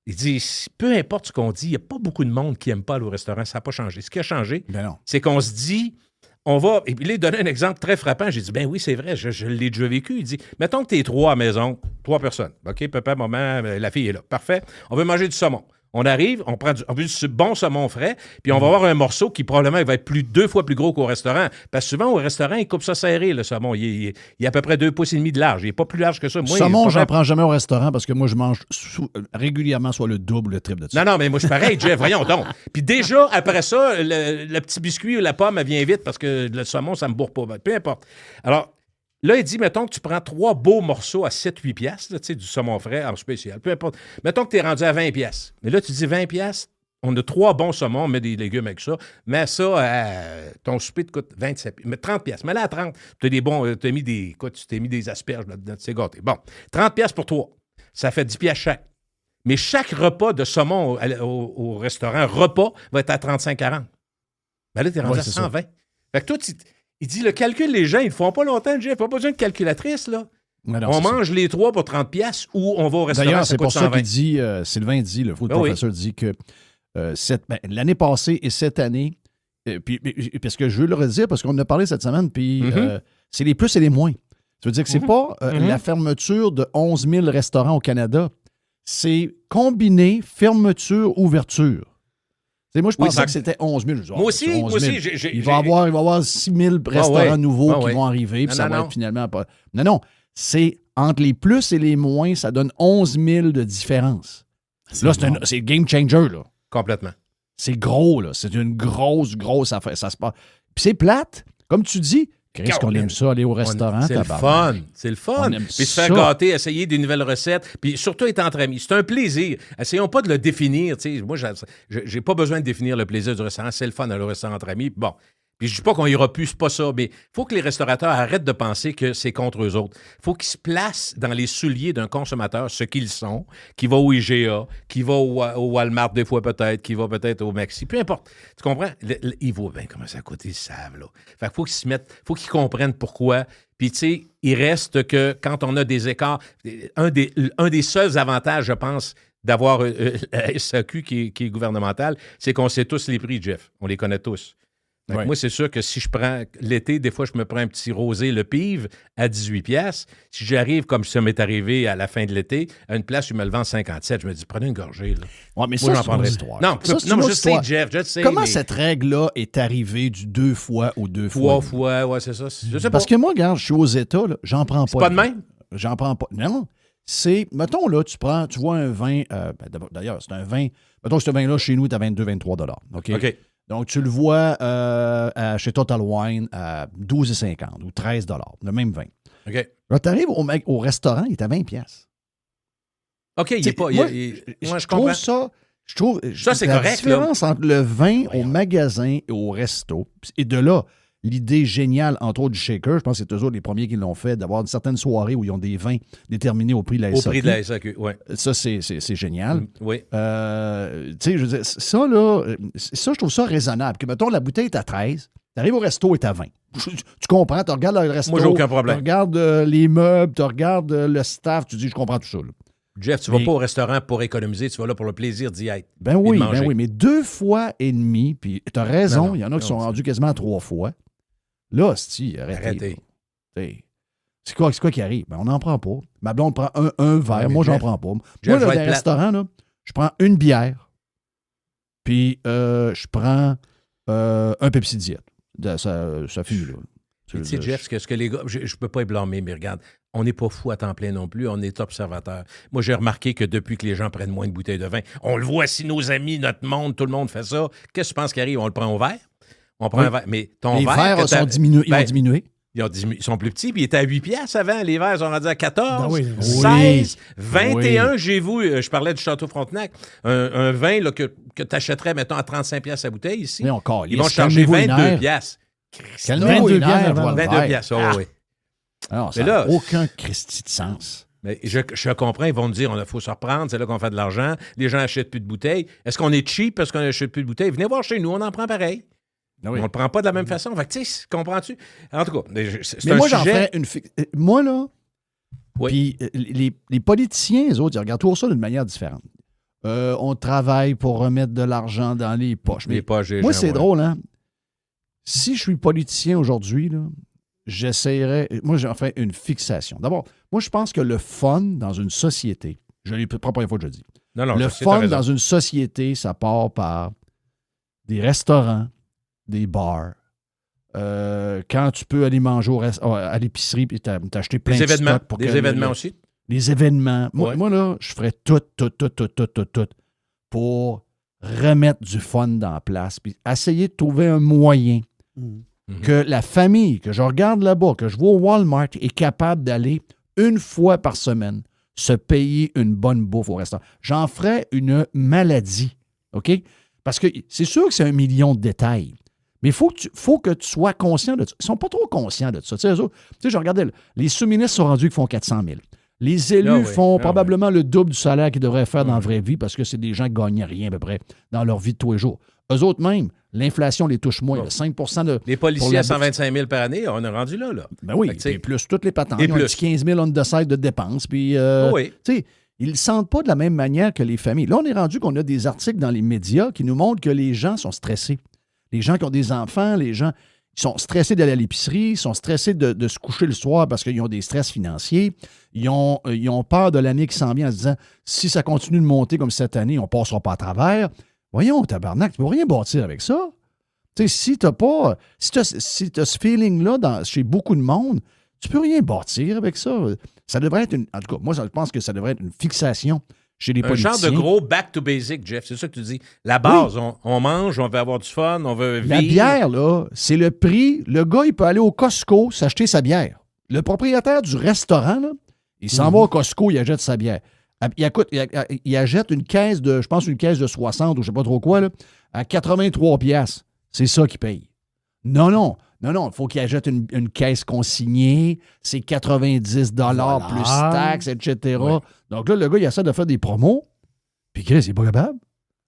Il dit, peu importe ce qu'on dit, il n'y a pas beaucoup de monde qui n'aime pas aller au restaurant, ça n'a pas changé. Ce qui a changé, c'est qu'on se dit... On va. Et puis là, il donnait un exemple très frappant. J'ai dit, ben oui, c'est vrai, je l'ai déjà vécu. Il dit, mettons que tu es 3 à la maison, 3 personnes. OK, papa, maman, la fille est là. Parfait. On veut manger du saumon. On arrive, on prend du bon saumon frais, puis on va avoir un morceau qui probablement va être 2 fois plus gros qu'au restaurant. Parce que souvent, au restaurant, ils coupent ça serré, le saumon. Il est à peu près 2,5 pouces de large. Il n'est pas plus large que ça. Moi, saumon, je n'en prends jamais au restaurant parce que moi, je mange régulièrement soit le double ou le triple de ça. Non, mais moi, je suis pareil, Jeff. Voyons donc. Puis déjà, après ça, le petit biscuit ou la pomme, elle vient vite parce que le saumon, ça ne me bourre pas. Peu importe. Alors, là, il dit, mettons que tu prends 3 beaux morceaux à 7-8 piastres, tu sais, du saumon frais en spécial. Peu importe. Mettons que tu es rendu à 20 piastres. Mais là, tu dis 20 piastres, on a 3 bons saumons, on met des légumes avec ça. Mais ça, ton souper te coûte 27 piastres. Mais 30 piastres. Mais là, à 30, tu t'es mis des asperges là-dedans, tu sais gâté. Bon, 30 piastres pour 3. Ça fait 10 piastres chaque. Mais chaque repas de saumon au restaurant, va être à 35-40. Ben là, tu es rendu à 120. Ça. Fait que toi, il dit, le calcul, les gens, ils ne font pas longtemps, Jeff. Pas besoin de calculatrice, là. Non, on mange les 3 pour 30 piastres ou on va au restaurant, d'ailleurs, ça coûte 120. C'est pour ça qu'il dit, Sylvain dit, le food professeur dit que l'année passée et cette année, parce que je veux le redire, parce qu'on en a parlé cette semaine, puis c'est les plus et les moins. Ça veut dire que c'est pas la fermeture de 11 000 restaurants au Canada. C'est combiné fermeture-ouverture. Moi, je pensais que c'était 11 000. Moi aussi, il va y avoir 6 000 restaurants nouveaux qui vont arriver, puis ça va être finalement pas... Non, c'est entre les plus et les moins, ça donne 11 000 de différence. Là, c'est game changer, là. Complètement. C'est gros, là. C'est une grosse affaire. Ça se passe. Puis c'est plate. Comme tu dis, qu'est-ce qu'on aime ça, aller au restaurant? C'est le fun. C'est le fun. Puis se faire gâter, essayer des nouvelles recettes, puis surtout être entre amis. C'est un plaisir. Essayons pas de le définir. T'sais. Moi, j'ai pas besoin de définir le plaisir du restaurant. C'est le fun d'aller au restaurant entre amis. Bon. Puis je dis pas qu'on ira plus, c'est pas ça, mais il faut que les restaurateurs arrêtent de penser que c'est contre eux autres. Il faut qu'ils se placent dans les souliers d'un consommateur, ce qu'ils sont, qui va au IGA, qui va au Walmart des fois peut-être, qui va peut-être au Maxi, peu importe. Tu comprends? Ils voient bien comment ça coûte, ils savent, là. Fait qu'il faut qu'ils se mettent, faut qu'ils comprennent pourquoi. Puis, tu sais, il reste que quand on a des écarts, un des seuls avantages, je pense, d'avoir la SAQ qui est gouvernementale, c'est qu'on sait tous les prix, Jeff. On les connaît tous. Ouais. Moi, c'est sûr que si je prends l'été, des fois, je me prends un petit rosé, le Pive, à 18 piastres. Si j'arrive, comme ça m'est arrivé à la fin de l'été, à une place où il me le vend 57, je me dis, prenez une gorgée. Là. Ouais, mais moi, ça, c'est une histoire. Non, je sais, Jeff, je sais. Comment cette règle-là est arrivée du 2 fois ou 2 fois? 3 fois, ouais, c'est ça. Je sais pas. Parce que moi, regarde, je suis aux États, là, j'en prends pas. C'est pas de même? J'en prends pas. Non. C'est, mettons, là, tu vois un vin, d'ailleurs, c'est un vin, mettons, ce vin-là, chez nous, est à 22-23 $. OK. Donc, tu le vois chez Total Wine à 12,50 ou 13 $, le même vin. OK. Là, tu arrives au restaurant, il est à 20 piastres. OK, il n'est pas... je trouve ça... Ça, c'est la correct. La différence entre le vin au magasin et au resto, et de là, l'idée géniale, entre autres, du shaker, je pense que c'est eux autres les premiers qui l'ont fait, d'avoir une certaine soirée où ils ont des vins déterminés au prix de la SAQ. Au prix de la SAQ, oui. Ça, c'est génial. Oui. Tu sais, je veux dire, ça, là, ça, je trouve ça raisonnable. Que, mettons, la bouteille est à 13, tu arrives au resto et est à 20. Tu comprends, tu regardes le resto. Moi, j'ai aucun problème. Tu regardes les meubles, tu regardes le staff, tu dis, je comprends tout ça, là. Jeff, tu vas pas au restaurant pour économiser, tu vas là pour le plaisir d'y être. Ben oui, mais 2 fois et demi, puis tu as raison, il y en a qui sont rendus quasiment à 3 fois. Là, arrêtez. C'est quoi qui arrive? Ben, on n'en prend pas. Ma blonde prend un verre, moi, j'en prends pas. Moi, dans un restaurant, là, je prends une bière, puis je prends un Pepsi Diète. Ça finit là. Tu sais, Jeff, ce que les gars, je ne peux pas les blâmer, mais regarde, on n'est pas fou à temps plein non plus, on est observateur. Moi, j'ai remarqué que depuis que les gens prennent moins de bouteilles de vin, on le voit si nos amis, notre monde, tout le monde fait ça. Qu'est-ce que tu penses qui arrive? On le prend au verre? On prend un verre. Mais ton les verre. Les verres vont diminuer. Ils sont plus petits, puis ils étaient à 8 piastres avant. Les verres sont rendus à 14, Ben oui. 16, 21. Oui. J'ai vu, je parlais du Château Frontenac, un vin là, que tu achèterais, mettons, à 35 piastres la bouteille ici. Mais encore, Ils vont charger 22 piastres. Calmez-vous les nerfs, piastres, voilà. 22 piastres, oui, oui. Alors, ça Mais là- n'a aucun Christi de sens. Mais je comprends, ils vont nous dire, il faut se reprendre, c'est là qu'on fait de l'argent, les gens n'achètent plus de bouteilles. Est-ce qu'on est cheap parce qu'on n'achète plus de bouteilles? Venez voir chez nous, on en prend pareil. Ah oui. On ne le prend pas de la même façon. Fait que, tu sais, comprends-tu? En tout cas, c'est Mais un moi, j'en sujet... ferais une... Moi, là, Oui. puis les politiciens, les autres, ils regardent toujours ça d'une manière différente. On travaille pour remettre de l'argent dans les poches. Mais Les poches des moi, gens, c'est ouais. drôle, hein? Si je suis politicien aujourd'hui, là, j'essaierais... Moi, j'en fais une fixation. D'abord, moi, je pense que le fun dans une société, je l'ai pas la première fois que je le dis, Non, le je sais, t'as fun raison. dans une société, ça part par des restaurants, des bars. Quand tu peux aller manger à l'épicerie et t'acheter plein Des de événements, stock pour des que événements aussi. Les événements. Moi, Ouais. moi, là, je ferais tout pour remettre du fun dans la place puis essayer de trouver un moyen que la famille que je regarde là-bas, que je vois au Walmart, est capable d'aller une fois par semaine se payer une bonne bouffe au restaurant. J'en ferais une maladie, OK? Parce que c'est sûr que c'est 1 million de détails, mais il faut que tu sois conscient de ça. Ils ne sont pas trop conscients de ça. Tu sais, eux autres, je regardais, les sous-ministres sont rendus qui font 400 000. Les élus Ah oui, font ah probablement le double du salaire qu'ils devraient faire dans la vraie vie parce que c'est des gens qui ne gagnent rien à peu près dans leur vie de tous les jours. Eux autres même, l'inflation les touche moins. Bon. Le 5 de... Les pour policiers la à 125 000 par année, on est rendu là. Ben oui, Fait que, tu sais, et plus toutes les patentes. et Ils ont un plus. petit 15 000 on the side de dépenses. Puis, oui. tu sais, ils ne le sentent pas de la même manière que les familles. Là, on est rendu qu'on a des articles dans les médias qui nous montrent que les gens sont stressés. Les gens qui ont des enfants, les gens ils sont stressés d'aller à l'épicerie, ils sont stressés de se coucher le soir parce qu'ils ont des stress financiers. Ils ont peur de l'année qui s'en vient en se disant si ça continue de monter comme cette année, on ne passera pas à travers. Voyons, tabarnak, tu ne peux rien bâtir avec ça. Tu sais, si tu n'as si t'as ce feeling-là chez beaucoup de monde, tu ne peux rien bâtir avec ça. Ça devrait être en tout cas, moi, je pense que ça devrait être une fixation chez les Un politiciens. genre de gros back to basic, Jeff. C'est ça que tu dis. La base, on mange, on veut avoir du fun, on veut vivre. La bière, là, c'est le prix. Le gars, il peut aller au Costco s'acheter sa bière. Le propriétaire du restaurant, là, il s'en va au Costco, il achète sa bière. Il achète une caisse de, je pense, une caisse de 60 ou je ne sais pas trop quoi, là, à 83 piastres. C'est ça qu'il paye. Non, il faut qu'il achète une caisse consignée, c'est 90 $ plus taxes, etc. Ouais. Donc là, le gars, il essaie de faire des promos, puis Chris, il n'est pas capable.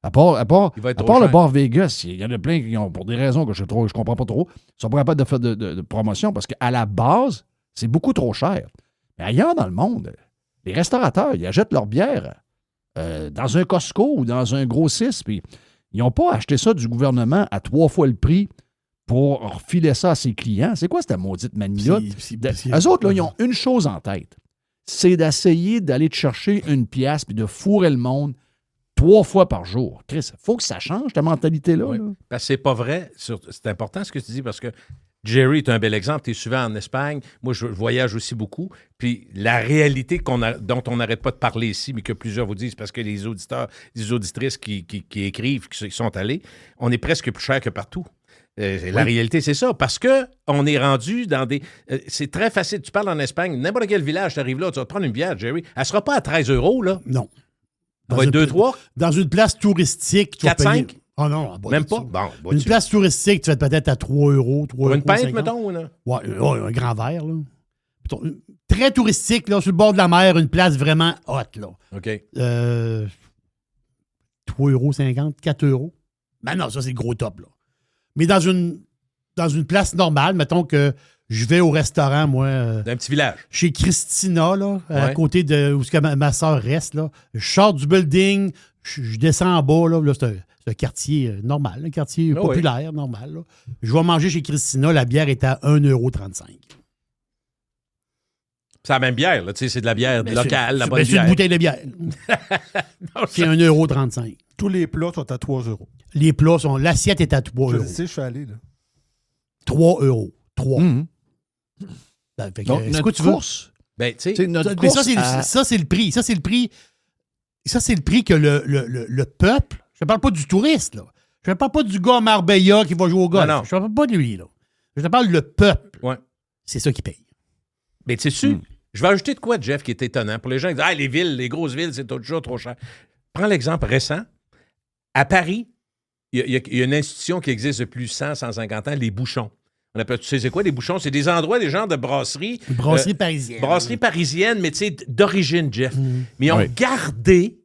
À part Il va être à trop part le cher. bar Vegas, il y en a plein qui ont, pour des raisons que je ne comprends pas trop, ils sont pas capables de faire de promotion parce qu'à la base, c'est beaucoup trop cher. Mais ailleurs dans le monde, les restaurateurs, ils achètent leur bière dans un Costco ou dans un grossiste, puis ils n'ont pas acheté ça du gouvernement à 3 fois le prix pour refiler ça à ses clients. C'est quoi cette maudite manie-là? Eux autres, là, ils ont une chose en tête. C'est d'essayer d'aller te chercher une pièce puis de fourrer le monde 3 fois par jour. Chris, il faut que ça change, ta mentalité-là. Oui. là. Parce que c'est pas vrai. C'est important ce que tu dis parce que Jerry est un bel exemple. Tu es souvent en Espagne. Moi, je voyage aussi beaucoup. Puis la réalité dont on n'arrête pas de parler ici, mais que plusieurs vous disent parce que les auditeurs, les auditrices qui écrivent, qui sont allés, on est presque plus cher que partout. La réalité, c'est ça. Parce qu'on est rendu dans des... c'est très facile. Tu parles en Espagne, n'importe quel village, tu arrives là, tu vas te prendre une bière, Jerry. Elle ne sera pas à 13 €, là. Non. Ça va être 2-3. Dans une place touristique, tu vas 4-5? payer... Oh non, Même pas? Bon, une place touristique, tu vas être peut-être à 3 €. Pour une pinte, mettons, ou non? Ouais, un grand verre, là. Très touristique, là, sur le bord de la mer, une place vraiment hot, là. OK. 3,50 €, 4 €. Ben non, ça, c'est le gros top, là. Mais dans une place normale, mettons que je vais au restaurant, moi. D'un petit village. Chez Christina, là, à Ouais. côté de où ma soeur reste, là. Je sors du building, je descends en bas, là. C'est un quartier normal, un quartier Ah populaire, normal, là. Je vais manger chez Christina, la bière est à 1,35 €. C'est la même bière, là. Tu sais, c'est de la bière locale, la bonne C'est bière. une bouteille de bière. C'est 1,35 €. Tous les plats sont à 3 €. Les plats sont. L'assiette est à 3 Je €. le sais, je suis allé, là. 3 €. 3. Mhm. Ben, fait que, Donc, c'est notre quoi tu veux? course, Ben, tu tu sais, sais, notre Mais course ça, c'est le prix. Ça, c'est le prix. Ça, c'est le prix que le peuple. Je ne parle pas du touriste, là. Je ne parle pas du gars à Marbella qui va jouer au golf. Non. Je ne parle pas de lui, là. Je te parle le peuple. ouais. c'est ça qui paye. Mais tu sais, je vais ajouter de quoi, Jeff, qui est étonnant. Pour les gens qui disent les villes, les grosses villes, c'est toujours trop cher. Prends l'exemple récent. À Paris, il y a une institution qui existe depuis 150 ans, les bouchons. On appelle, tu sais, c'est quoi les bouchons? C'est des endroits, des genres de brasseries. Brasserie parisienne. Brasserie parisienne, mais tu sais, d'origine, Jeff. Mais ils ont gardé,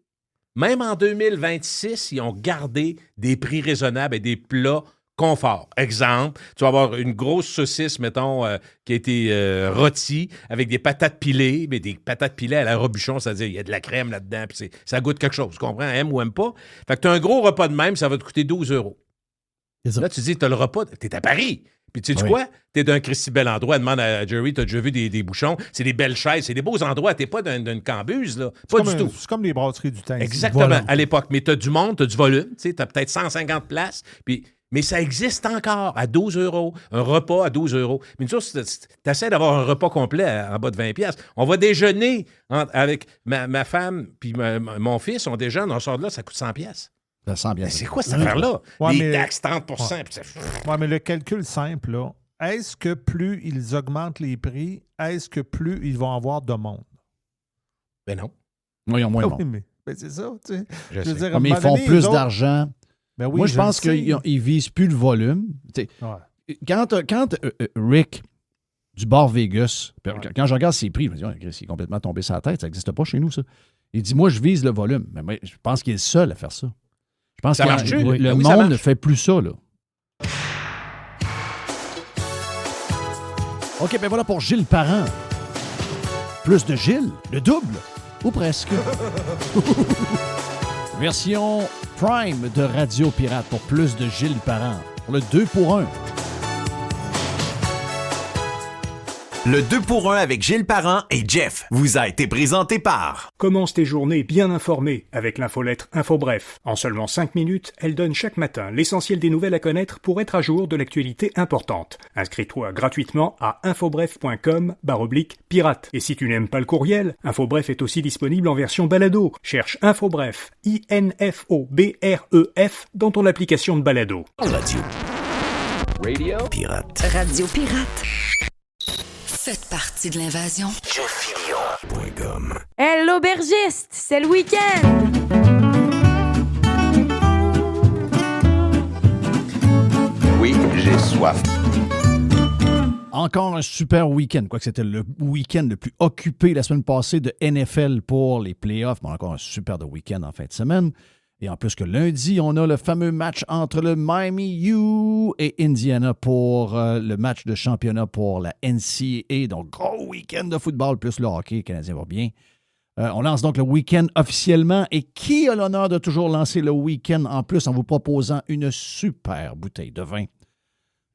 même en 2026, ils ont gardé des prix raisonnables et des plats confort. Exemple, tu vas avoir une grosse saucisse, mettons, qui a été rôtie avec des patates pilées, mais des patates pilées à la Robuchon, c'est-à-dire il y a de la crème là-dedans, puis ça goûte quelque chose, tu comprends? Aime ou aime pas. Fait que tu as un gros repas de même, ça va te coûter 12 €. Là, tu dis, tu as le repas, tu es à Paris. Puis tu sais quoi? Tu es d'un Christy bel endroit. Demande à Jerry, tu as déjà vu des bouchons. C'est des belles chaises, c'est des beaux endroits. Tu n'es pas d'une cambuse, là. Pas du tout. C'est comme les brasseries du temps. Exactement, Voilà. à l'époque. Mais tu as du monde, tu as du volume. Tu as peut-être 150 places. Mais ça existe encore à 12 €. Un repas à 12 €. Mais tu essaies d'avoir un repas complet en bas de 20 $. On va déjeuner avec ma femme puis mon fils. On déjeune, on sort de là, ça coûte 100 $. Mais c'est quoi cette affaire-là? Les taxes 30 Oui, mais le calcul simple, là, est-ce que plus ils augmentent les prix, est-ce que plus ils vont avoir de monde? Ben non. Oui, ils ont moins de Oui, monde. mais c'est ça. Tu sais. Je sais. Dire, à un Mais ils moment font donné, plus les autres- d'argent. Ben oui, Moi, je pense le sais. qu'ils ne visent plus le volume. Tu sais, Ouais. Quand Rick du bar Vegas, quand je regarde ses prix, je me dis, oh, Chris, il est complètement tombé sur la tête. Ça n'existe pas chez nous, ça. Il dit, moi, je vise le volume. Mais moi, je pense qu'il est le seul à faire ça. Je pense Ça que marche-tu? le Oui, ça monde marche. ne fait plus ça, là. OK, ben voilà pour Gilles Parent. Plus de Gilles, le double, ou presque. Version Prime de Radio Pirate pour plus de Gilles Parent. Pour le 2 pour 1. Le 2 pour 1 avec Gilles Parent et Jeff vous a été présenté par... Commence tes journées bien informées avec l'infolettre InfoBref. En seulement 5 minutes, elle donne chaque matin l'essentiel des nouvelles à connaître pour être à jour de l'actualité importante. Inscris-toi gratuitement à infobref.com/pirate. Et si tu n'aimes pas le courriel, InfoBref est aussi disponible en version balado. Cherche InfoBref, INFOBREF dans ton application de balado. Radio Pirate. Radio Pirate. Faites partie de l'invasion. JeffFillion.com. Hey, l'aubergiste, c'est le week-end! Oui, j'ai soif. Encore un super week-end. Quoique c'était le week-end le plus occupé la semaine passée de NFL pour les playoffs. Mais encore un super de week-end en fin de semaine. Et en plus que lundi, on a le fameux match entre le Miami U et Indiana pour le match de championnat pour la NCAA. Donc, gros week-end de football, plus le hockey. Le Canadien va bien. On lance donc le week-end officiellement. Et qui a l'honneur de toujours lancer le week-end en plus en vous proposant une super bouteille de vin?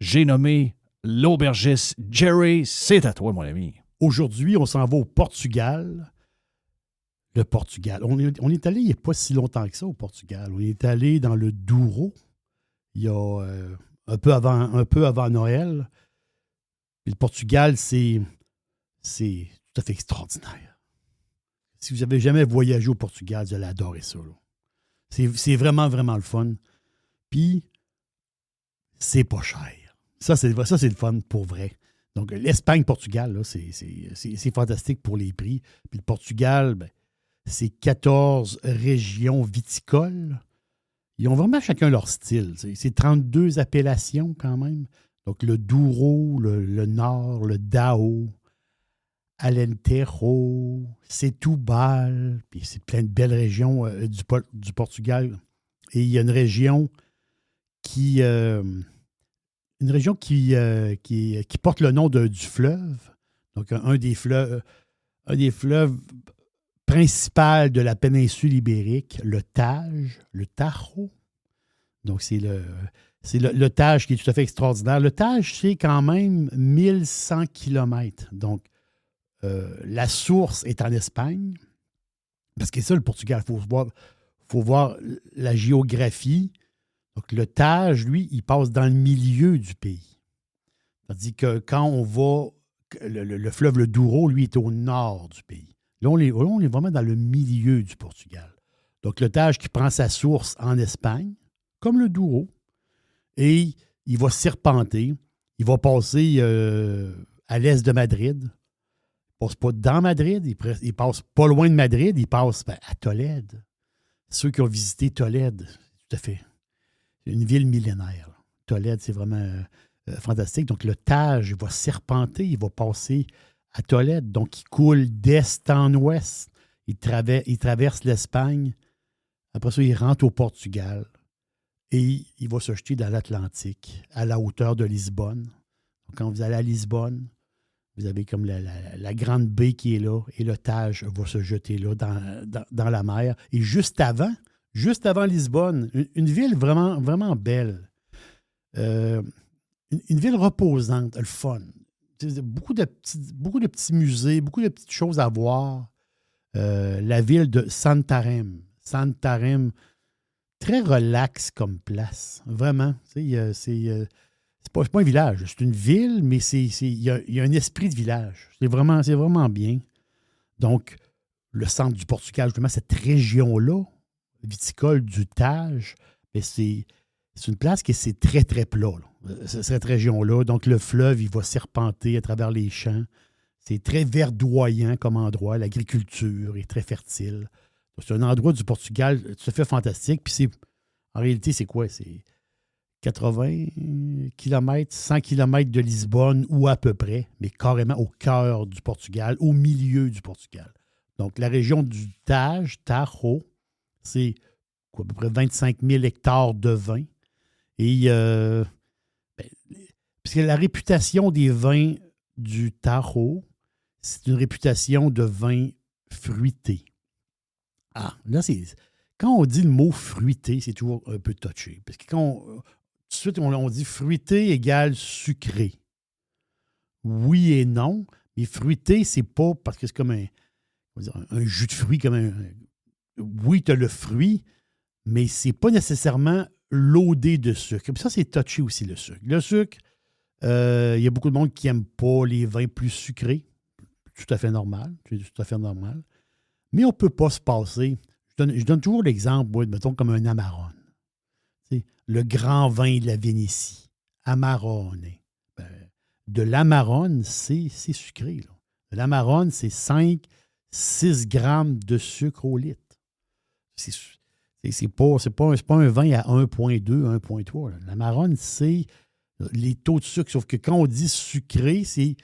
J'ai nommé l'aubergiste Jerry. C'est à toi, mon ami. Aujourd'hui, on s'en va au Portugal. Le Portugal. On est allé il n'y a pas si longtemps que ça au Portugal. On est allé dans le Douro il y a un peu avant Noël. Et le Portugal, c'est tout à fait extraordinaire. Si vous n'avez jamais voyagé au Portugal, vous allez adorer ça. Là. C'est vraiment, vraiment le fun. Puis, c'est pas cher. Ça, c'est le fun pour vrai. Donc, l'Espagne-Portugal, là, c'est fantastique pour les prix. Puis le Portugal, ben, c'est 14 régions viticoles. Ils ont vraiment chacun leur style. C'est 32 appellations quand même. Donc, le Douro, le Nord, le Dao, Alentejo, Setúbal, puis c'est plein de belles régions du Portugal. Et il y a une région qui porte le nom du fleuve. Donc, un des fleuves principal de la péninsule ibérique, le Tage, le Tajo. Donc, c'est le Tage qui est tout à fait extraordinaire. Le Tage, c'est quand même 1100 km. Donc, la source est en Espagne. Parce que c'est ça, le Portugal. Il faut voir la géographie. Donc, le Tage, lui, il passe dans le milieu du pays. C'est-à-dire que quand on va... Le fleuve, le Douro, lui, est au nord du pays. Là, on est vraiment dans le milieu du Portugal. Donc, le Tage qui prend sa source en Espagne, comme le Douro, et il va serpenter. Il va passer à l'est de Madrid. Il ne passe pas dans Madrid, il passe pas loin de Madrid, il passe à Tolède. Ceux qui ont visité Tolède, tout à fait. C'est une ville millénaire. Tolède, c'est vraiment fantastique. Donc, le Tage, il va serpenter, il va passer à Tolède. Donc, il coule d'est en ouest. Il traverse l'Espagne. Après ça, il rentre au Portugal. Et il va se jeter dans l'Atlantique, à la hauteur de Lisbonne. Donc, quand vous allez à Lisbonne, vous avez comme la grande baie qui est là, et le Tage va se jeter là dans la mer. Et juste avant Lisbonne, une ville vraiment, vraiment belle. Une ville reposante, le fun. Beaucoup de petits musées, beaucoup de petites choses à voir. La ville de Santarém. Santarém, très relax comme place. Vraiment. C'est pas un village, c'est une ville, mais il y a un esprit de village. C'est vraiment bien. Donc, le centre du Portugal, justement, cette région-là, viticole du Tage, c'est une place qui est très, très plat. Cette région-là. Donc, le fleuve, il va serpenter à travers les champs. C'est très verdoyant comme endroit. L'agriculture est très fertile. C'est un endroit du Portugal tout à fait fantastique. Puis en réalité, c'est quoi? C'est 80 km, 100 km de Lisbonne ou à peu près, mais carrément au cœur du Portugal, au milieu du Portugal. Donc, la région du Tage, Tajo, c'est à peu près 25 000 hectares de vin. Et puisque la réputation des vins du Tajo, c'est une réputation de vin fruité. Ah, là, quand on dit le mot fruité, c'est toujours un peu touché. Parce que tout de suite, on dit fruité égale sucré. Oui et non, mais fruité, c'est pas parce que c'est comme un jus de fruits, oui, tu as le fruit, mais c'est pas nécessairement loadé de sucre. Puis ça, c'est touché aussi, le sucre. Le sucre, il y a beaucoup de monde qui n'aime pas les vins plus sucrés. Tout à fait normal. C'est tout à fait normal. Mais on ne peut pas se passer. Je donne toujours l'exemple, mettons, comme un Amarone. Le grand vin de la Vénétie. Amarone. De l'Amarone, c'est sucré. Là. De l'Amarone, c'est 5-6 grammes de sucre au litre. C'est pas un vin à 1,2, 1,3. Là. L'Amarone, c'est les taux de sucre. Sauf que quand on dit sucré, c'est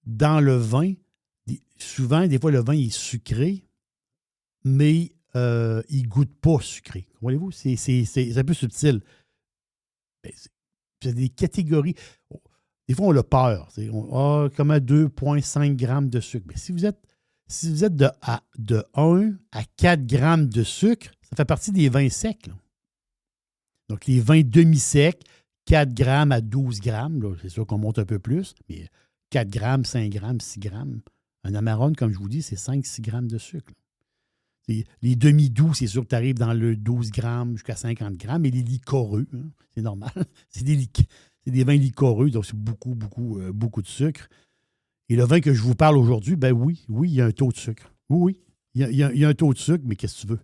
dans le vin. Souvent, des fois, le vin est sucré, mais il ne goûte pas sucré. Voyez-vous, c'est un peu subtil. C'est des catégories. Des fois, on a peur. Comme à 2,5 grammes de sucre. Mais si vous êtes de 1 à 4 grammes de sucre, ça fait partie des vins secs. Là. Donc, les vins demi-secs, 4 grammes à 12 grammes, là, c'est sûr qu'on monte un peu plus, mais 4 grammes, 5 grammes, 6 grammes. Un Amarone, comme je vous dis, c'est 5-6 grammes de sucre. Les demi-doux, c'est sûr que tu arrives dans le 12 grammes jusqu'à 50 grammes, et les liquoreux, hein, c'est normal. C'est des vins liquoreux, donc c'est beaucoup, beaucoup, beaucoup de sucre. Et le vin que je vous parle aujourd'hui, ben oui, il y a un taux de sucre. Oui, il y a un taux de sucre, mais qu'est-ce que tu veux?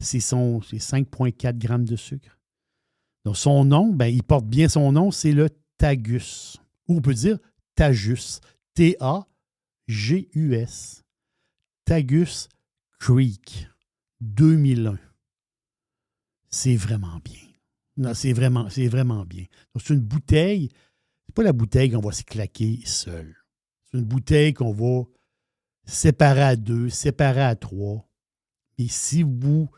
C'est 5,4 grammes de sucre. Donc, son nom, il porte bien son nom, c'est le Tagus. Ou on peut dire Tajus. T-A-G-U-S. Tagus Creek. 2001. C'est vraiment bien. Non, c'est vraiment bien. Donc, c'est une bouteille. C'est pas la bouteille qu'on va se claquer seul. C'est une bouteille qu'on va séparer à 2, séparer à 3. Et si vous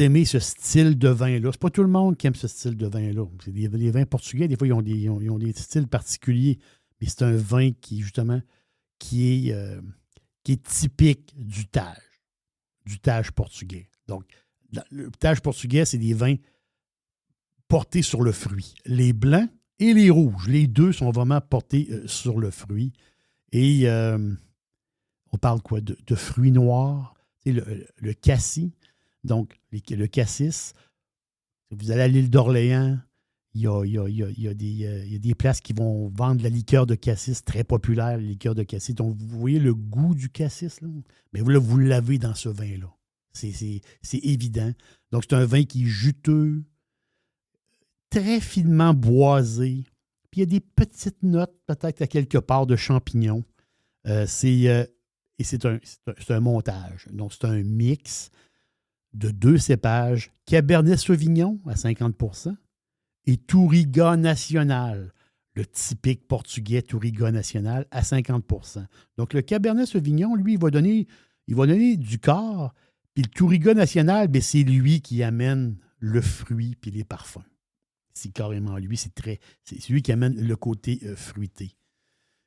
aimez ce style de vin-là, c'est pas tout le monde qui aime ce style de vin-là. C'est les vins portugais, des fois, ils ont des styles particuliers. Mais c'est un vin qui, justement, qui est typique du Tage portugais. Donc, le Tage portugais, c'est des vins portés sur le fruit. Les blancs et les rouges, les deux sont vraiment portés sur le fruit. Et on parle quoi? De fruits noirs, le cassis. Donc, le cassis. Vous allez à l'île d'Orléans, il y a des places qui vont vendre de la liqueur de cassis très populaire, la liqueur de cassis. Donc, vous voyez le goût du cassis, là? Mais vous l'avez dans ce vin-là. C'est évident. Donc, c'est un vin qui est juteux, très finement boisé, Puis il y a des petites notes, peut-être à quelque part, de champignons. C'est un montage. Donc, c'est un mix de 2 cépages. Cabernet Sauvignon à 50 et Touriga Nacional, le typique portugais Touriga Nacional à 50 Donc, le Cabernet Sauvignon, lui, il va donner du corps. Puis le Touriga Nacional, bien, c'est lui qui amène le fruit puis les parfums. C'est carrément lui. C'est lui qui amène le côté fruité.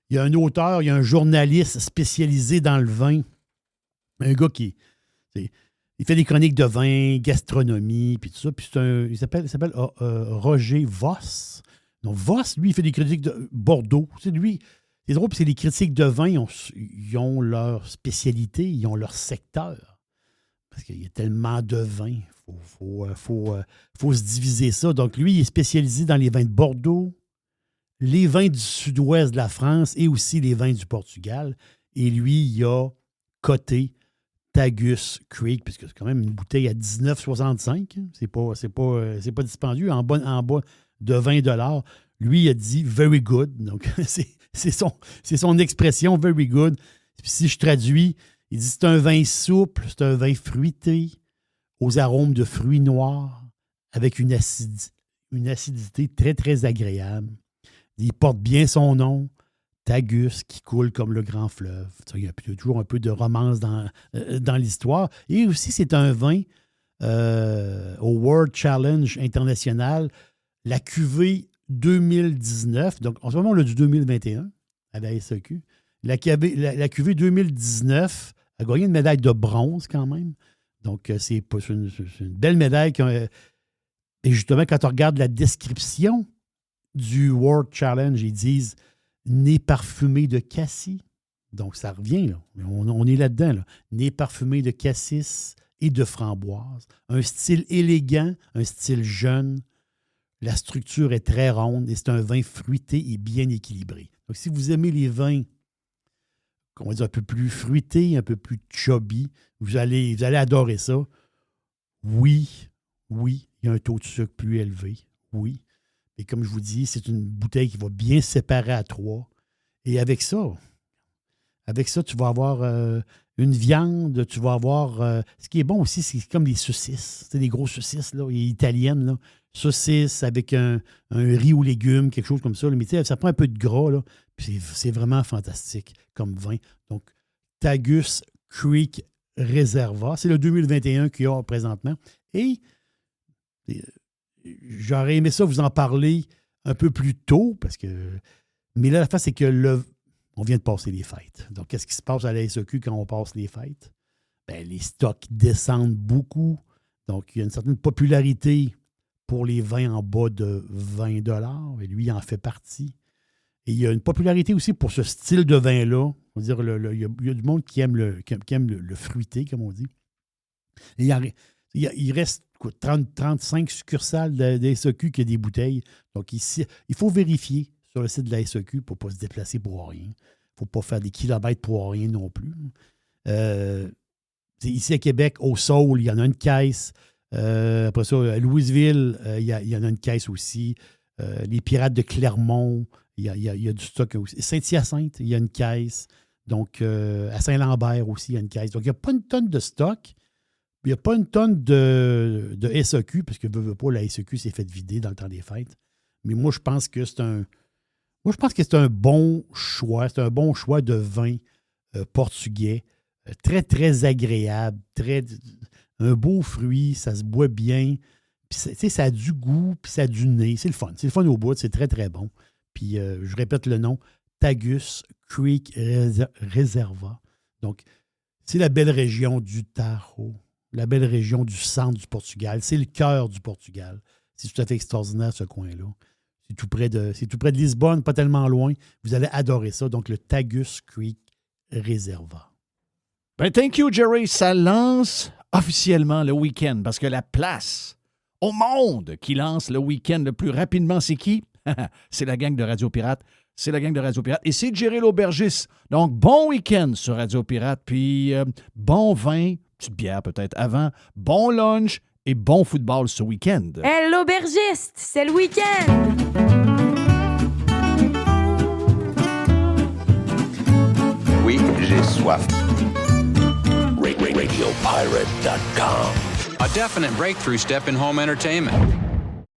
Il y a un auteur, il y a un journaliste spécialisé dans le vin. Un gars il fait des chroniques de vin, gastronomie, puis tout ça. Puis il s'appelle Roger Voss. Donc, Voss, lui, il fait des critiques de Bordeaux. C'est lui. C'est drôle, puis c'est les critiques de vin, ils ont leur spécialité, ils ont leur secteur. Parce qu'il y a tellement de vins. Il faut se diviser ça. Donc, lui, il est spécialisé dans les vins de Bordeaux, les vins du sud-ouest de la France et aussi les vins du Portugal. Et lui, il a coté Tagus Creek, puisque c'est quand même une bouteille à 19,65. Hein. C'est pas dispendieux. En bas de 20 $. Lui, il a dit « very good ». Donc, c'est son expression « very good ». Puis si je traduis, il dit « c'est un vin souple, c'est un vin fruité, aux arômes de fruits noirs, avec une acidité très, très agréable. Il porte bien son nom, Tagus, qui coule comme le grand fleuve. Il y a toujours un peu de romance dans l'histoire. Et aussi, c'est un vin au World Challenge international, la cuvée 2019. Donc, en ce moment, on a du 2021 à la SAQ. La cuvée 2019 a gagné une médaille de bronze quand même. Donc, c'est une belle médaille. Et justement, quand on regarde la description du World Challenge, ils disent « nez parfumé de cassis ». Donc, ça revient, là. On est là-dedans, là. Nez parfumé de cassis et de framboise. Un style élégant, un style jeune. La structure est très ronde et c'est un vin fruité et bien équilibré. Donc, si vous aimez les vins, on va dire un peu plus fruités, un peu plus chubby, vous allez adorer ça. Oui, il y a un taux de sucre plus élevé. Oui. Et comme je vous dis, c'est une bouteille qui va bien séparer à 3. Et avec ça, tu vas avoir une viande, tu vas avoir... ce qui est bon aussi, c'est comme des saucisses. C'est des grosses saucisses là, italiennes. Là. Saucisses avec un riz aux légumes, quelque chose comme ça. Là. Mais tu sais, ça prend un peu de gras. Là, puis c'est vraiment fantastique comme vin. Donc, Tagus Creek Reserva. C'est le 2021 qu'il y a présentement. Et j'aurais aimé ça vous en parler un peu plus tôt, mais là, la face, c'est que on vient de passer les fêtes. Donc, qu'est-ce qui se passe à la SAQ quand on passe les fêtes? Bien, les stocks descendent beaucoup. Donc, il y a une certaine popularité pour les vins en bas de 20 $. Et lui, il en fait partie. Et il y a une popularité aussi pour ce style de vin-là. On va dire, il y a du monde qui aime le fruité, comme on dit. Et il reste 35 succursales de la SAQ qui a des bouteilles. Donc, ici, il faut vérifier sur le site de la SAQ pour ne pas se déplacer pour rien. Il ne faut pas faire des kilomètres pour rien non plus. Ici à Québec, au Saule, il y en a une caisse. Après ça, à Louisville, il y en a une caisse aussi. Les Pirates de Clermont, il y a du stock aussi. Saint-Hyacinthe, il y a une caisse. Donc, à Saint-Lambert aussi, il y a une caisse. Donc, il n'y a pas une tonne de stock. Il n'y a pas une tonne de SAQ, parce que pas, la SAQ s'est faite vider dans le temps des fêtes. Mais moi, je pense que c'est un bon choix. C'est un bon choix de vin portugais. Très, très agréable. Un beau fruit, ça se boit bien. Puis, ça a du goût, puis ça a du nez. C'est le fun. C'est le fun au bout. C'est très, très bon. Puis, je répète le nom, Tagus Creek Reserva. Donc, c'est la belle région du Tajo, la belle région du centre du Portugal. C'est le cœur du Portugal. C'est tout à fait extraordinaire, ce coin-là. C'est tout près de Lisbonne, pas tellement loin. Vous allez adorer ça. Donc, le Tagus Creek Reserva. Ben, thank you, Jerry. Ça lance officiellement le week-end parce que la place au monde qui lance le week-end le plus rapidement, c'est qui? C'est la gang de Radio Pirate. C'est la gang de Radio Pirate. Et c'est Jerry l'aubergiste. Donc, bon week-end sur Radio Pirate. Puis, bon vin, petite bière peut-être avant, bon lunch et bon football ce week-end. Hey, l'aubergiste, c'est le week-end! soif. RadioPirate.com. A definite breakthrough step in home entertainment.